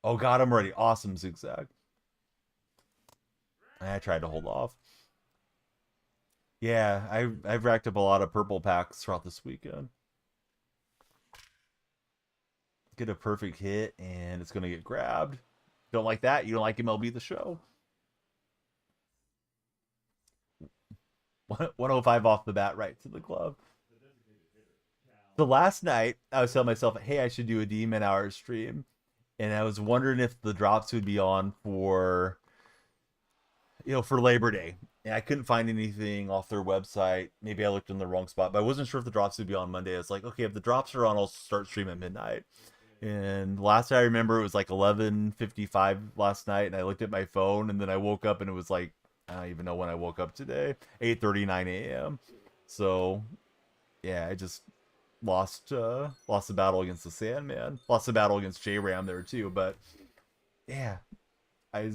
Oh, got him ready. Awesome, Zigzag. I tried to hold off. Yeah, I've racked up a lot of purple packs throughout this weekend. Get a perfect hit, and it's going to get grabbed. Don't like that? You don't like MLB The Show? 105 off the bat, right to the glove. So last night, I was telling myself, hey, I should do a Demon Hour stream. And I was wondering if the drops would be on for, for Labor Day. And I couldn't find anything off their website. Maybe I looked in the wrong spot, but I wasn't sure if the drops would be on Monday. I was like, okay, if the drops are on, I'll start stream at midnight. And last I remember, it was like 11:55 last night, and I looked at my phone, and then I woke up, and it was like, I don't even know when I woke up today, 8:39 a.m. So, yeah, I just lost the battle against the Sandman, lost the battle against J-Ram there too. But yeah, I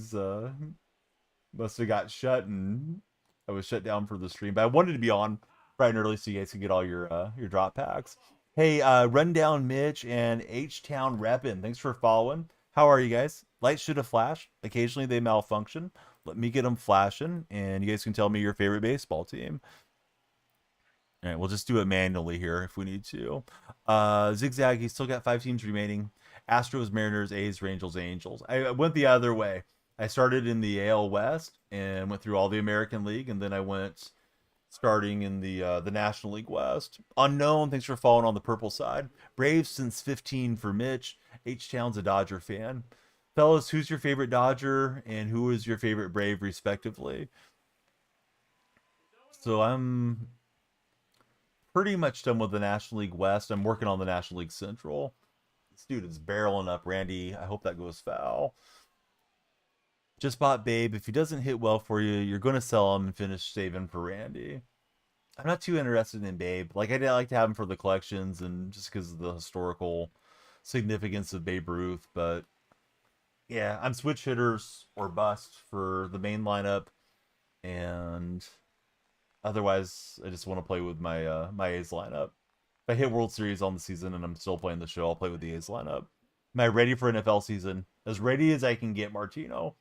must have got shut, and I was shut down for the stream. But I wanted to be on bright and early so you guys could get all your drop packs. Hey, Rundown Mitch and H-Town Reppin', thanks for following. How are you guys? Lights should have flashed. Occasionally they malfunction. Let me get them flashing, and you guys can tell me your favorite baseball team. All right, we'll just do it manually here if we need to. Zigzag, he's still got 5 teams remaining. Astros, Mariners, A's, Rangers, Angels. I went the other way. I started in the AL West and went through all the American League, and then I went starting in the National League West. Unknown, thanks for following on the purple side. Braves since 15 for Mitch. H-Town's a Dodger fan. Fellas, who's your favorite Dodger and who is your favorite Brave, respectively? So I'm pretty much done with the National League West. I'm working on the National League Central. This dude is barreling up. Randy, I hope that goes foul. Just bought Babe. If he doesn't hit well for you, you're going to sell him and finish saving for Randy. I'm not too interested in Babe. Like, I like to have him for the collections and just because of the historical significance of Babe Ruth. But yeah, I'm switch hitters or bust for the main lineup, and otherwise, I just want to play with my my A's lineup. If I hit World Series on the season and I'm still playing the show, I'll play with the A's lineup. Am I ready for NFL season? As ready as I can get, Martino.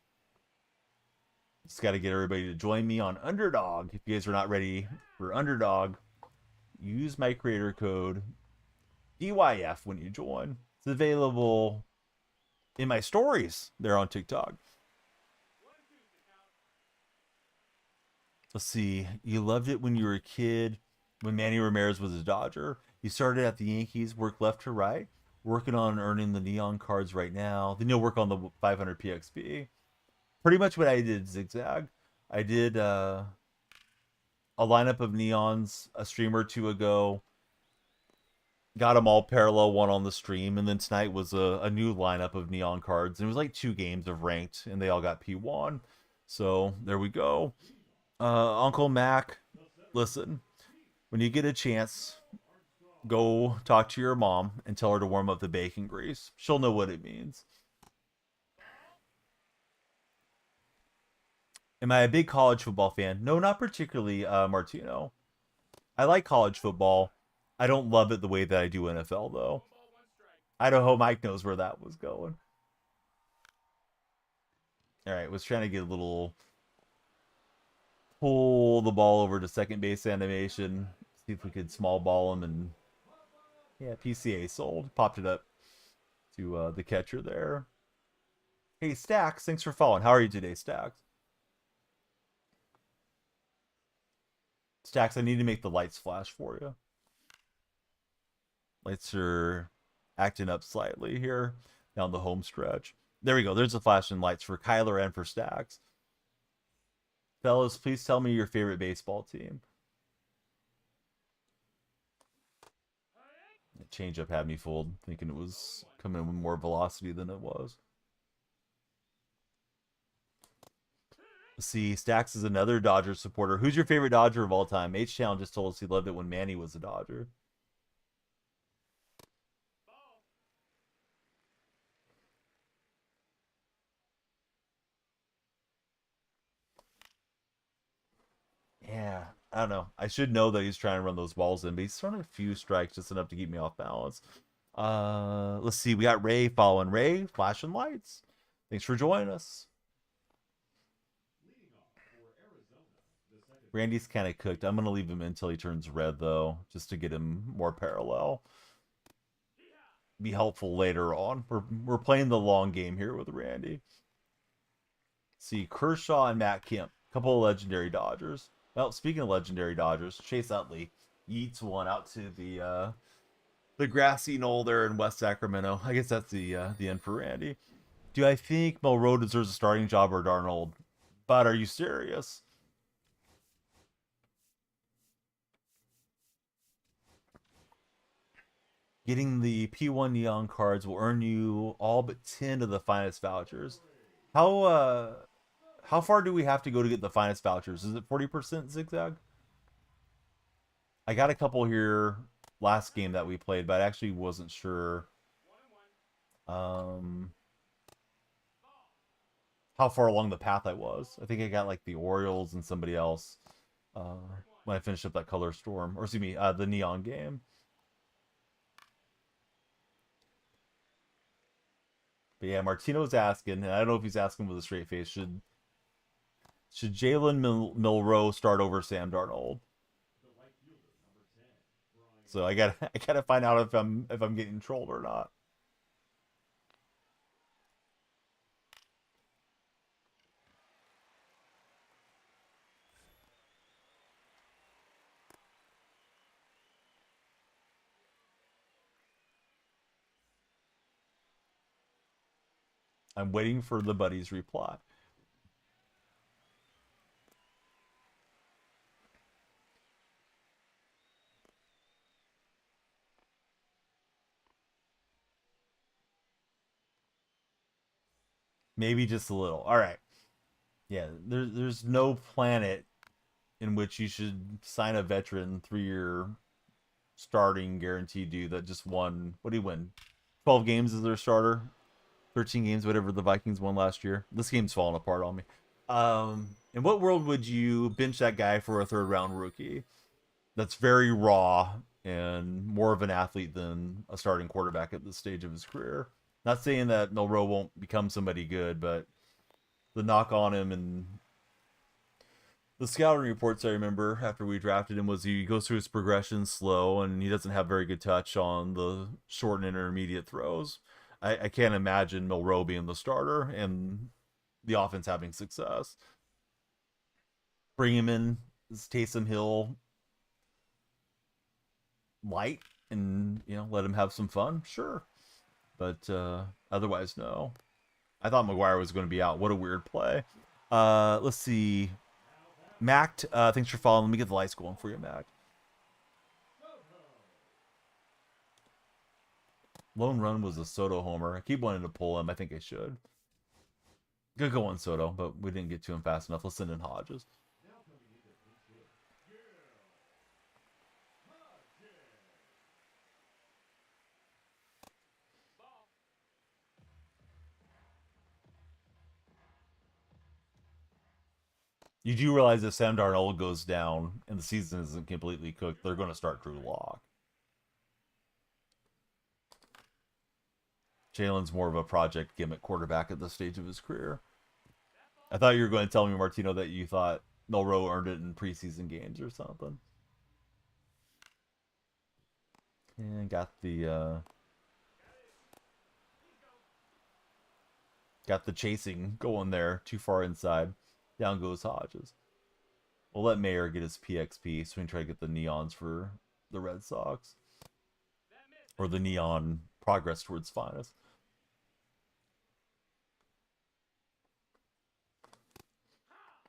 Just got to get everybody to join me on Underdog. If you guys are not ready for Underdog, use my creator code DYF when you join. It's available in my stories there on TikTok. Let's see. You loved it when you were a kid, when Manny Ramirez was a Dodger. You started at the Yankees, worked left to right, working on earning the neon cards right now. Then you'll work on the 500 PXP. Pretty much what I did, Zigzag. I did a lineup of neons a stream or two ago. Got them all parallel one on the stream, and then tonight was a new lineup of neon cards. And it was like 2 games of ranked, and they all got P1. So there we go. Uncle Mac, listen, when you get a chance, go talk to your mom and tell her to warm up the bacon grease. She'll know what it means. Am I a big college football fan? No, not particularly, Martino. I like college football. I don't love it the way that I do NFL, though. Idaho Mike knows where that was going. All right, was trying to get a little pull the ball over to second base animation. See if we could small ball him, and yeah, PCA sold. Popped it up to the catcher there. Hey, Stacks, thanks for following. How are you today, Stacks? Stacks, I need to make the lights flash for you. Lights are acting up slightly here down the home stretch. There we go. There's the flashing lights for Kyler and for Stacks. Fellas, please tell me your favorite baseball team. The changeup had me fooled, thinking it was coming with more velocity than it was. See, Stacks is another Dodger supporter. Who's your favorite Dodger of all time? H-Town just told us he loved it when Manny was a Dodger. Yeah, I don't know. I should know that he's trying to run those balls in, but he's throwing a few strikes just enough to keep me off balance. Let's see. We got Ray following. Ray, flashing lights. Thanks for joining us. Randy's kind of cooked. I'm going to leave him until he turns red, though, just to get him more parallel. Be helpful later on. We're playing the long game here with Randy. See, Kershaw and Matt Kemp. Couple of legendary Dodgers. Well, speaking of legendary Dodgers, Chase Utley yeets one out to the grassy knoll there in West Sacramento. I guess that's the end for Randy. Do I think Monroe deserves a starting job or Darnold? But are you serious? Getting the P1 Neon cards will earn you all but 10 of the finest vouchers. How far do we have to go to get the finest vouchers? Is it 40% Zigzag? I got a couple here last game that we played, but I actually wasn't sure how far along the path I was. I think I got like the Orioles and somebody else when I finished up that Color Storm, or excuse me, the Neon game. But yeah, Martino's asking, and I don't know if he's asking with a straight face, should Jalen Milroe start over Sam Darnold? So I gotta find out if I'm getting trolled or not. I'm waiting for the buddy's reply. Maybe just a little. All right. Yeah, there's no planet in which you should sign a veteran 3-year starting guarantee dude that just won. What did he win? 12 games as their starter, 13 games, whatever the Vikings won last year. This game's falling apart on me. In what world would you bench that guy for a 3rd-round rookie that's very raw and more of an athlete than a starting quarterback at this stage of his career? Not saying that Milrow won't become somebody good, but the knock on him and the scouting reports I remember after we drafted him was he goes through his progression slow and he doesn't have very good touch on the short and intermediate throws. I can't imagine Milrow being the starter and the offense having success. Bring him in, Taysom Hill light, and let him have some fun, sure. But otherwise, no. I thought McGuire was going to be out. What a weird play. Let's see. Mac, thanks for following. Let me get the lights going for you, Mac. Lone run was a Soto homer. I keep wanting to pull him. I think I should. Good go on Soto, but we didn't get to him fast enough. Let's send in Hodges. You do realize if Sam Darnold goes down and the season isn't completely cooked, they're going to start Drew Lock. Jalen's more of a project gimmick quarterback at this stage of his career. I thought you were going to tell me, Martino, that you thought Milrow earned it in preseason games or something. And got the chasing going there. Too far inside. Down goes Hodges. We'll let Mayer get his PXP so we can try to get the neons for the Red Sox. Or the neon progress towards finest.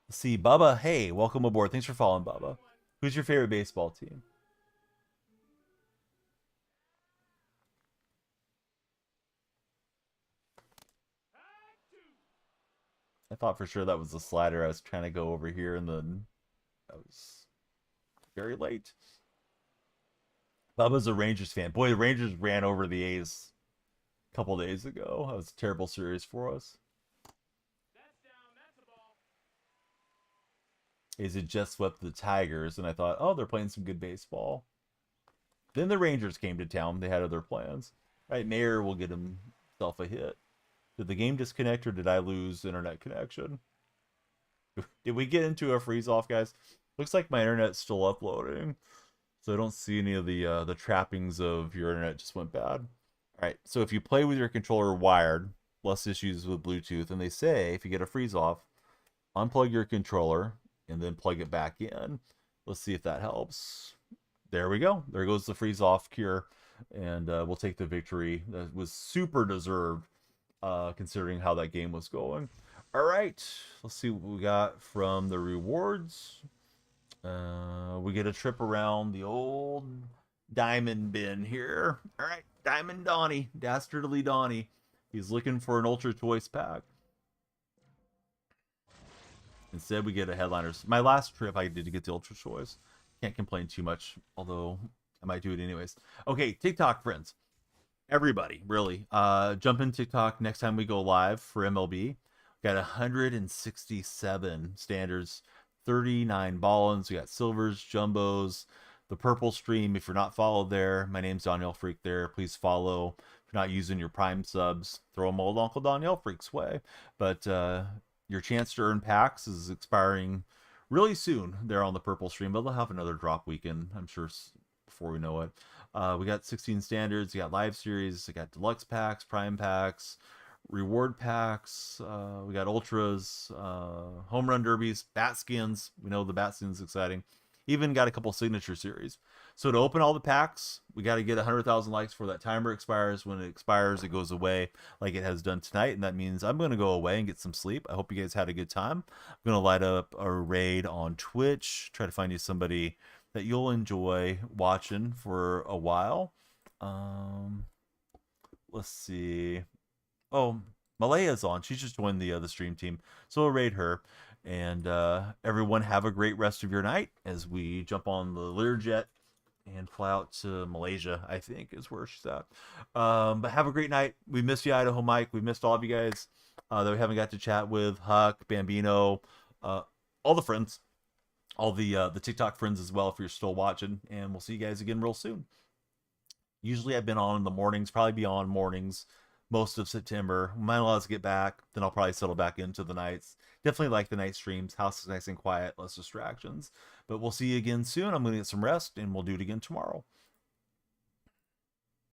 Let's see, Bubba. Hey, welcome aboard. Thanks for following, Bubba. Who's your favorite baseball team? I thought for sure that was the slider. I was trying to go over here, and then I was very late. Bubba's a Rangers fan. Boy, the Rangers ran over the A's a couple days ago. That was a terrible series for us. A's had just swept the Tigers, and I thought, oh, they're playing some good baseball. Then the Rangers came to town. They had other plans. Right, Mayer will get himself a hit. Did the game disconnect or did I lose internet connection? Did we get into a freeze off, guys? Looks like my internet's still uploading. So I don't see any of the trappings of your internet just went bad. All right, so if you play with your controller wired, less issues with Bluetooth, and they say if you get a freeze off, unplug your controller and then plug it back in. Let's see if that helps. There we go. There goes the freeze off cure, and we'll take the victory. That was super deserved, considering how that game was going. All right, let's see what we got from the rewards. We get a trip around the old diamond bin here. All right, Diamond Donnie, Dastardly Donnie. He's looking for an Ultra Choice pack. Instead, we get a Headliners. My last trip, I did get the Ultra Choice. Can't complain too much, although I might do it anyways. Okay, TikTok friends. Everybody, really. Jump in TikTok next time we go live for MLB. Got 167 standards, 39 ball-ins. We got silvers, jumbos, the purple stream. If you're not followed there, my name's Danielle Freak there. Please follow. If you're not using your Prime subs, throw them old Uncle Danielle Freak's way. But your chance to earn packs is expiring really soon there on the purple stream, but they'll have another drop weekend, I'm sure, before we know it. We got 16 standards, we got live series, we got deluxe packs, prime packs, reward packs, we got ultras, home run derbies, bat skins. We know the bat skin's exciting. Even got a couple signature series. So to open all the packs, we got to get 100,000 likes before that timer expires. When it expires, it goes away like it has done tonight, and that means I'm going to go away and get some sleep. I hope you guys had a good time. I'm going to light up a raid on Twitch, try to find you somebody that you'll enjoy watching for a while. Let's see. Oh, Malaya's on. She's just joined the stream team, so we'll raid her. And everyone have a great rest of your night as we jump on the Learjet and fly out to Malaysia, I think is where she's at. But have a great night. We missed you, Idaho Mike. We missed all of you guys that we haven't got to chat with. Huck, Bambino, all the friends, all the TikTok friends as well if you're still watching. And we'll see you guys again real soon. Usually I've been on in the mornings, probably be on mornings most of September. Might allow us to get back. Then I'll probably settle back into the nights. Definitely like the night streams. House is nice and quiet, less distractions. But we'll see you again soon. I'm going to get some rest, and we'll do it again tomorrow.